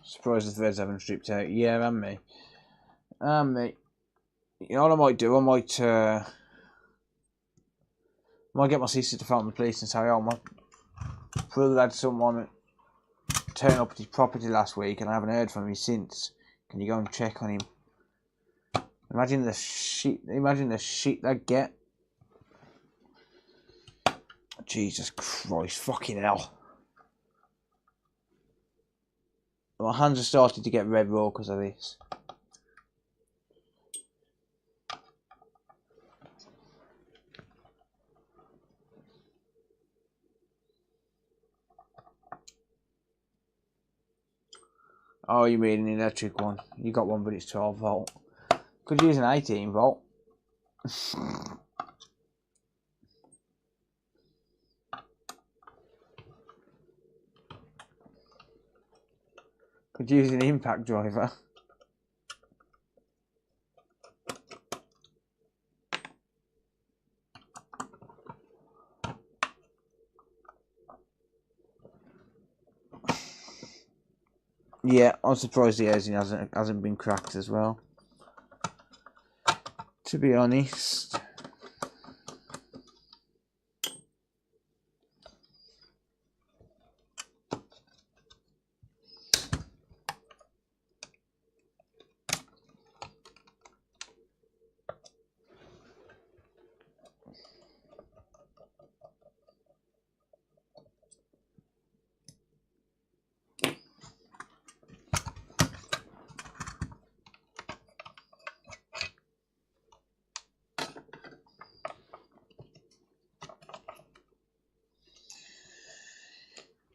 Speaker 1: Surprised the threads haven't stripped out. Yeah, and me. And me. You know what I might do? I might get my sister to phone the police and say, oh, my brother had someone turn up at his property last week and I haven't heard from him since. Can you go and check on him? Imagine the shit they get. Jesus Christ, fucking hell. My hands are starting to get red raw because of this. Oh, you mean an electric one? You got one, but it's 12 volt. Could use an 18 volt. Could use an impact driver. Yeah, I'm surprised the housing hasn't been cracked as well. To be honest.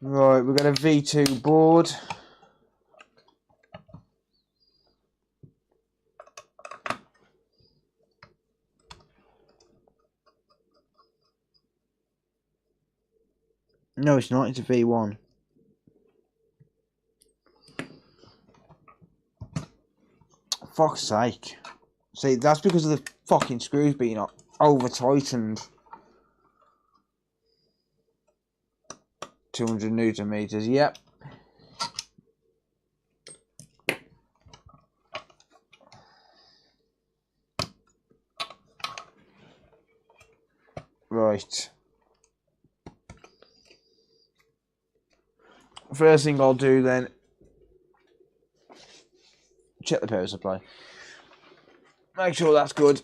Speaker 1: Right, we've got a V2 board. No, it's not, it's a V1. Fuck's sake. See, that's because of the fucking screws being over tightened. 200 Newton meters, yep. Right. First thing I'll do then, check the power supply. Make sure that's good.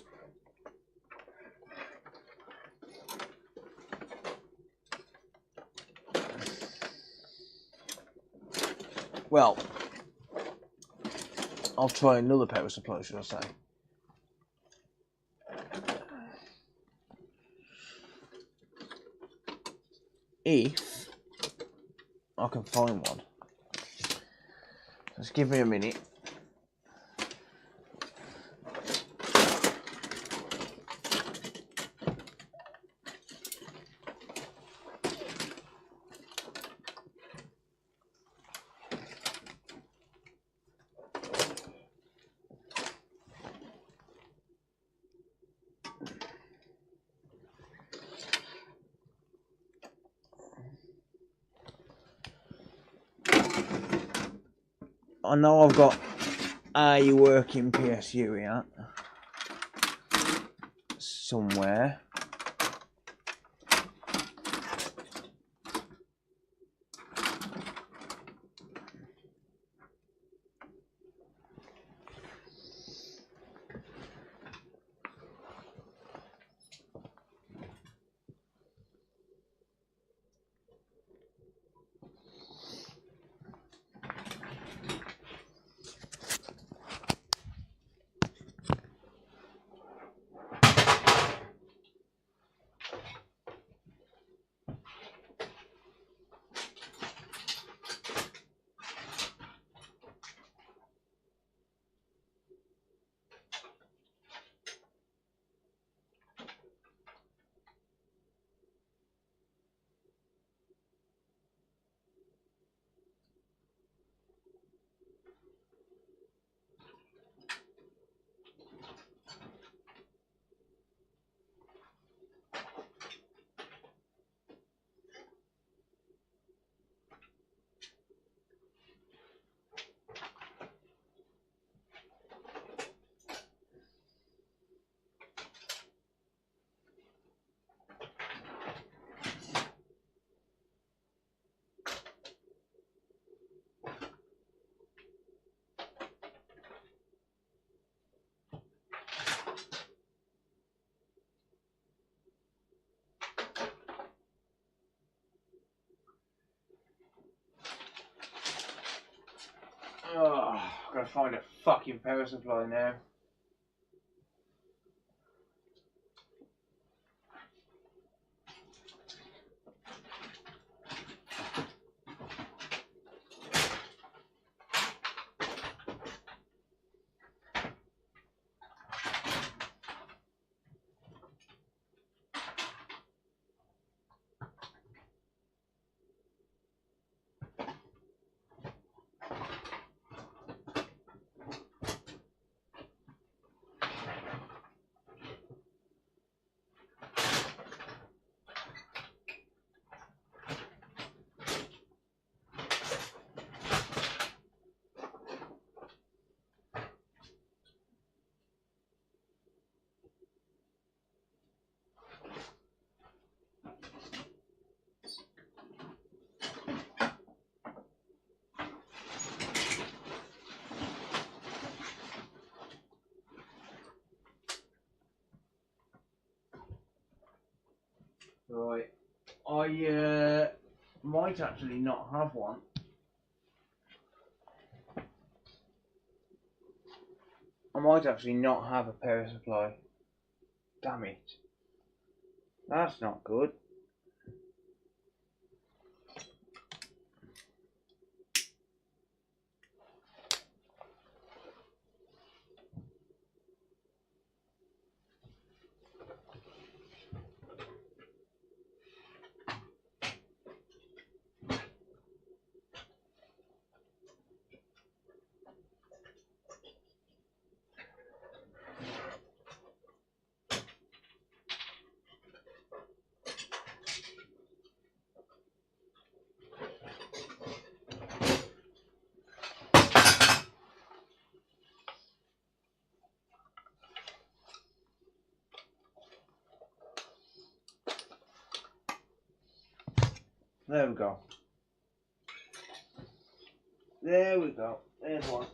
Speaker 1: Well, I'll try another power supply, should I say. If I can find one. Just give me a minute. I know I've got a working PSU here somewhere. Oh, I've got to find a fucking power supply now. Right, I might actually not have one. I might actually not have a power supply. Damn it. That's not good. There we go. There we go. There's one.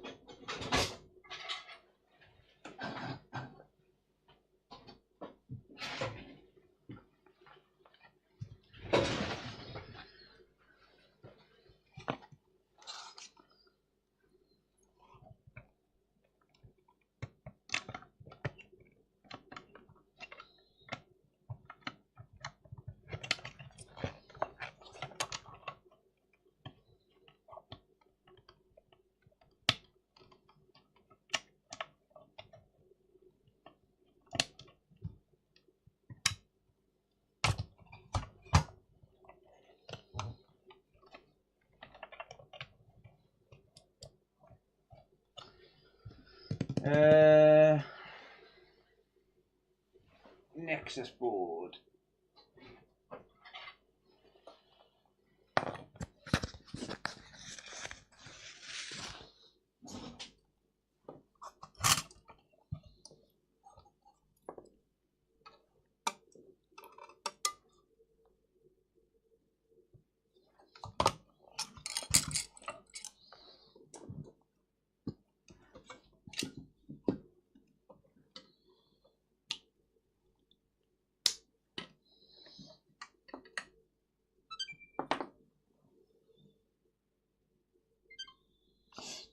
Speaker 1: Nexus board.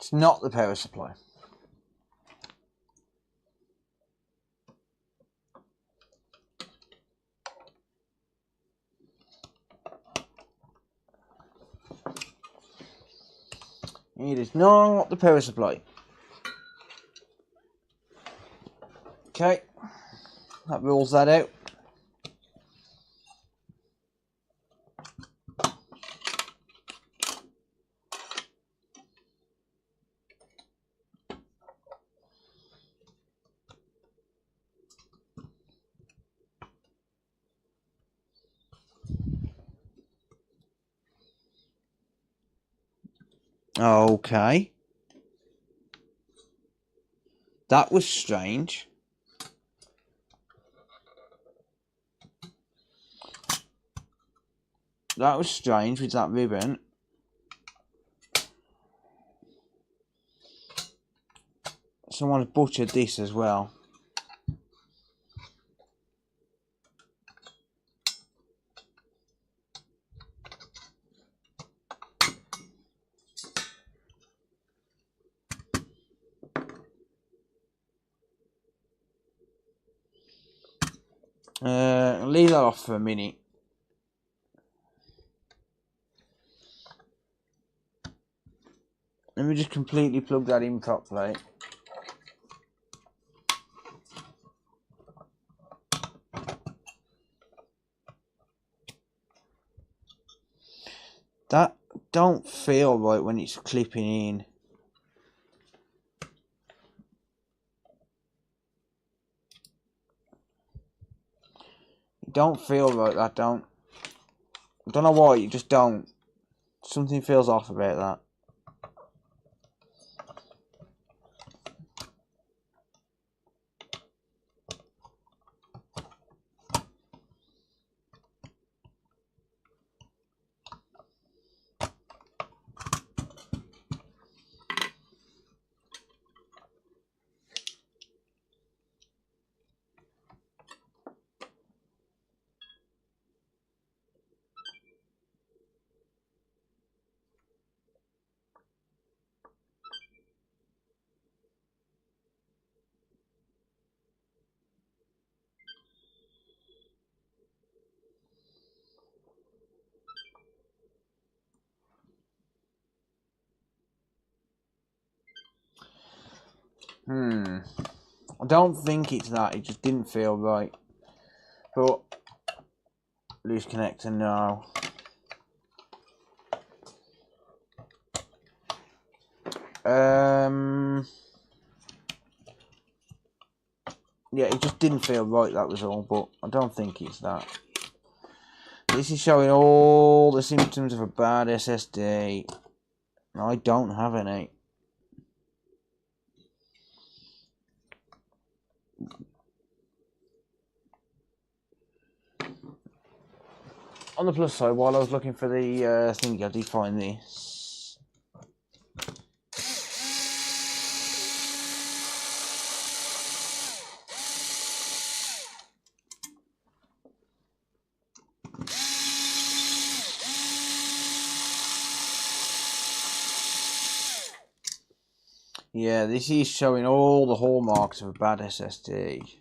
Speaker 1: It's not the power supply. It is not the power supply. Okay, that rules that out. Okay. That was strange. That was strange with that ribbon. Someone's butchered this as well.
Speaker 2: Leave that off for a minute. Let me just completely plug that in properly. That don't feel right when it's clipping in. It don't feel right, that don't. I don't know why, you just don't. Something feels off about that. I don't think it's that, it just didn't feel right. But loose connector, no. Yeah, it just didn't feel right, that was all, but I don't think it's that. This is showing all the symptoms of a bad SSD. I don't have any. On the plus side, while I was looking for the thing, I did find this. Yeah, this is showing all the hallmarks of a bad SSD.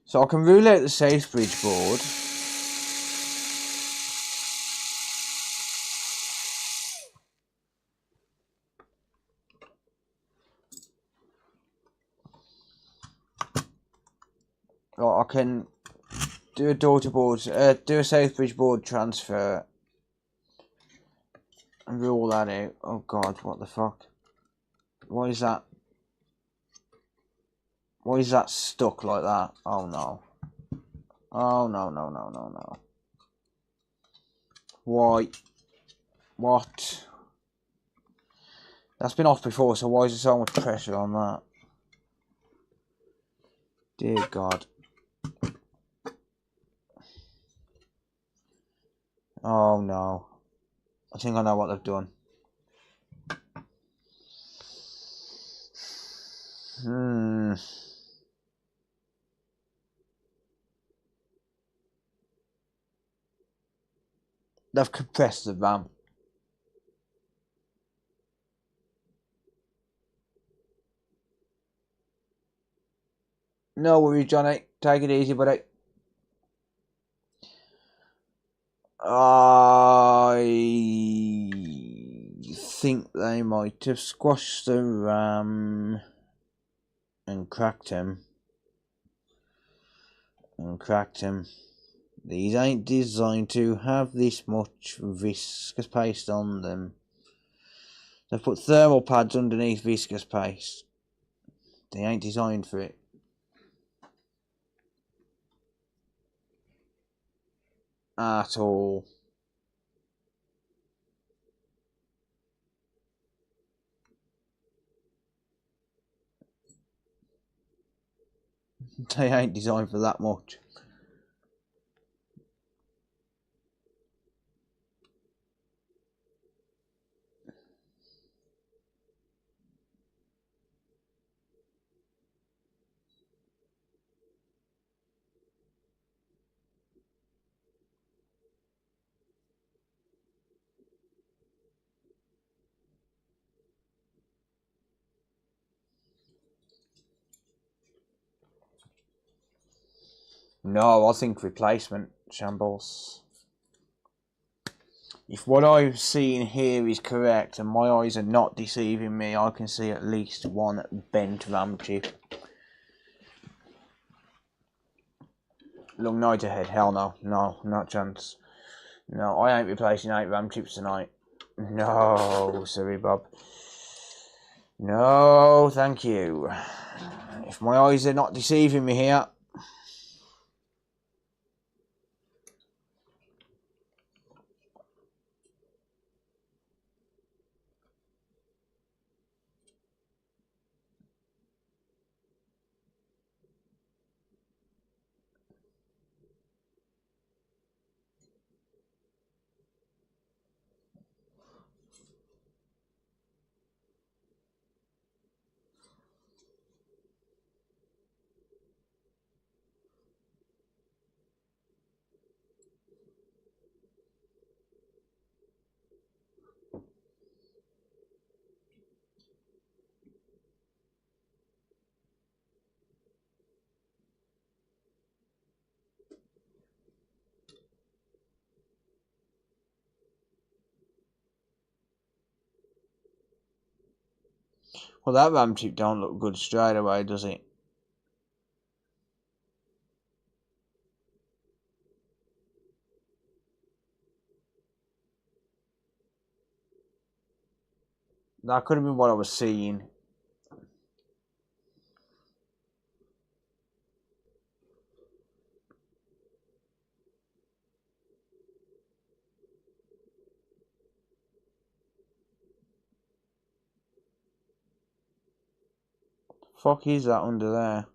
Speaker 2: So I can rule out the Safebridge board. Or I can do a daughter board, do a Safebridge board transfer and rule that out. Oh god, what the fuck? Why is that? Why is that stuck like that? Oh no. Oh no, no, no, no, no. Why? What? That's been off before, so why is there so much pressure on that? Dear God. Oh no. I think I know what they've done. They've compressed the RAM. No worries, Johnny. Take it easy, buddy. I think they might have squashed the RAM and cracked him. These ain't designed to have this much viscous paste on them. They've put thermal pads underneath viscous paste. They ain't designed for it. At all. They ain't designed for that much.
Speaker 1: No, I think replacement, Shambles. If what I've seen here is correct and my eyes are not deceiving me, I can see at least one bent RAM chip. Long night ahead. Hell no. No, not a chance. No, I ain't replacing 8 RAM chips tonight. No, sorry, Bob. No, thank you. If my eyes are not deceiving me here. Well, that RAM chip don't look good straight away, does it? That could have been what I was seeing. Fuck is that under there?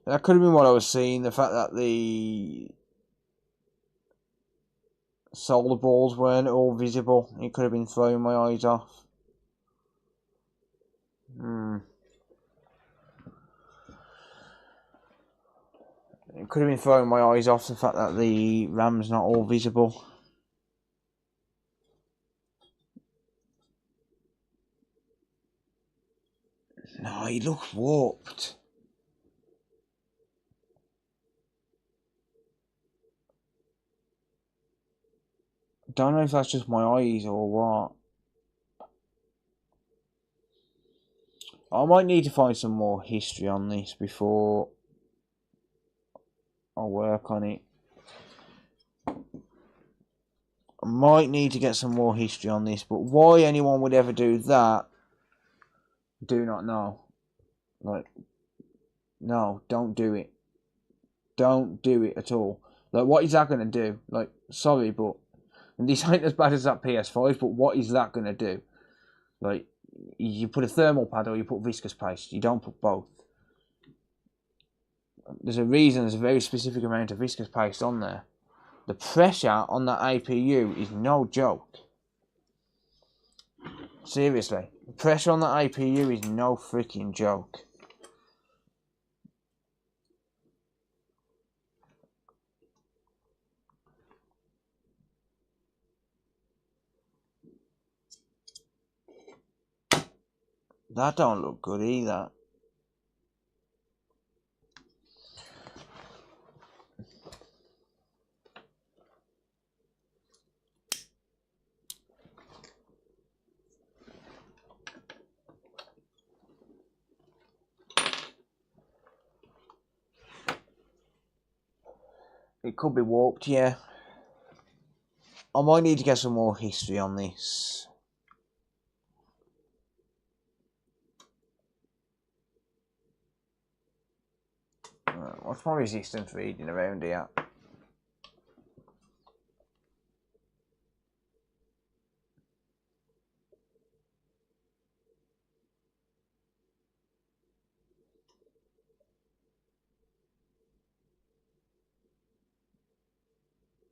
Speaker 1: That could have been what I was seeing. The fact that the solder balls weren't all visible. It could have been throwing my eyes off. It could have been throwing my eyes off, the fact that the RAM's not all visible. No, it looks warped. I don't know if that's just my eyes or what. I might need to find some more history on this before I work on it. I might need to get some more history on this, but why anyone would ever do that, do not know. Like, no, don't do it. Don't do it at all. Like, what is that going to do? Like, sorry, but and this ain't as bad as that PS5, but what is that going to do? Like, you put a thermal pad or you put viscous paste. You don't put both. There's a reason there's a very specific amount of viscous paste on there. The pressure on that APU is no joke. Seriously. The pressure on that APU is no freaking joke. That don't look good either.
Speaker 2: It could be warped, yeah. I might need to get some more history on this. What's my resistance reading around here?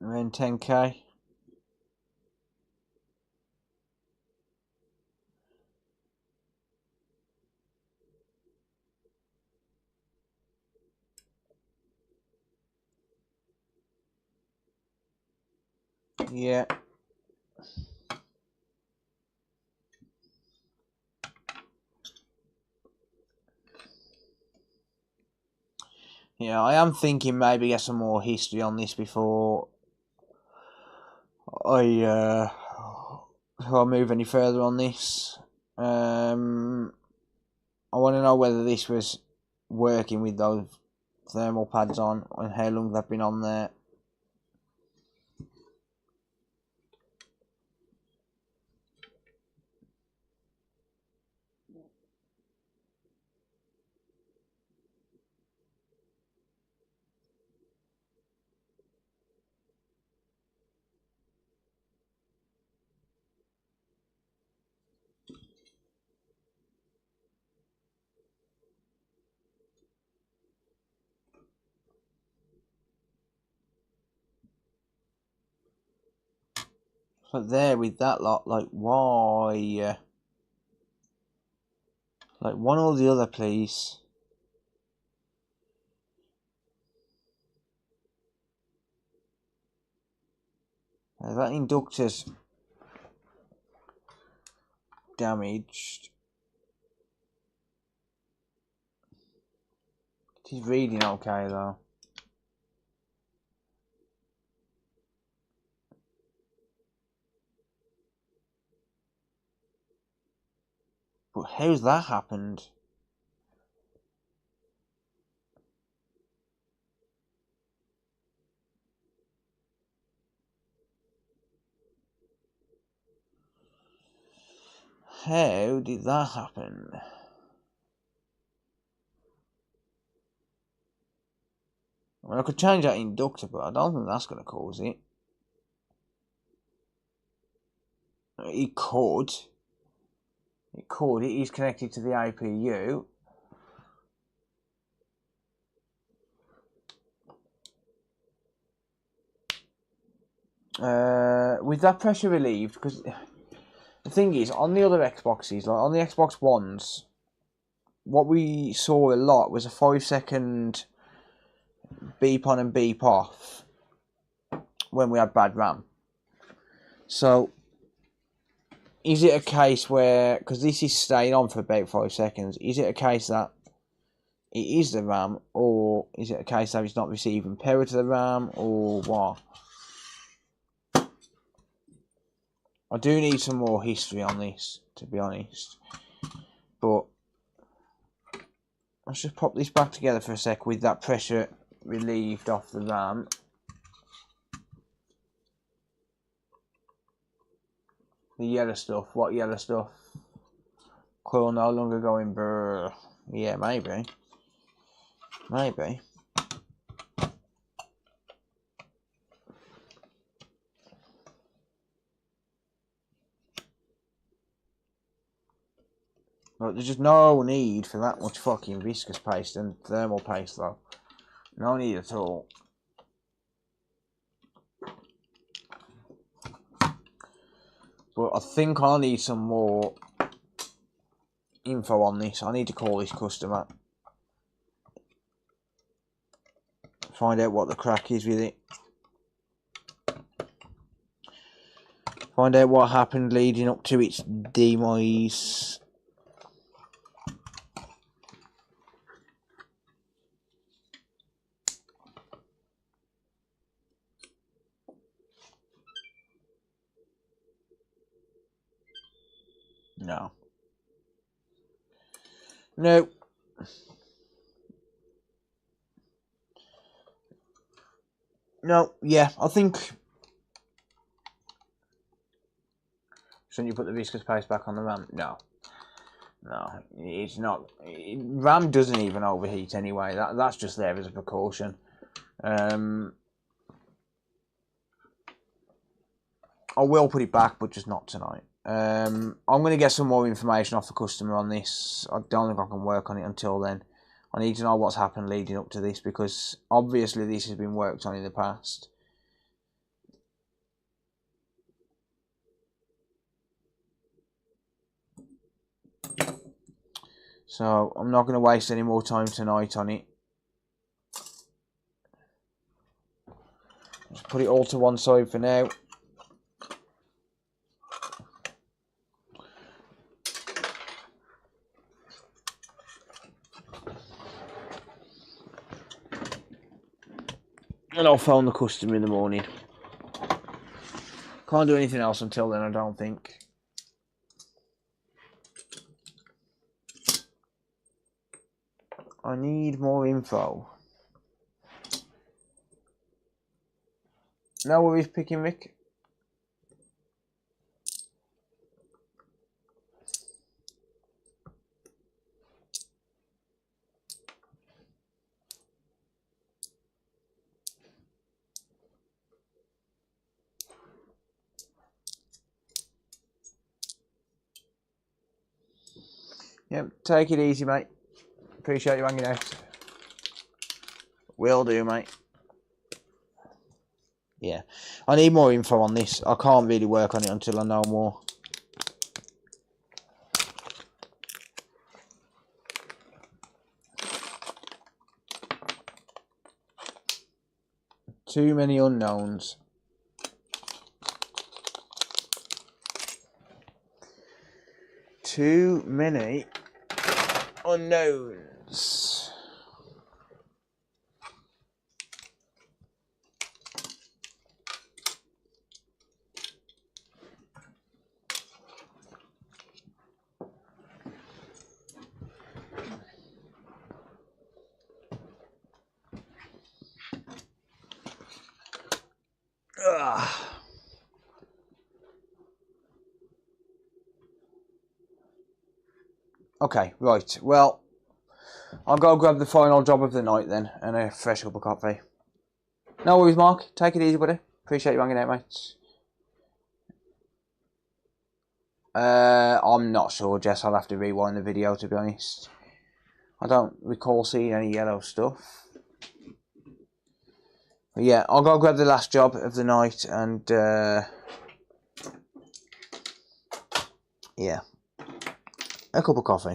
Speaker 2: Around 10k. Yeah. Yeah, I am thinking maybe get some more history on this before I move any further on this. I want to know whether this was working with those thermal pads on and how long they've been on there. So there with that lot, like why? Like one or the other, please. That inductor's damaged. It is reading okay though. But how's that happened? How did that happen? I mean, I could change that inductor, but I don't think that's going to cause it. It could. It could. It is connected to the APU. With that pressure relieved, because the thing is, on the other Xboxes, like on the Xbox Ones, what we saw a lot was a 5-second beep on and beep off when we had bad RAM. So, is it a case where, because this is staying on for about 5 seconds, is it a case that it is the RAM, or is it a case that it's not receiving power to the RAM, or what? I do need some more history on this, to be honest. But let's just pop this back together for a sec with that pressure relieved off the RAM. The yellow stuff. What yellow stuff? Coil no longer going brrr. Yeah, maybe. Maybe. Look, there's just no need for that much fucking viscous paste and thermal paste though. No need at all. But I think I need some more info on this. I need to call this customer. Find out what the crack is with it. Find out what happened leading up to its demise. No. No.
Speaker 1: No, yeah, I think. Shouldn't you put the viscous paste back on the RAM? No. No, it's not. RAM doesn't even overheat anyway. That's just there as a precaution. I will put it back, but just not tonight. I'm going to get some more information off the customer on this. I don't think I can work on it until then. I need to know what's happened leading up to this, because obviously this has been worked on in the past. So I'm not going to waste any more time tonight on it. Just put it all to one side for now. And I'll phone the customer in the morning. Can't do anything else until then, I don't think. I need more info. No worries, Picky Mick. Yep, take it easy, mate. Appreciate you hanging out. Will do, mate. Yeah, I need more info on this. I can't really work on it until I know more. Too many unknowns. Too many unknowns. Ugh. Okay, right. Well, I'll go grab the final job of the night then, and a fresh cup of coffee. No worries, Mark. Take it easy, buddy. Appreciate you hanging out, mate. I'm not sure, Jess. I'll have to rewind the video, to be honest. I don't recall seeing any yellow stuff. But yeah, I'll go grab the last job of the night, and yeah, a cup of coffee.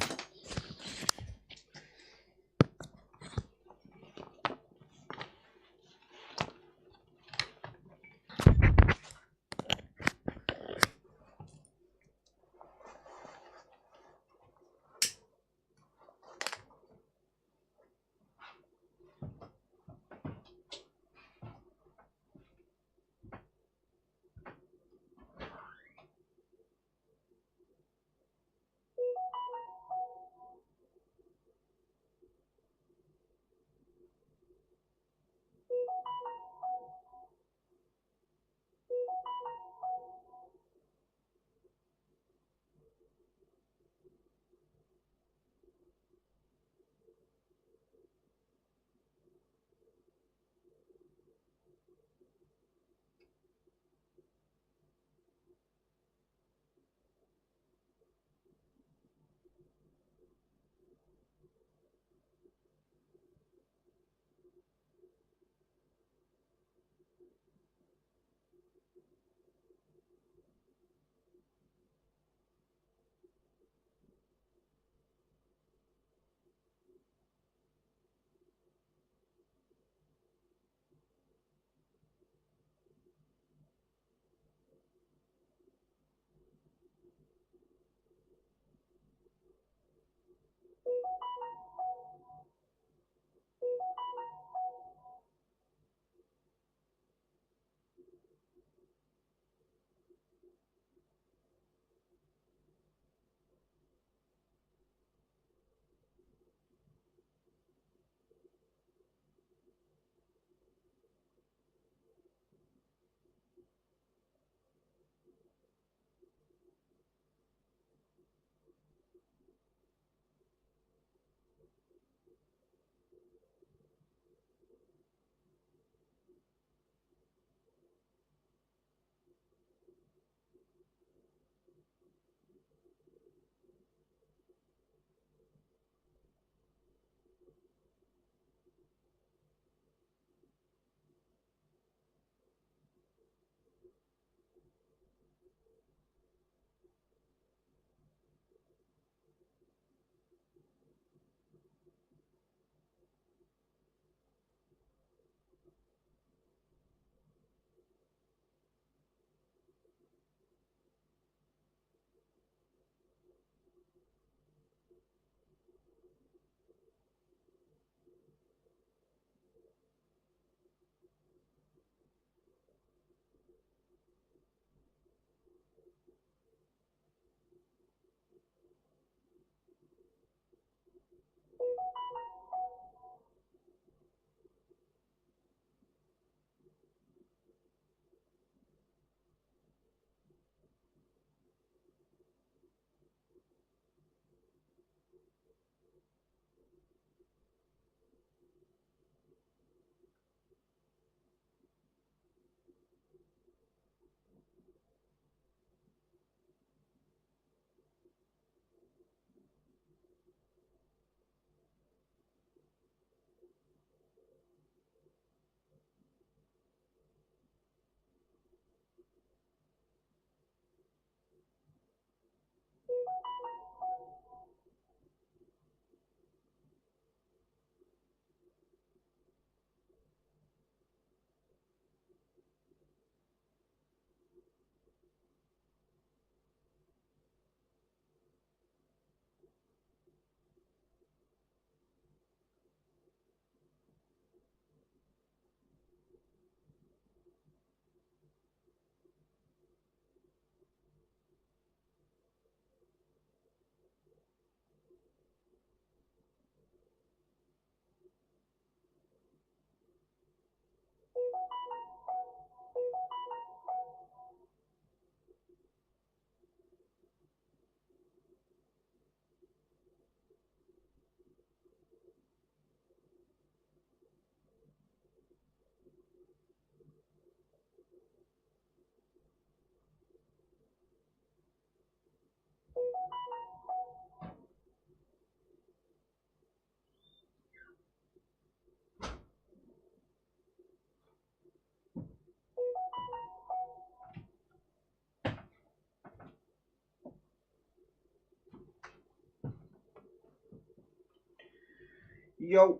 Speaker 1: Yo.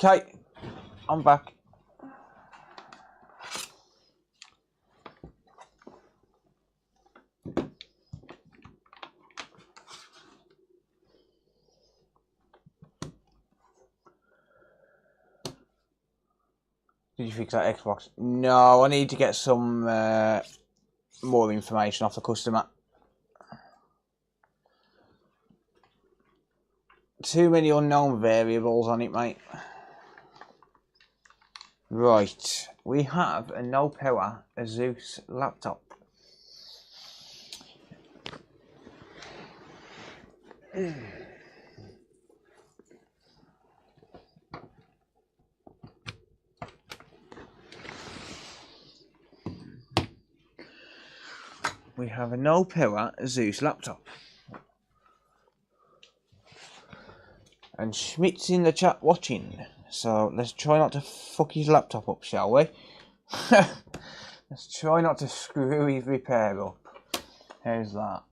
Speaker 1: Okay, I'm back. Did you fix that Xbox? No, I need to get some more information off the customer. Too many unknown variables on it, mate. Right, we have a no power Asus laptop. We have a no power Asus laptop. And Schmidt's in the chat watching, so let's try not to fuck his laptop up, shall we? Let's try not to screw his repair up. How's that?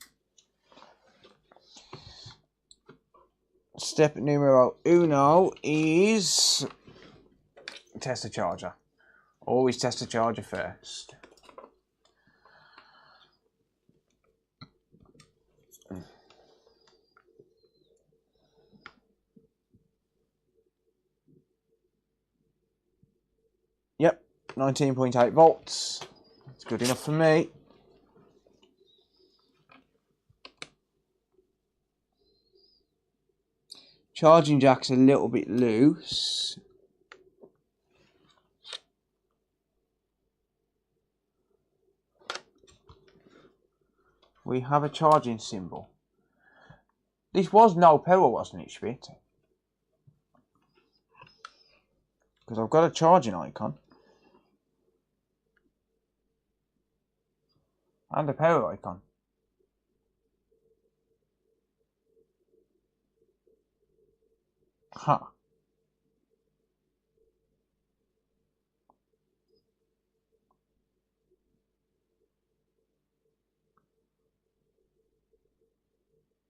Speaker 1: Step numero uno is test the charger. Always test the charger first. Yep, 19.8 volts. That's good enough for me. Charging jack's a little bit loose. We have a charging symbol. This was no power, wasn't it, Schmidt? Because I've got a charging icon. And a power icon. Huh.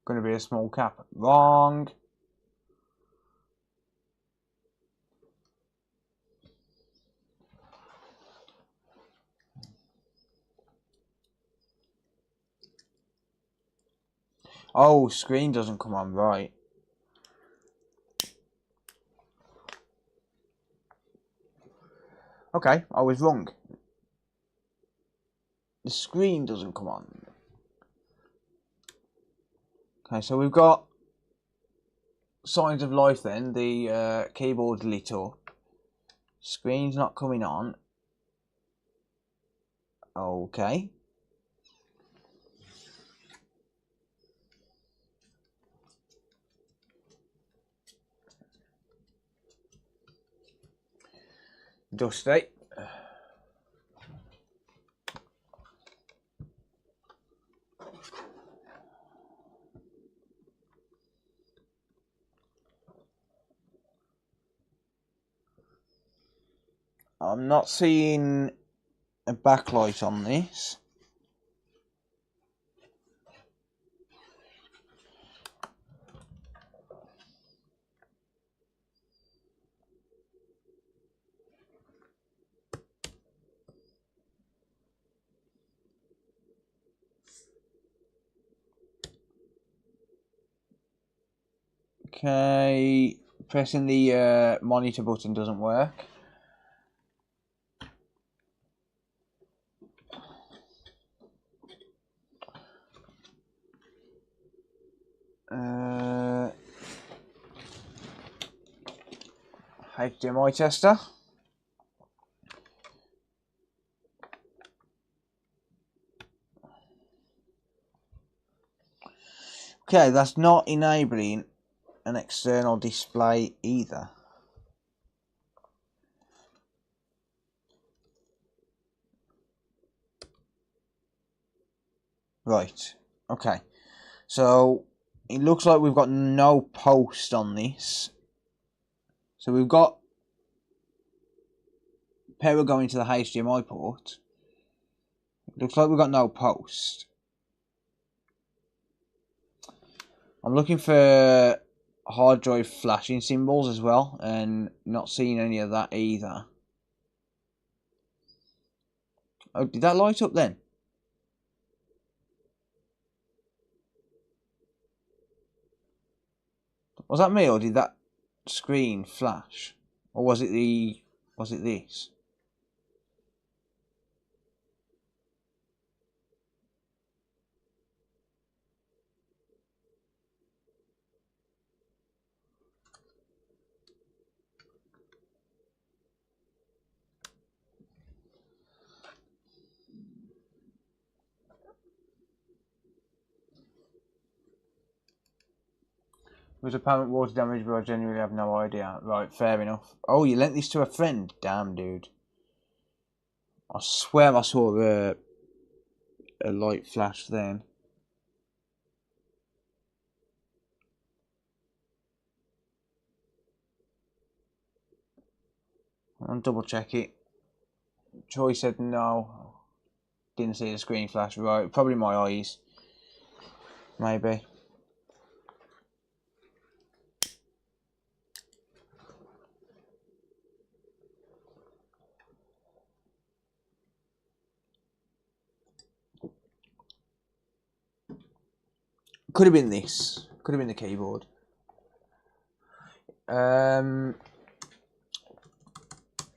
Speaker 1: Going to be a small cap. Wrong. Oh, screen doesn't come on right. Okay, I was wrong. The screen doesn't come on. Okay, so we've got signs of life then. The keyboard's lit up. Screen's not coming on. Okay. Dusty. I'm not seeing a backlight on this. Okay, pressing the monitor button doesn't work. HDMI tester. Okay, that's not enabling an external display either. Right, okay. So
Speaker 2: it looks like we've got no post on this. So we've got power going to the HDMI port. It looks like we've got no post. I'm looking for hard drive flashing symbols as well, and not seeing any of that either. Oh, did that light up then? Was that me, or did that screen flash? Or was it this? Was apparent water damage, but I genuinely have no idea. Right, fair enough. Oh, you lent this to a friend? Damn, dude. I swear I saw a light flash then. I'll double check it. Troy said no. Didn't see the screen flash. Right, probably my eyes. Maybe. Could have been this. Could have been the keyboard.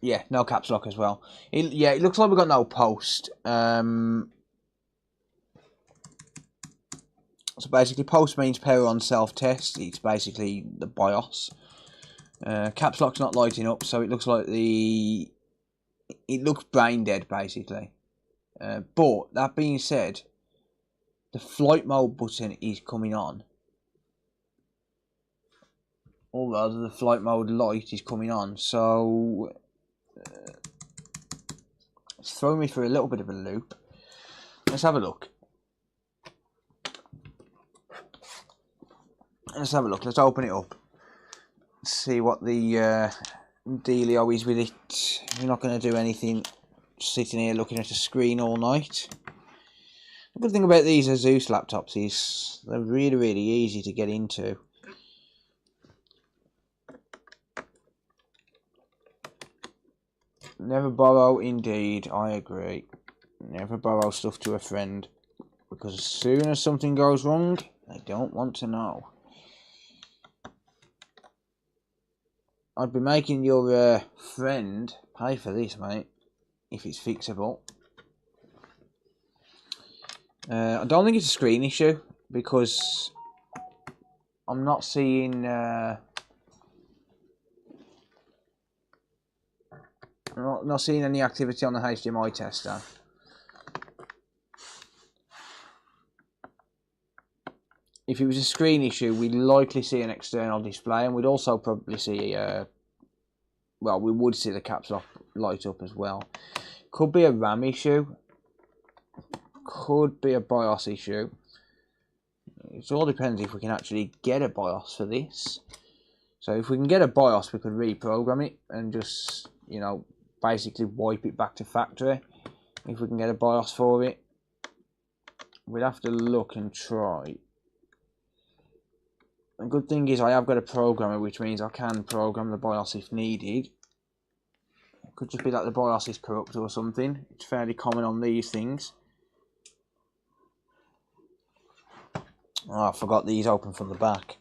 Speaker 2: Yeah, no caps lock as well. It looks like we've got no post. So basically, post means power on self-test. It's basically the BIOS. Caps lock's not lighting up, so it looks like it looks brain dead, basically. But that being said, the flight mode button is coming on. Or rather, the flight mode light is coming on. So it's throwing me for a little bit of a loop. Let's have a look. Let's open it up. See what the dealio is with it. We're not going to do anything sitting here looking at a screen all night. The good thing about these Asus laptops is they're really, really easy to get into. Never borrow, indeed, I agree. Never borrow stuff to a friend, because as soon as something goes wrong, they don't want to know. I'd be making your friend pay for this, mate, if it's fixable. I don't think it's a screen issue, because I'm not seeing not seeing any activity on the HDMI tester. If it was a screen issue, we'd likely see an external display, and we'd also probably see well, we would see the caps lock light up as well. Could be a RAM issue. Could be a BIOS issue. It all depends if we can actually get a BIOS for this. So if we can get a BIOS, we could reprogram it and just, you know, basically wipe it back to factory. If we can get a BIOS for it, we'd have to look and try. The good thing is I have got a programmer, which means I can program the BIOS if needed. It could just be that the BIOS is corrupt or something. It's fairly common on these things. Oh, I forgot these open from the back.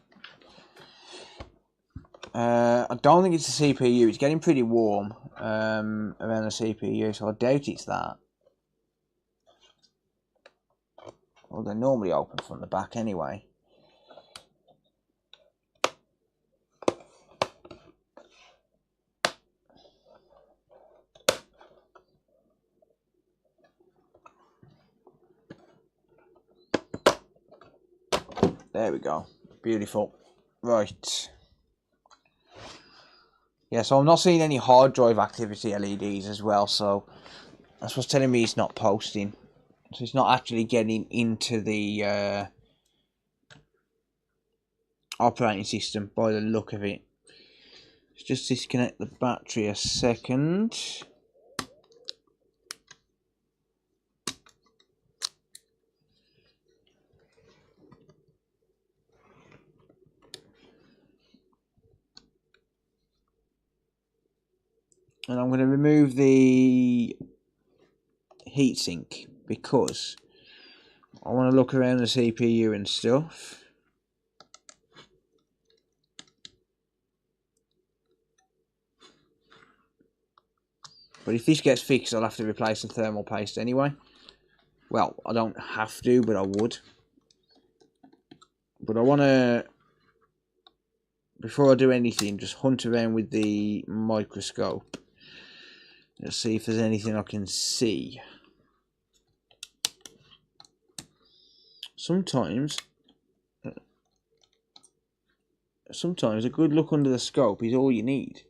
Speaker 2: I don't think it's the CPU. It's getting pretty warm around the CPU, so I doubt it's that. Well, they're normally open from the back anyway. There we go. Beautiful. Right. Yeah, so I'm not seeing any hard drive activity LEDs as well, so that's what's telling me it's not posting. So it's not actually getting into the
Speaker 1: operating system by the look of it. Let's just disconnect the battery a second. And I'm going to remove the heatsink because I want to look around the CPU and stuff. But if this gets fixed, I'll have to replace the thermal paste anyway. Well, I don't have to, but I would. But I want to, before I do anything, just hunt around with the microscope. Let's see if there's anything I can see. Sometimes a good look under the scope is all you need.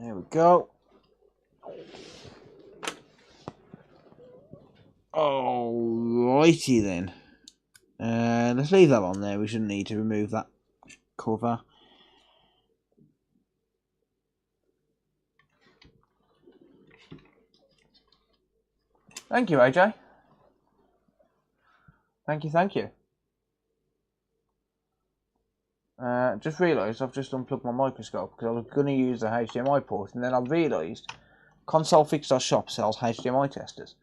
Speaker 1: There we go. Alrighty then. Let's leave that on there. We shouldn't need to remove that cover. Thank you, AJ. Thank you. Just realised I've just unplugged my microscope because I was going to use the HDMI port, and then I realised ConsoleFix.shop sells HDMI testers.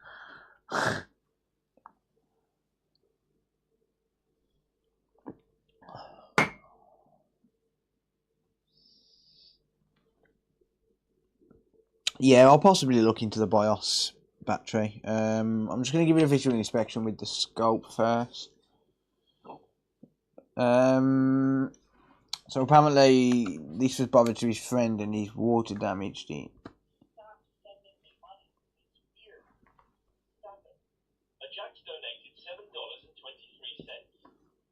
Speaker 1: Yeah, I'll possibly look into the BIOS battery. I'm just going to give it a visual inspection with the scope first. So apparently this was bothered to his friend and he's water damaged it.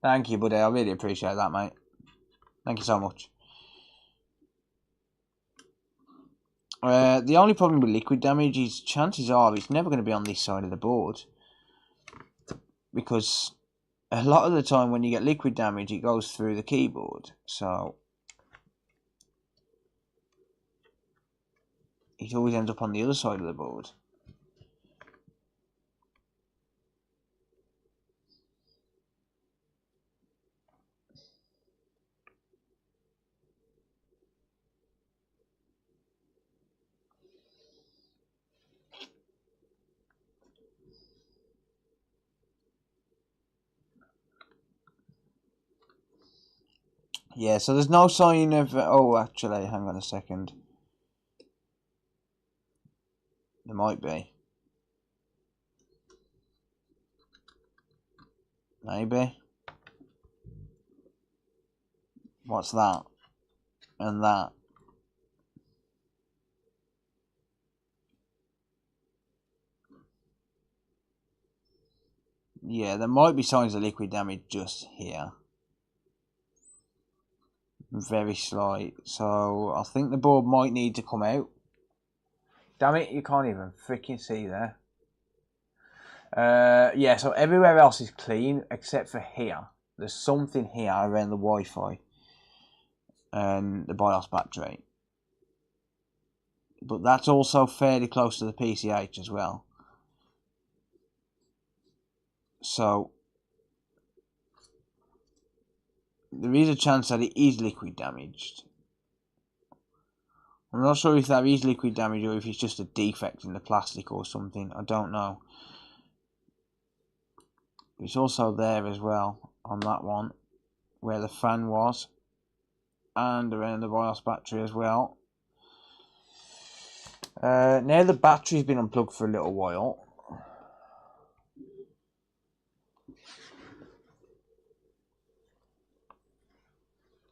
Speaker 1: Thank you, buddy. I really appreciate that, mate. Thank you so much. The only problem with liquid damage is chances are it's never going to be on this side of the board. Because a lot of the time when you get liquid damage, it goes through the keyboard. So it always ends up on the other side of the board. Yeah, so there's no sign of... oh, actually, hang on a second. There might be. Maybe. What's that? And that. Yeah, there might be signs of liquid damage just here. Very slight. So I think the board might need to come out Damn it, you can't even freaking see there. Yeah, so everywhere else is clean except for here. There's something here around the Wi-Fi and the BIOS battery. But that's also fairly close to the PCH as well. So there is a chance that it is liquid damaged. I'm not sure if that is liquid damage or if it's just a defect in the plastic or something. I don't know. It's also there as well on that one where the fan was and around the BIOS battery as well. Now the battery's been unplugged for a little while.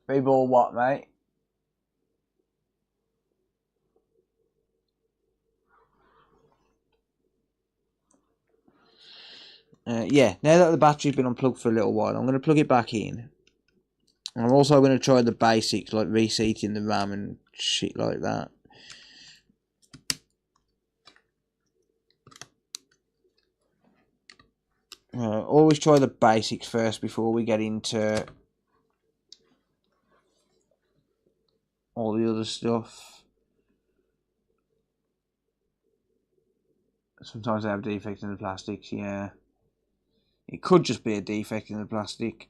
Speaker 1: B-ball what, mate? Yeah, now that the battery's been unplugged for a little while, I'm going to plug it back in. I'm also going to try the basics, like reseating the RAM and shit like that. Always try the basics first before we get into all the other stuff. Sometimes they have defects in the plastics, yeah. It could just be a defect in the plastic.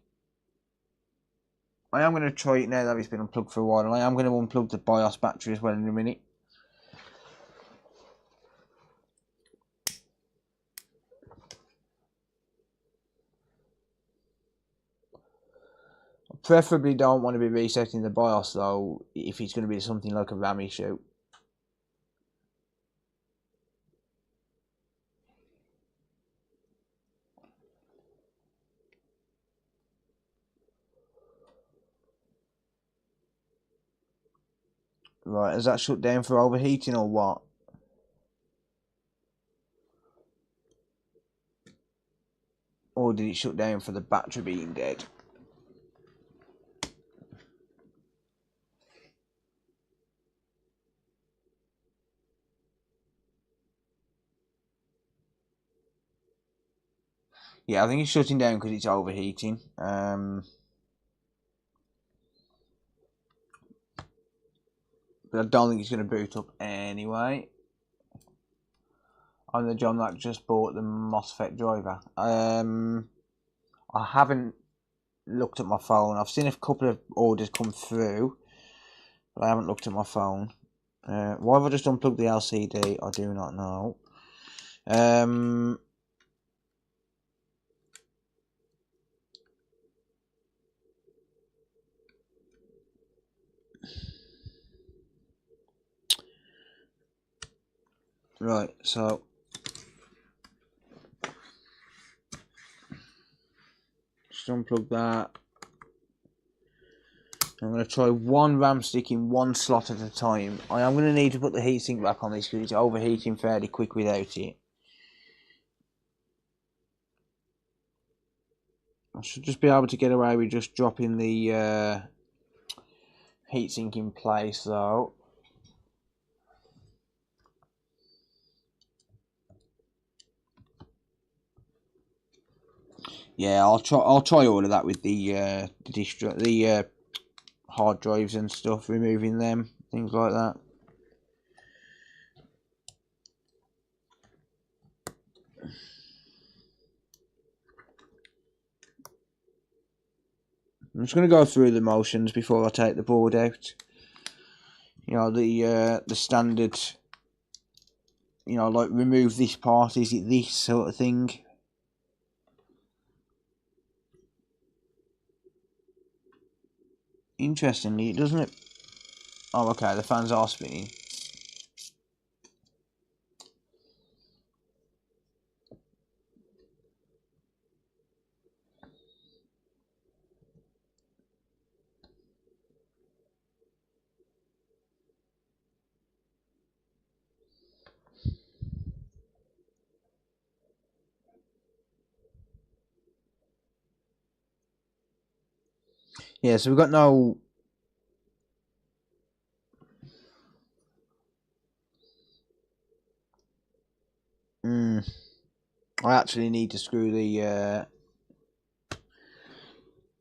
Speaker 1: I am going to try it now that it's been unplugged for a while, and I am going to unplug the BIOS battery as well in a minute. I preferably don't want to be resetting the BIOS though, if it's going to be something like a RAM issue. Right, has that shut down for overheating or what? Or did it shut down for the battery being dead? Yeah, I think it's shutting down because it's overheating. But I don't think it's going to boot up anyway. I'm the John that just bought the MOSFET driver. I haven't looked at my phone. I've seen a couple of orders come through, but I haven't looked at my phone. Why have I just unplugged the LCD? I do not know. Right, so just unplug that. I'm going to try one RAM stick in one slot at a time. I am going to need to put the heatsink back on this because it's overheating fairly quick without it. I should just be able to get away with just dropping the heatsink in place though. Yeah, I'll try all of that with the hard drives and stuff, removing them, things like that. I'm just going to go through the motions before I take the board out. You know, the standard, you know, like remove this part, is it this sort of thing. Interestingly, doesn't it? Oh, okay, the fans are spinning. Yeah, so we've got no... I actually need to screw the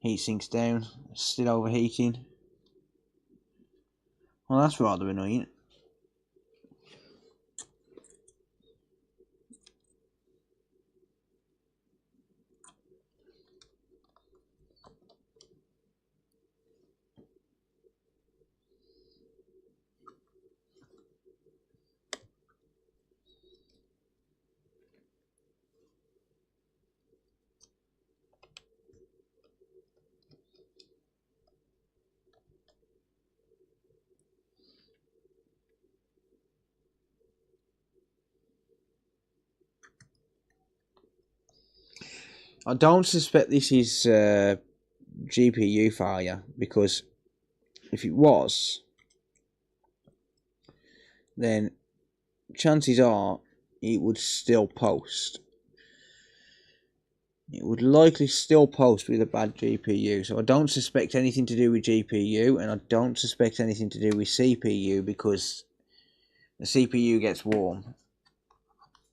Speaker 1: heat sinks down. It's still overheating. Well, that's rather annoying. I don't suspect this is GPU failure, because if it was, then chances are it would still post. It would likely still post with a bad GPU. So I don't suspect anything to do with GPU, and I don't suspect anything to do with CPU, because the CPU gets warm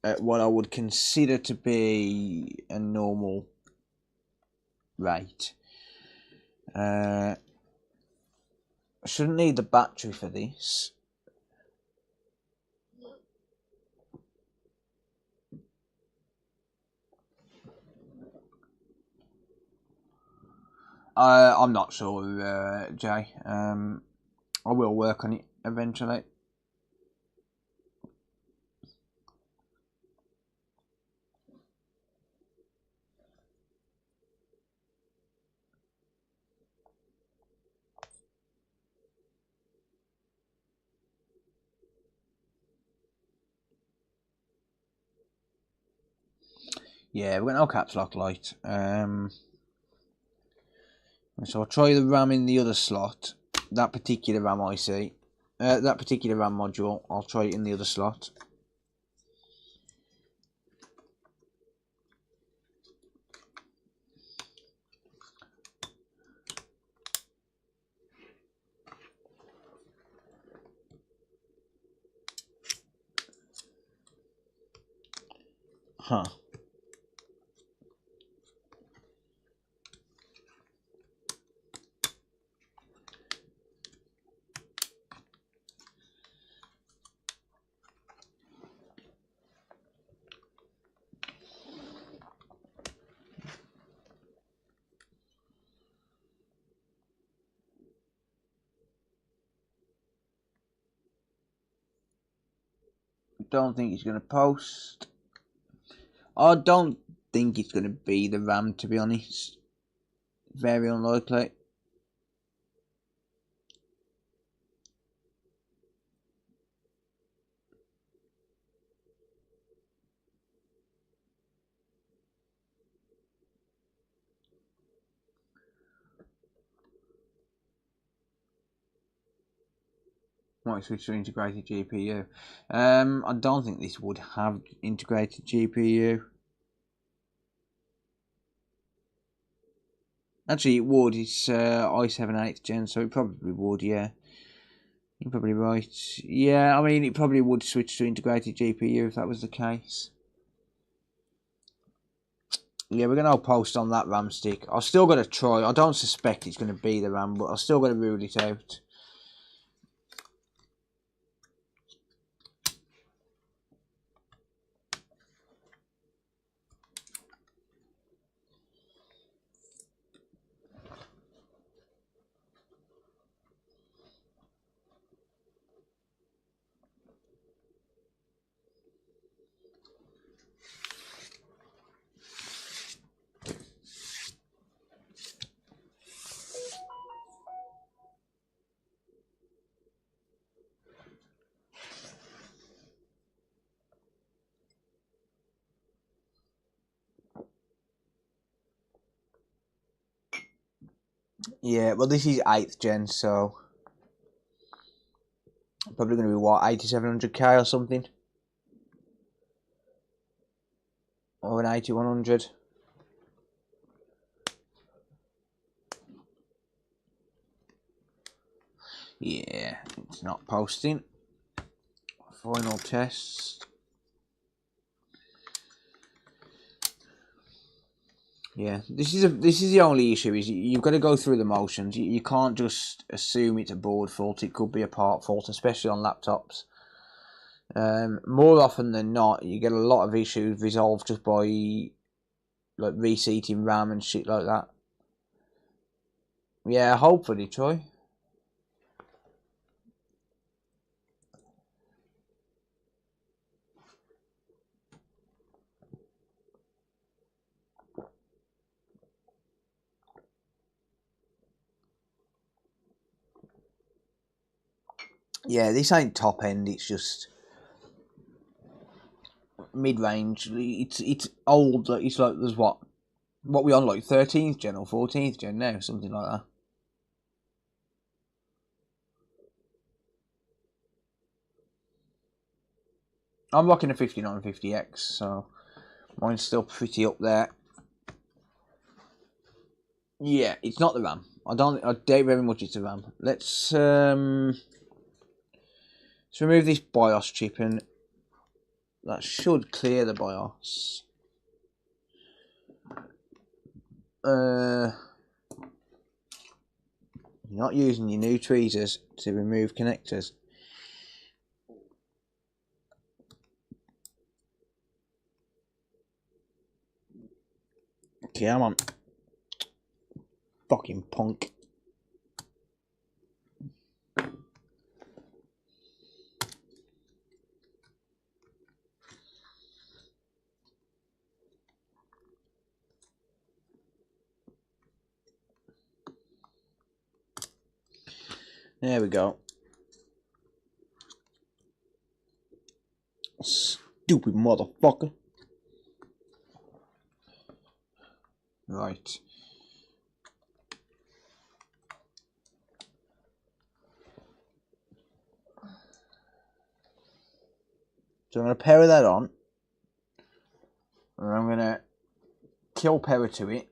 Speaker 1: at what I would consider to be a normal rate. I shouldn't need the battery for this. I'm not sure, Jay. I will work on it eventually. Yeah, we're going to no caps lock light. So I'll try the RAM in the other slot. That particular RAM IC. That particular RAM module. I'll try it in the other slot. Huh. Don't think it's going to post. I don't think it's going to be the RAM, to be honest. Very unlikely. Might switch to integrated GPU. I don't think this would have integrated GPU. Actually, it would. It's i7 8th gen, so it probably would, yeah. You're probably right. Yeah, I mean, it probably would switch to integrated GPU if that was the case. Yeah, we're going to post on that RAM stick. I've still got to try. I don't suspect it's going to be the RAM, but I've still got to rule it out. Yeah, well, this is 8th gen, so probably going to be what, 8700K or something, or an 8100. Yeah, it's not posting. Final test.
Speaker 2: Yeah, this is the only issue, is you've got to go through the motions. You can't just assume it's a board fault. It could be a part fault, especially on laptops. More often than not, you get a lot of issues resolved just by like reseating RAM and shit like that. Yeah, hopefully, Troy. Yeah, this ain't top end. It's just mid range. It's old. Like, it's like there's what we on, like 13th gen or 14th gen now, something like that. I'm rocking a 5950X, so mine's still pretty up there. Yeah, it's not the RAM. I doubt very much it's the RAM. Let's remove this BIOS chip, and that should clear the BIOS. You're not using your new tweezers to remove connectors. Come on. Fucking punk. There we go. Stupid motherfucker. Right. So I'm going to power that on. And I'm going to kill power to it,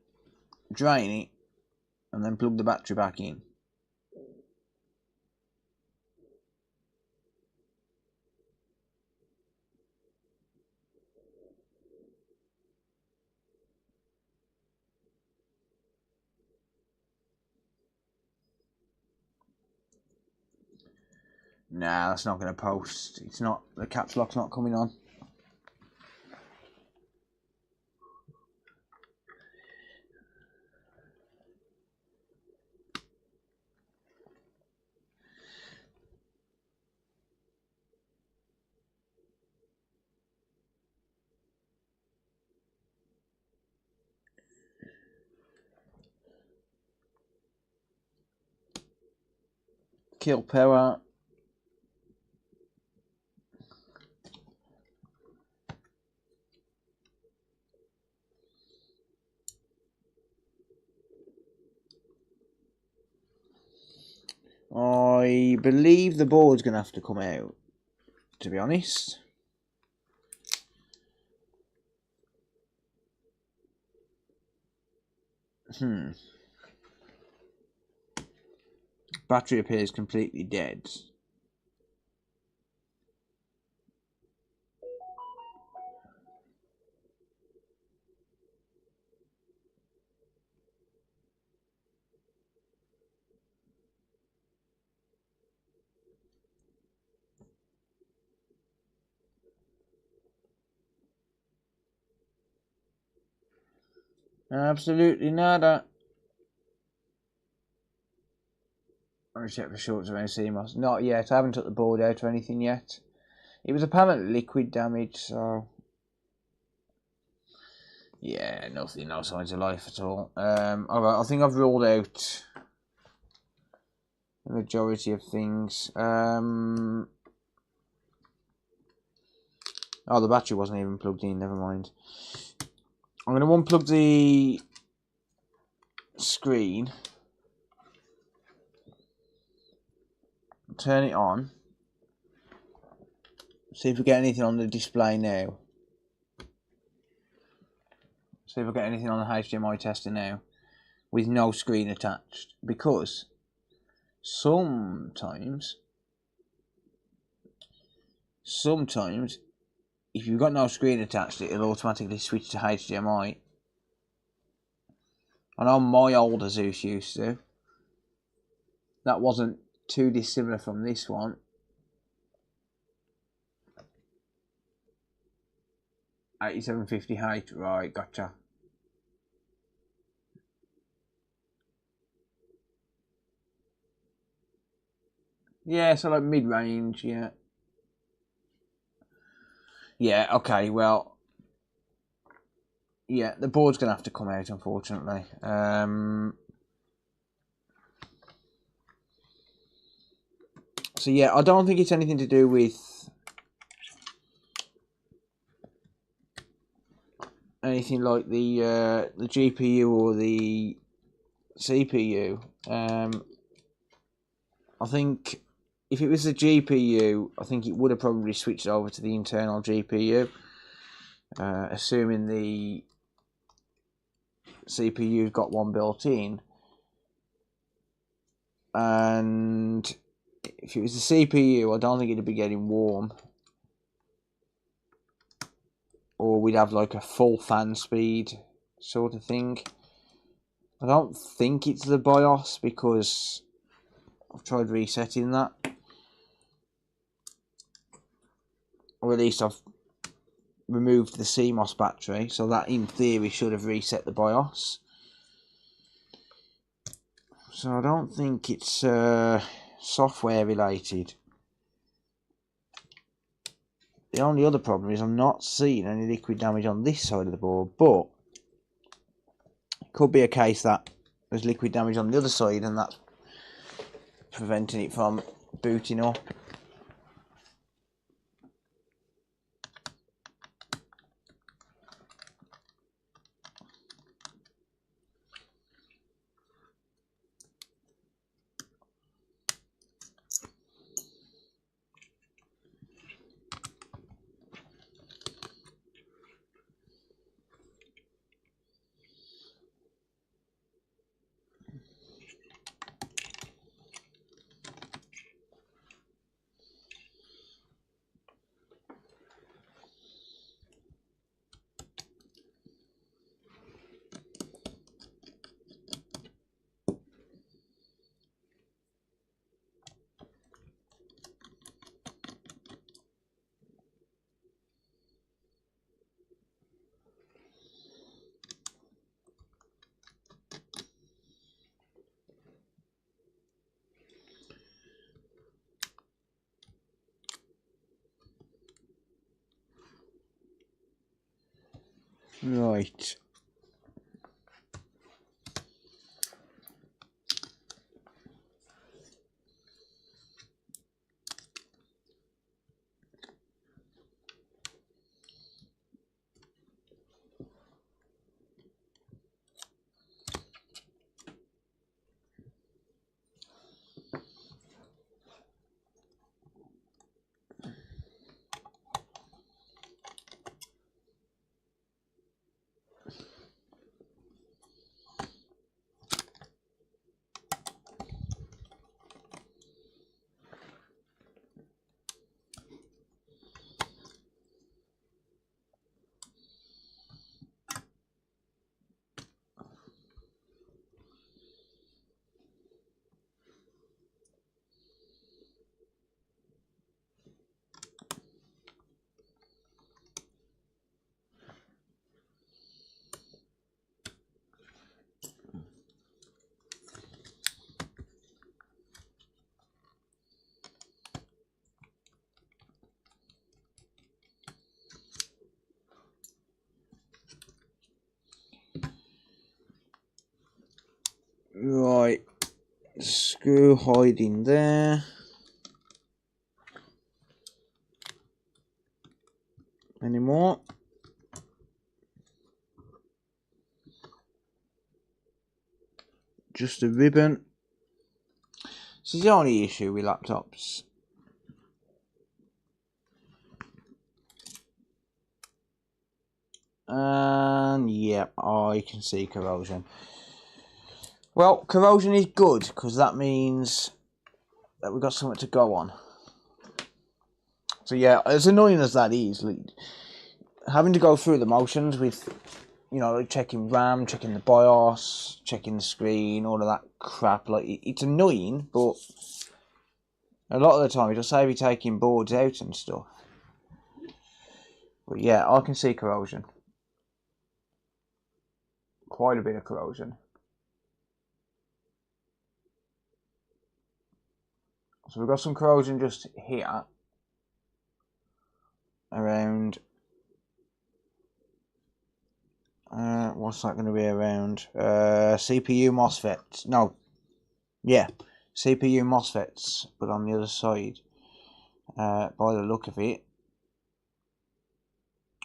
Speaker 2: drain it, and then plug the battery back in. Nah, that's not going to post. It's not, the caps lock's not coming on. Kill power. I believe the board's going to have to come out, to be honest. Battery appears completely dead. Absolutely nada. I'll check for shorts around CMOS. Not yet. I haven't took the board out or anything yet. It was apparently liquid damage, so yeah, nothing, no signs of life at all. Alright, I think I've ruled out the majority of things. Oh, the battery wasn't even plugged in, never mind. I'm going to unplug the screen, turn it on, see if we get anything on the display now. See if I get anything on the HDMI tester now with no screen attached, because sometimes if you've got no screen attached, it'll automatically switch to HDMI.
Speaker 1: I know my old Asus used to. That wasn't too dissimilar from this one. $87.50 right, gotcha. Yeah, so like mid-range, yeah. Yeah, okay, well, yeah, the board's going to have to come out, unfortunately. So yeah, I don't think it's anything to do with anything like the GPU or the CPU. I think if it was the GPU, I think it would have probably switched over to the internal GPU, assuming the CPU's got one built in. And if it was the CPU, I don't think it'd be getting warm. Or we'd have like a full fan speed sort of thing. I don't think it's the BIOS because I've tried resetting that. Or at least I've removed the CMOS battery, so that in theory should have reset the BIOS. So I don't think it's software related. The only other problem is I'm not seeing any liquid damage on this side of the board, but it could be a case that there's liquid damage on the other side and that's preventing it from booting up. Right. Right, screw hiding there. Any more? Just a ribbon. This is the only issue with laptops. And yeah, I can see corrosion. Well, corrosion is good because that means that we've got something to go on. So yeah, as annoying as that is, like, having to go through the motions with, you know, like checking RAM, checking the BIOS, checking the screen, all of that crap. Like, it's annoying, but a lot of the time it'll save you taking boards out and stuff. But yeah, I can see corrosion. Quite a bit of corrosion. So we've got some corrosion just here. Around... what's that going to be around? CPU MOSFETs. No. Yeah. CPU MOSFETs. But on the other side. By the look of it.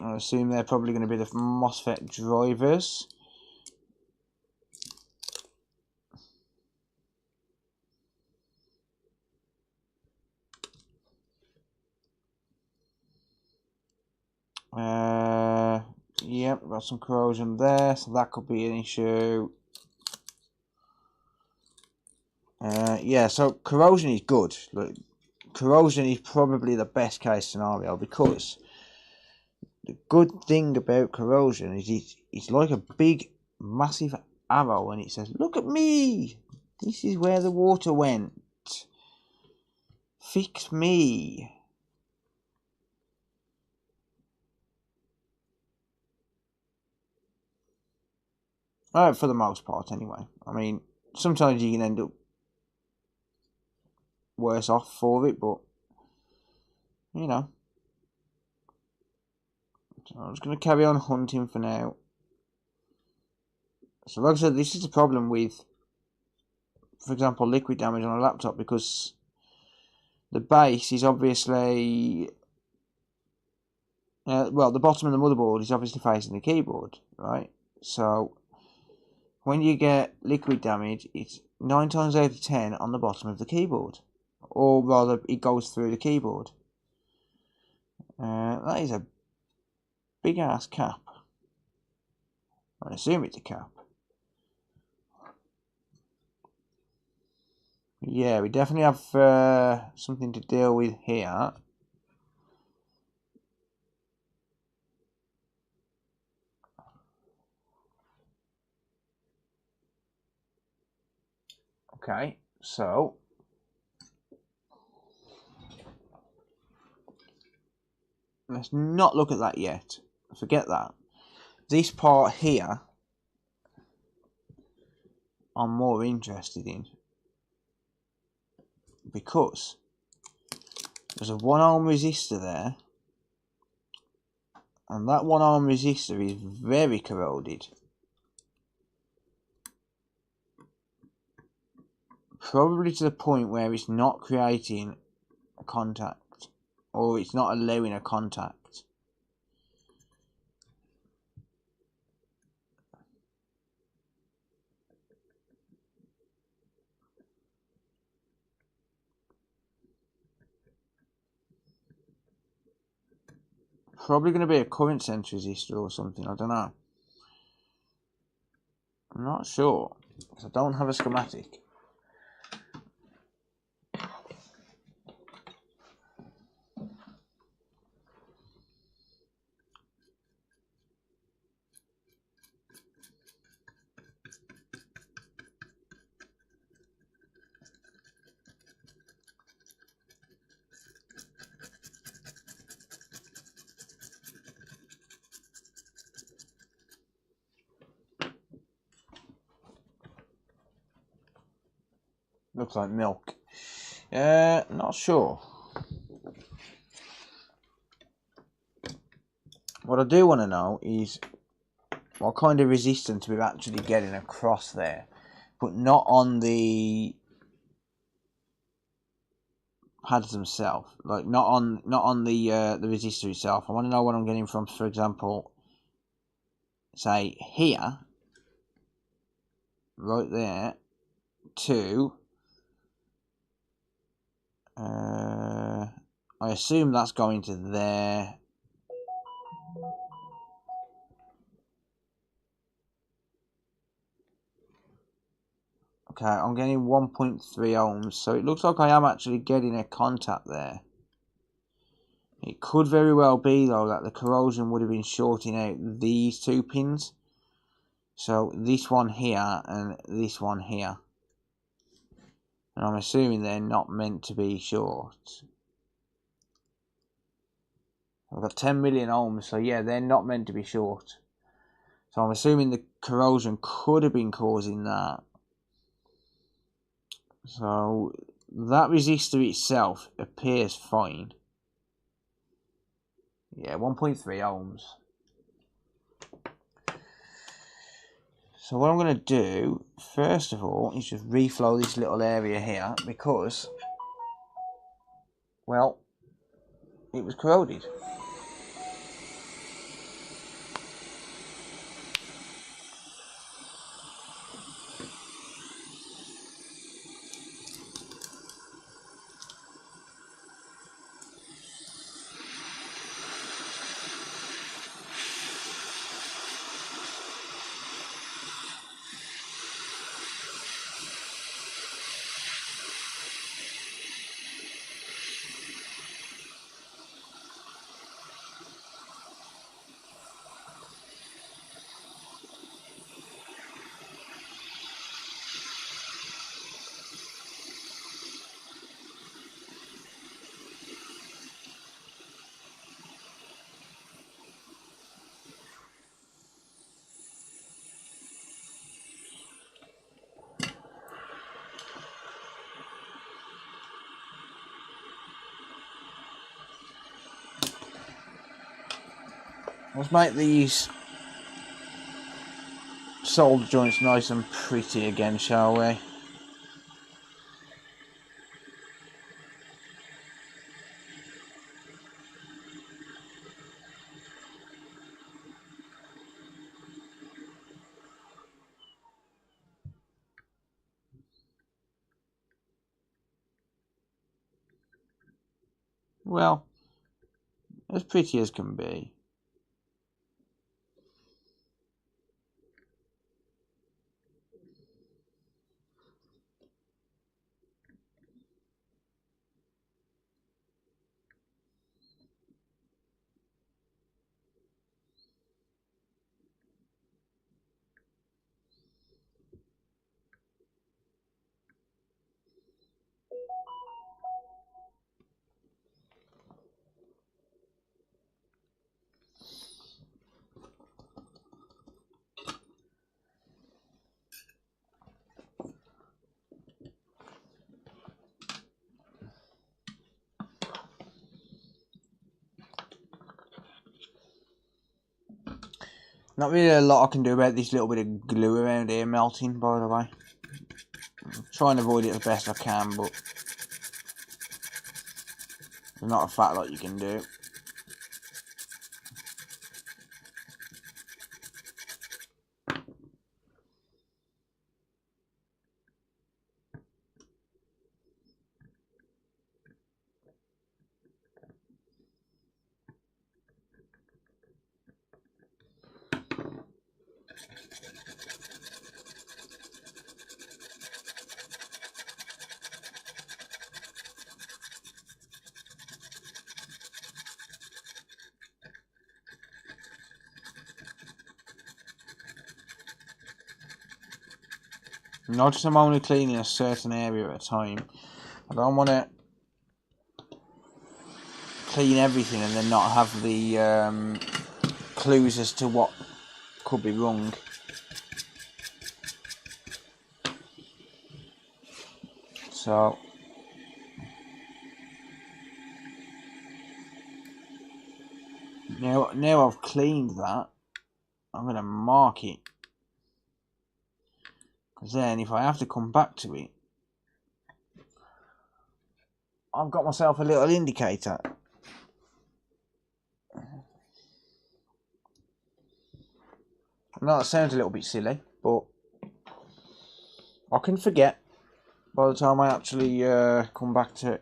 Speaker 1: I assume they're probably going to be the MOSFET drivers. Yep, got some corrosion there, so that could be an issue. Yeah, so corrosion is good. Look, corrosion is probably the best case scenario, because the good thing about corrosion is it's like a big, massive arrow, and it says, "Look at me! This is where the water went. Fix me." For the most part, anyway. I mean, sometimes you can end up worse off for it, but, you know. So I'm just going to carry on hunting for now. So like I said, this is the problem with, for example, liquid damage on a laptop, because the base is obviously, well, the bottom of the motherboard is obviously facing the keyboard, right? So when you get liquid damage, it's 9 times out of 10 on the bottom of the keyboard, or rather, it goes through the keyboard. That is a big ass cap. I assume it's a cap. Yeah, we definitely have something to deal with here. Okay, so let's not look at that yet. Forget that. This part here, I'm more interested in, because there's a 1 ohm resistor there, and that 1 ohm resistor is very corroded. Probably to the point where it's not creating a contact, or it's not allowing a contact. Probably going to be a current sense resistor or something, I don't know. I'm not sure, because I don't have a schematic. Looks like milk. Not sure. What I do want to know is what kind of resistance we're actually getting across there, but not on the pads themselves. Like not on the resistor itself. I want to know what I'm getting from, for example, say here, right there, to. I assume that's going to there. Okay, I'm getting 1.3 ohms, so it looks like I am actually getting a contact there. It could very well be, though, that the corrosion would have been shorting out these 2 pins,
Speaker 2: So this one here and this one here. And I'm assuming they're not meant to be short. I've got 10 million ohms, so yeah, they're not meant to be short. So I'm assuming the corrosion could have been causing that. So that resistor itself appears fine. Yeah, 1.3 ohms. So what I'm going to do, first of all, is just reflow this little area here because, well, it was corroded. Let's make these solder joints nice and pretty again, shall we? Well, as pretty as can be. Not really a lot I can do about this little bit of glue around here melting, by the way. I'm trying to avoid it as best I can, but there's not a fat lot you can do. Notice I'm only cleaning a certain area at a time. I don't want to clean everything and then not have the clues as to what could be wrong. So now I've cleaned that, I'm going to mark it. Because then if I have to come back to it, I've got myself a little indicator. I know that sounds a little bit silly, but I can forget by the time I actually come back to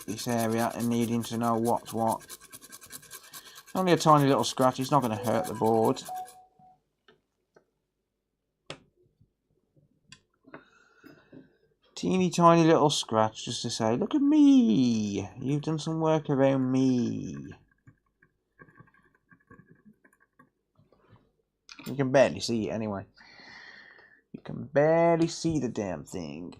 Speaker 2: this area and needing to know what's what. Only a tiny little scratch, it's not going to hurt the board. Teeny tiny little scratch just to say, look at me, you've done some work around me. You can barely see it anyway. You can barely see the damn thing.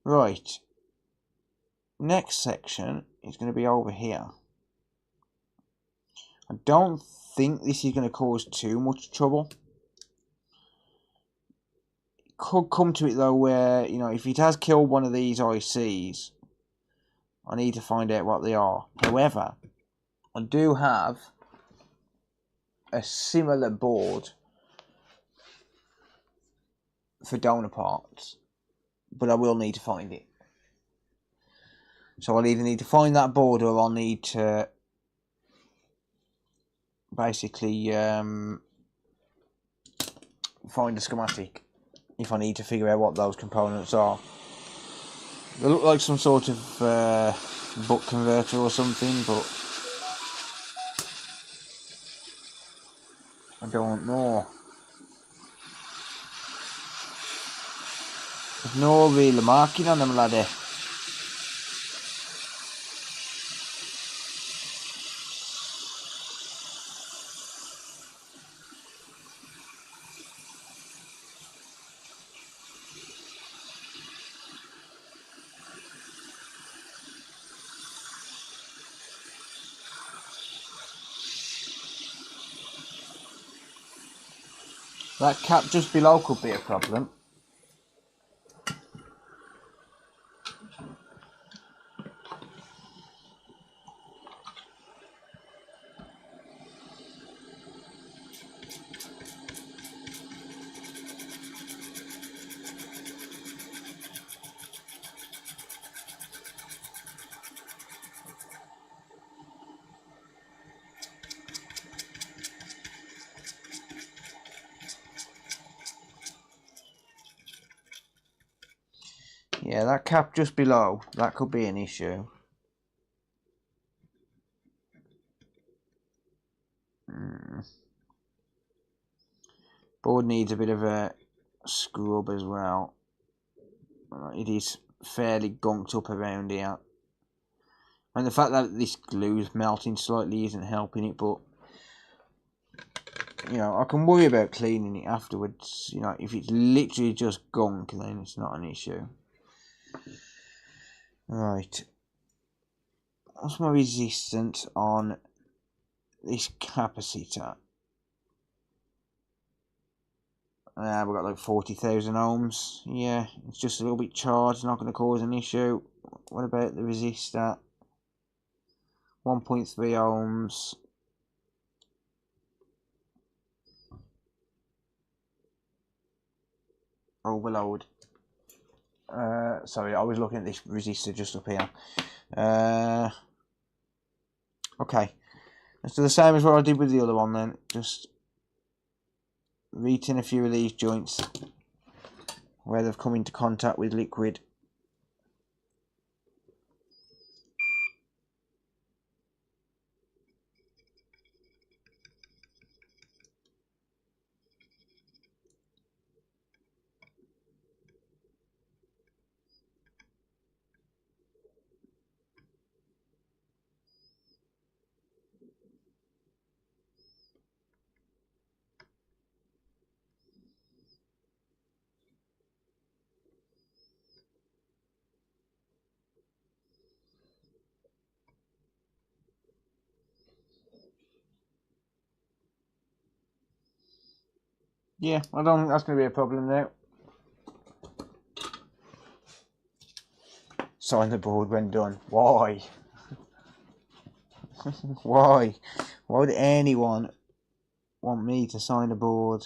Speaker 2: Right. Next section is going to be over here. I don't think this is going to cause too much trouble. It could come to it though where, you know, if it has killed one of these ICs, I need to find out what they are. However, I do have a similar board for donor parts, but I will need to find it. So I'll either need to find that board or I'll need to basically find a schematic if I need to figure out what those components are. They look like some sort of buck converter or something, but I don't know. There's no real marking on them, laddie. That cap just below could be a problem. Yeah, that cap just below, that could be an issue. Board needs a bit of a scrub as well. It is fairly gunked up around here. And the fact that this glue is melting slightly isn't helping it, but you know, I can worry about cleaning it afterwards. You know, if it's literally just gunk, then it's not an issue. Right. What's my resistance on this capacitor? We've got like 40,000 ohms. Yeah, it's just a little bit charged, not going to cause an issue. What about the resistor? 1.3 ohms. Overload. Sorry, I was looking at this resistor just up here. Okay, let's do the same as what I did with the other one then. Just retin a few of these joints where they've come into contact with liquid. Yeah, I don't think that's going to be a problem now. Sign the board when done. Why? Why? Why would anyone want me to sign a board?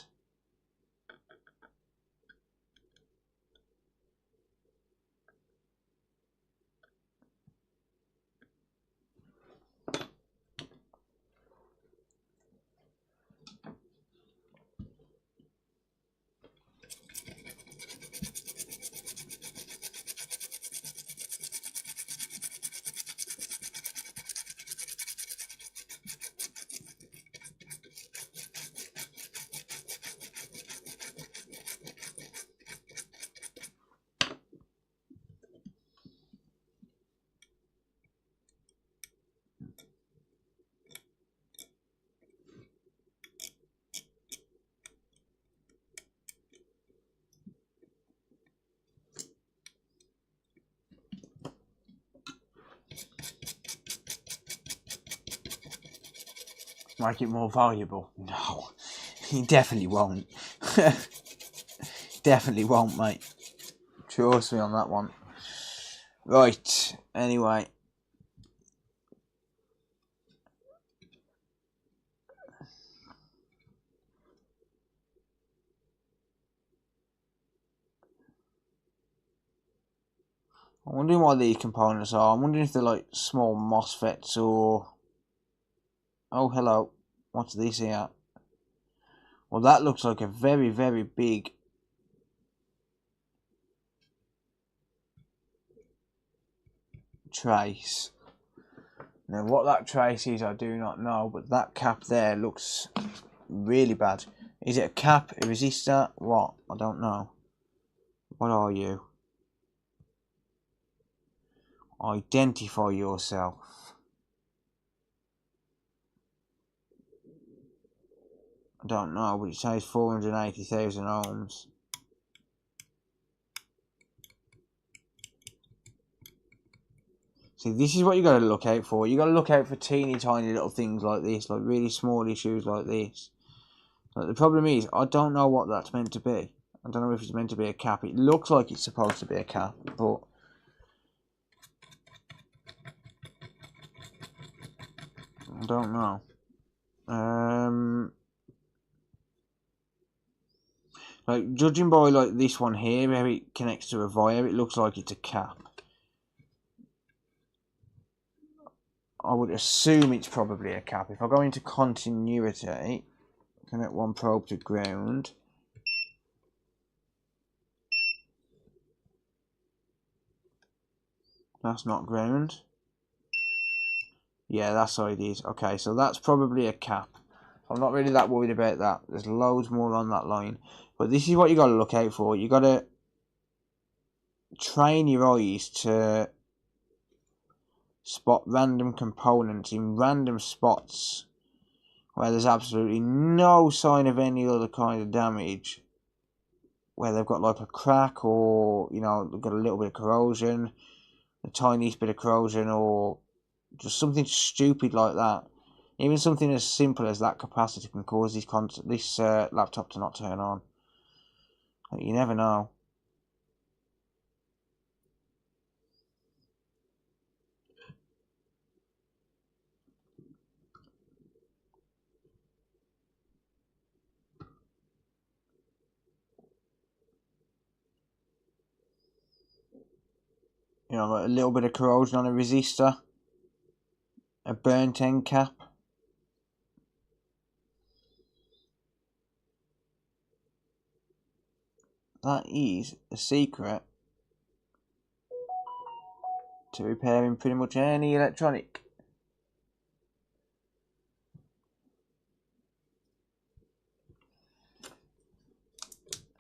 Speaker 1: Make it more valuable? No, you definitely won't. Definitely won't, mate. Trust me on that one. Right, anyway. I'm wondering what these components are. I'm wondering if they're like small MOSFETs or... Oh, hello. What's this here? Well, that looks like a very, very big... trace. Now, what that trace is, I do not know, but that cap there looks really bad. Is it a cap, a resistor? What? I don't know. What are you? Identify yourself. I don't know, but it says 480,000 ohms. See, this is what you got to look out for. You got to look out for teeny tiny little things like this, like really small issues like this. Like, the problem is, I don't know what that's meant to be. I don't know if it's meant to be a cap. It looks like it's supposed to be a cap, but I don't know. Like, judging by like this one here, where it connects to a wire, it looks like it's a cap. I would assume it's probably a cap. If I go into continuity, connect one probe to ground. That's not ground. Yeah, that's how it is. Okay, so that's probably a cap. I'm not really that worried about that. There's loads more on that line. But this is what you got to look out for. You got to train your eyes to spot random components in random spots where there's absolutely no sign of any other kind of damage. Where they've got like a crack, or, you know, they've got a little bit of corrosion, the tiniest bit of corrosion, or just something stupid like that. Even something as simple as that capacitor can cause this laptop to not turn on. You never know. You know, like a little bit of corrosion on a resistor, a burnt end cap. That is a secret to repairing pretty much any electronic.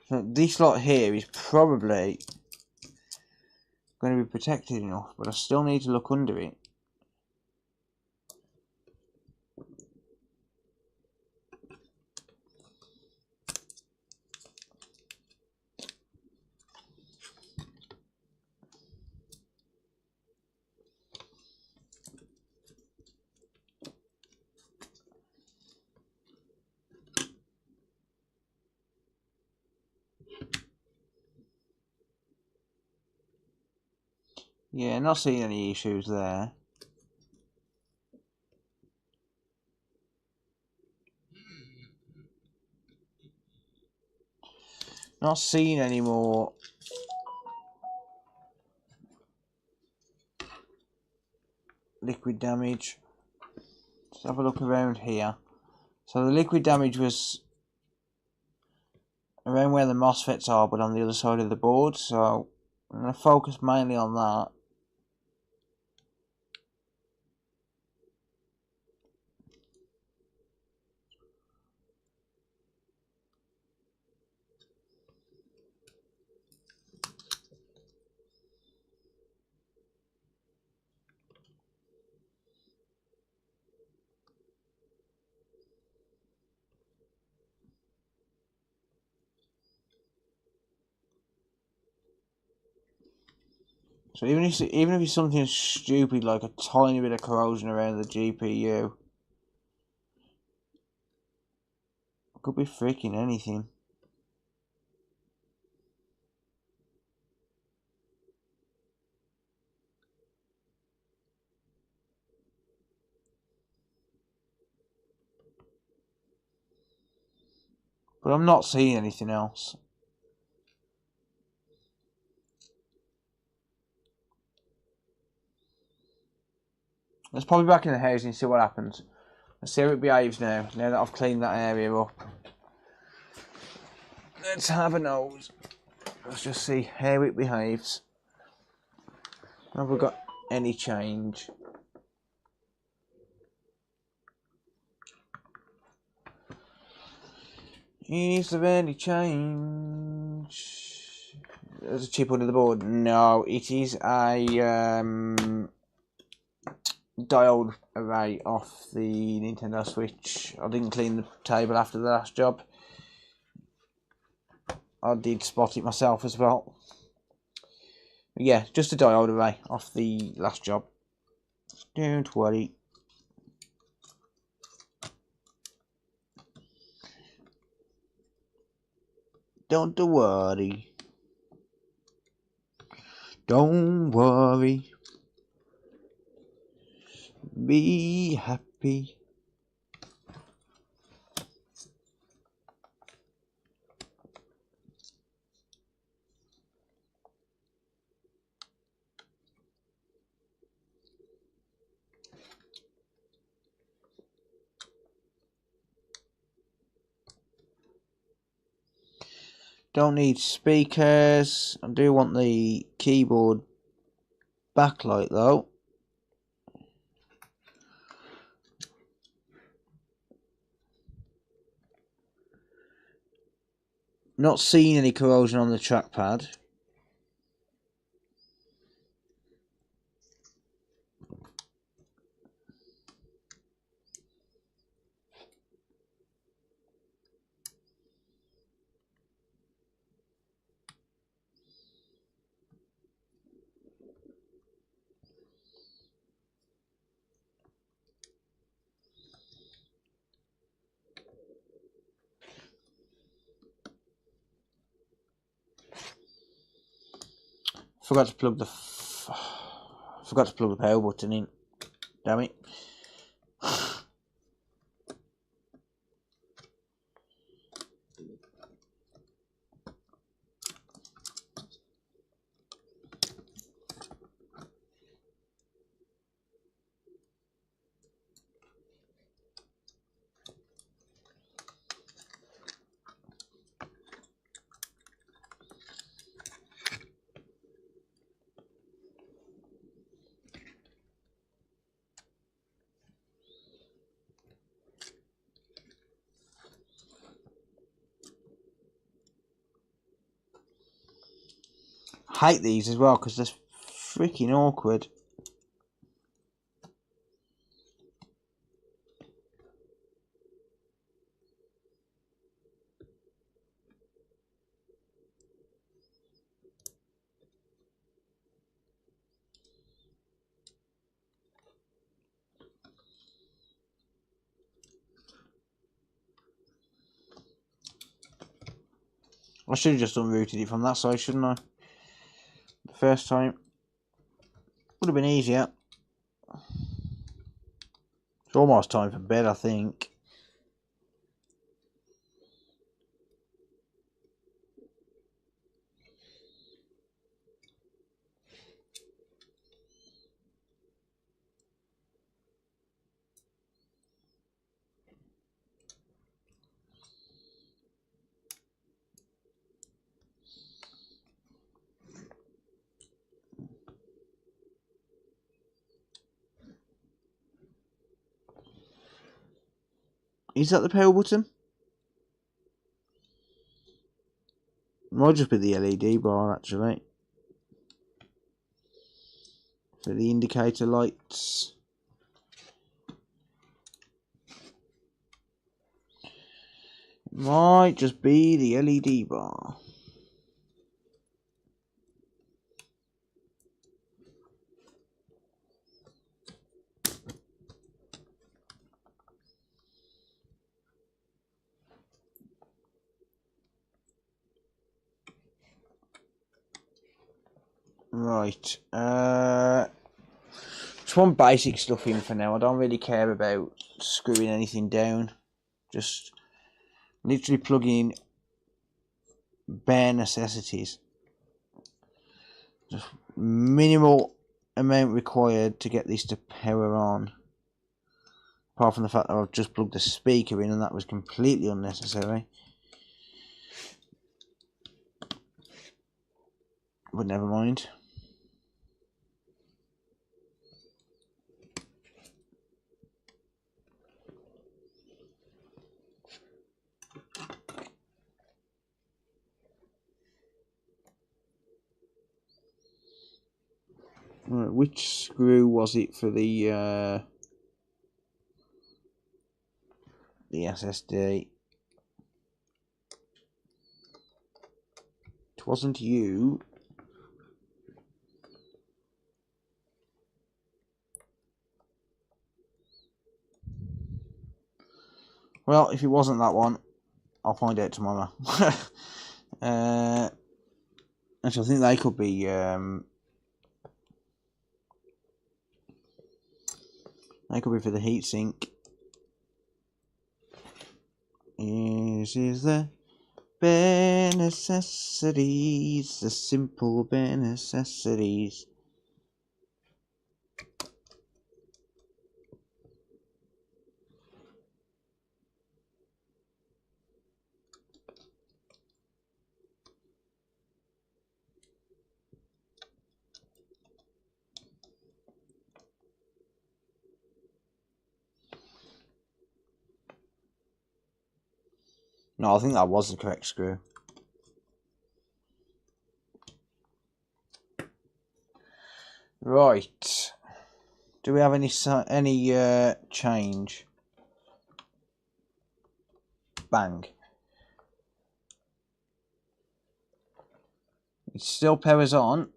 Speaker 1: So this lot here is probably going to be protected enough, but I still need to look under it. Yeah, not seeing any issues there. Not seeing any more liquid damage. Let's have a look around here. So the liquid damage was around where the MOSFETs are, but on the other side of the board, so I'm going to focus mainly on that.
Speaker 2: So even if it's something stupid like a tiny bit of corrosion around the GPU, it could be freaking anything. But I'm not seeing anything else. Let's pop it back in the house and see what happens. Let's see how it behaves now that I've cleaned that area up. Let's have a nose. Let's just see how it behaves. Have we got any change? Is there any change? There's a chip under the board. No, it is a diode array off the Nintendo Switch. I didn't clean the table after the last job. I did spot it myself as well. But yeah, just a diode array off the last job. Don't worry. Don't worry. Don't worry. Be happy. Don't need speakers. I do want the keyboard backlight though. Not seeing any corrosion on the trackpad. Forgot to plug the power button in. Damn it. Hate these as well because they're freaking awkward. I should have just unrooted it from that side, shouldn't I? The first time. Would have been easier. It's almost time for bed, I think. Is that the power button? Might just be the LED bar actually. For the indicator lights. Might just be the LED bar.
Speaker 1: Right. Just want basic stuff in for now. I don't really care about screwing anything down. Just literally plugging in bare necessities. Just minimal amount required to get this to power on. Apart from the fact that I've just plugged the speaker in and that was completely unnecessary. But never mind. Right, which screw was it for the SSD? It wasn't you. Well, if it wasn't that one, I'll find out tomorrow. Actually, I think they could be. They could be for the heatsink. This is the bare necessities, the simple bare necessities. No, I think that was the correct screw. Right. Do we have any change? Bang. It still powers on.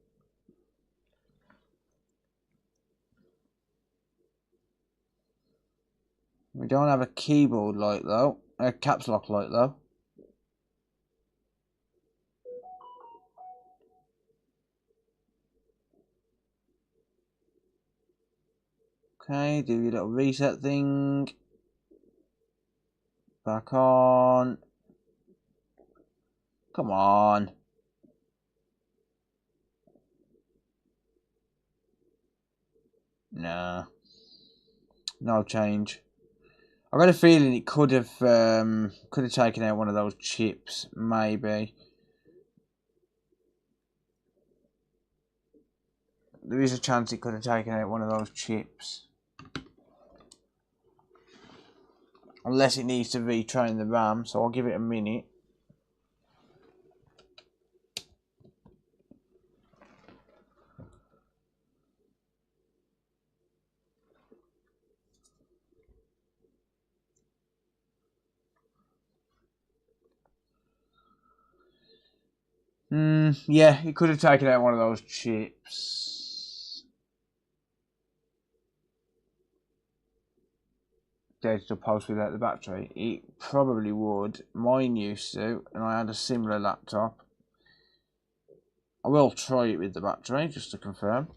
Speaker 1: We don't have a keyboard light though. A caps lock light though. Okay, do your little reset thing. Back on. Come on. Nah. No change. I got a feeling it could have taken out one of those chips, maybe. There is a chance it could have taken out one of those chips. Unless it needs to retrain the RAM, so I'll give it a minute. Yeah, it could have taken out one of those chips. Digital pulse without the battery. It probably would. Mine used to, and I had a similar laptop. I will try it with the battery, just to confirm.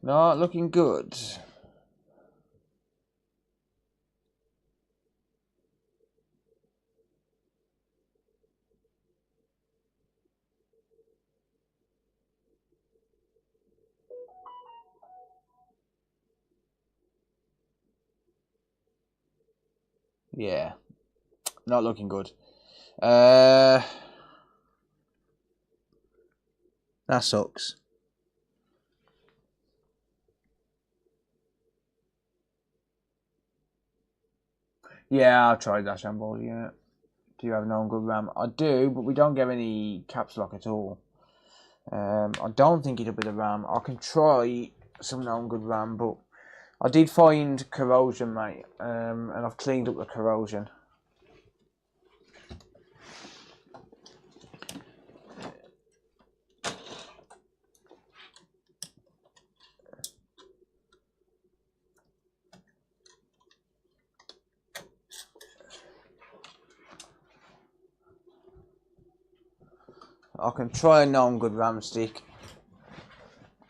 Speaker 1: Not looking good. Yeah, not looking good. That sucks. Yeah, I'll try that Shambol unit. Do you have no good RAM? I do, but we don't get any caps lock at all. I don't think it'll be the RAM. I can try some known good RAM, but I did find corrosion, mate, and I've cleaned up the corrosion. I can try a known good RAM stick,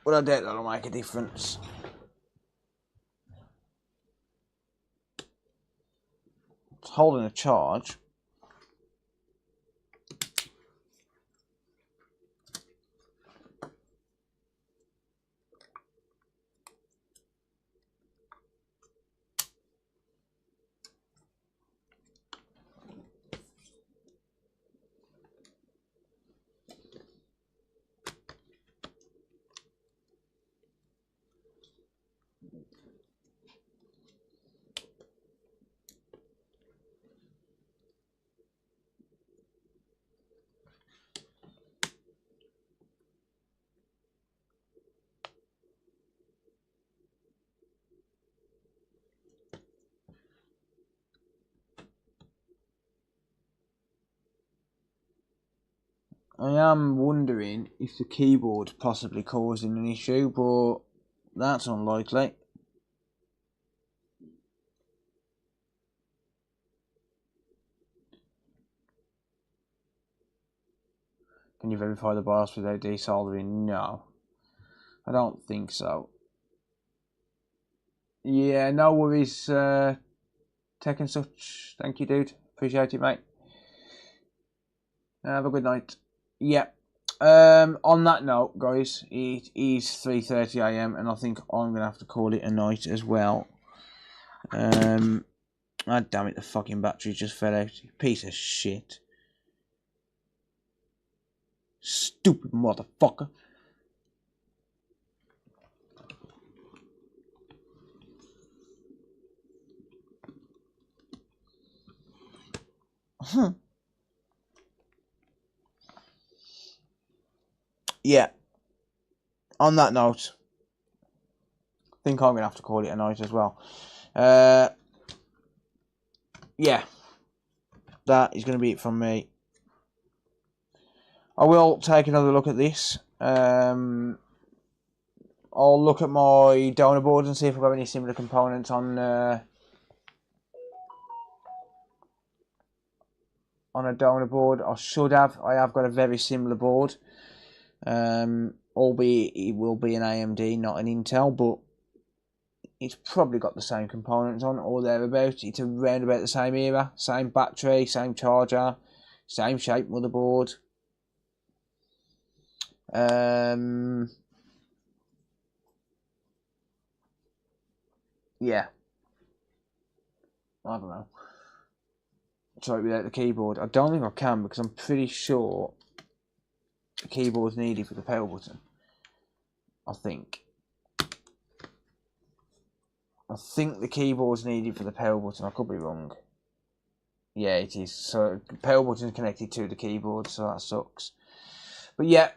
Speaker 1: but I doubt that'll make a difference. It's holding a charge. I am wondering if the keyboard possibly causing an issue, but that's unlikely. Can you verify the BIOS without desoldering? No, I don't think so. Yeah, no worries, Tech and such. Thank you, dude. Appreciate it, mate. Have a good night. Yeah. On that note, guys, it is 3:30 AM, and I think I'm gonna have to call it a night as well. Ah, damn it! The fucking battery just fell out. Piece of shit. Stupid motherfucker. Yeah. On that note, I think I'm gonna have to call it a night as well. Yeah. That is gonna be it from me. I will take another look at this. I'll look at my donor board and see if I've got any similar components on a donor board. I should have. I have got a very similar board. Albeit it will be an AMD, not an Intel, but it's probably got the same components on or thereabouts. It's around about the same era, same battery, same charger, same shape motherboard. Yeah. I don't know. Try it without the keyboard. I don't think I can because I'm pretty sure the keyboard's needed for the power button. I think the keyboard's needed for the power button. I could be wrong. Yeah, it is. So the power button's connected to the keyboard, so that sucks. But yeah.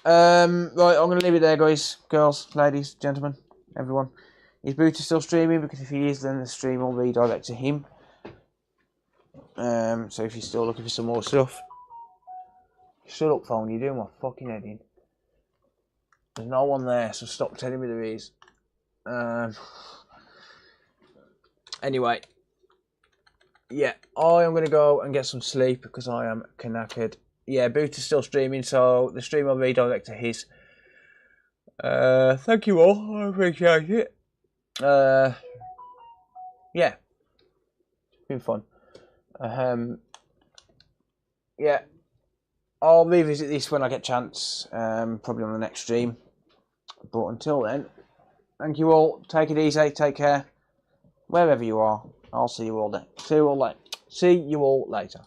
Speaker 1: Right, I'm going to leave it there, guys, girls, ladies, gentlemen, everyone. Is Booty still streaming? Because if he is, then the stream will redirect to him. So if you're still looking for some more stuff, shut up, phone. You're doing my fucking head in. There's no one there, so stop telling me there is. Anyway, yeah, I am going to go and get some sleep because I am knackered. Yeah, Boot is still streaming, so the stream will redirect to his. Thank you all, I appreciate it. Yeah, it's been fun. Yeah, I'll revisit this when I get a chance, probably on the next stream. But until then, thank you all. Take it easy. Take care. Wherever you are, I'll see you all then. See you all later.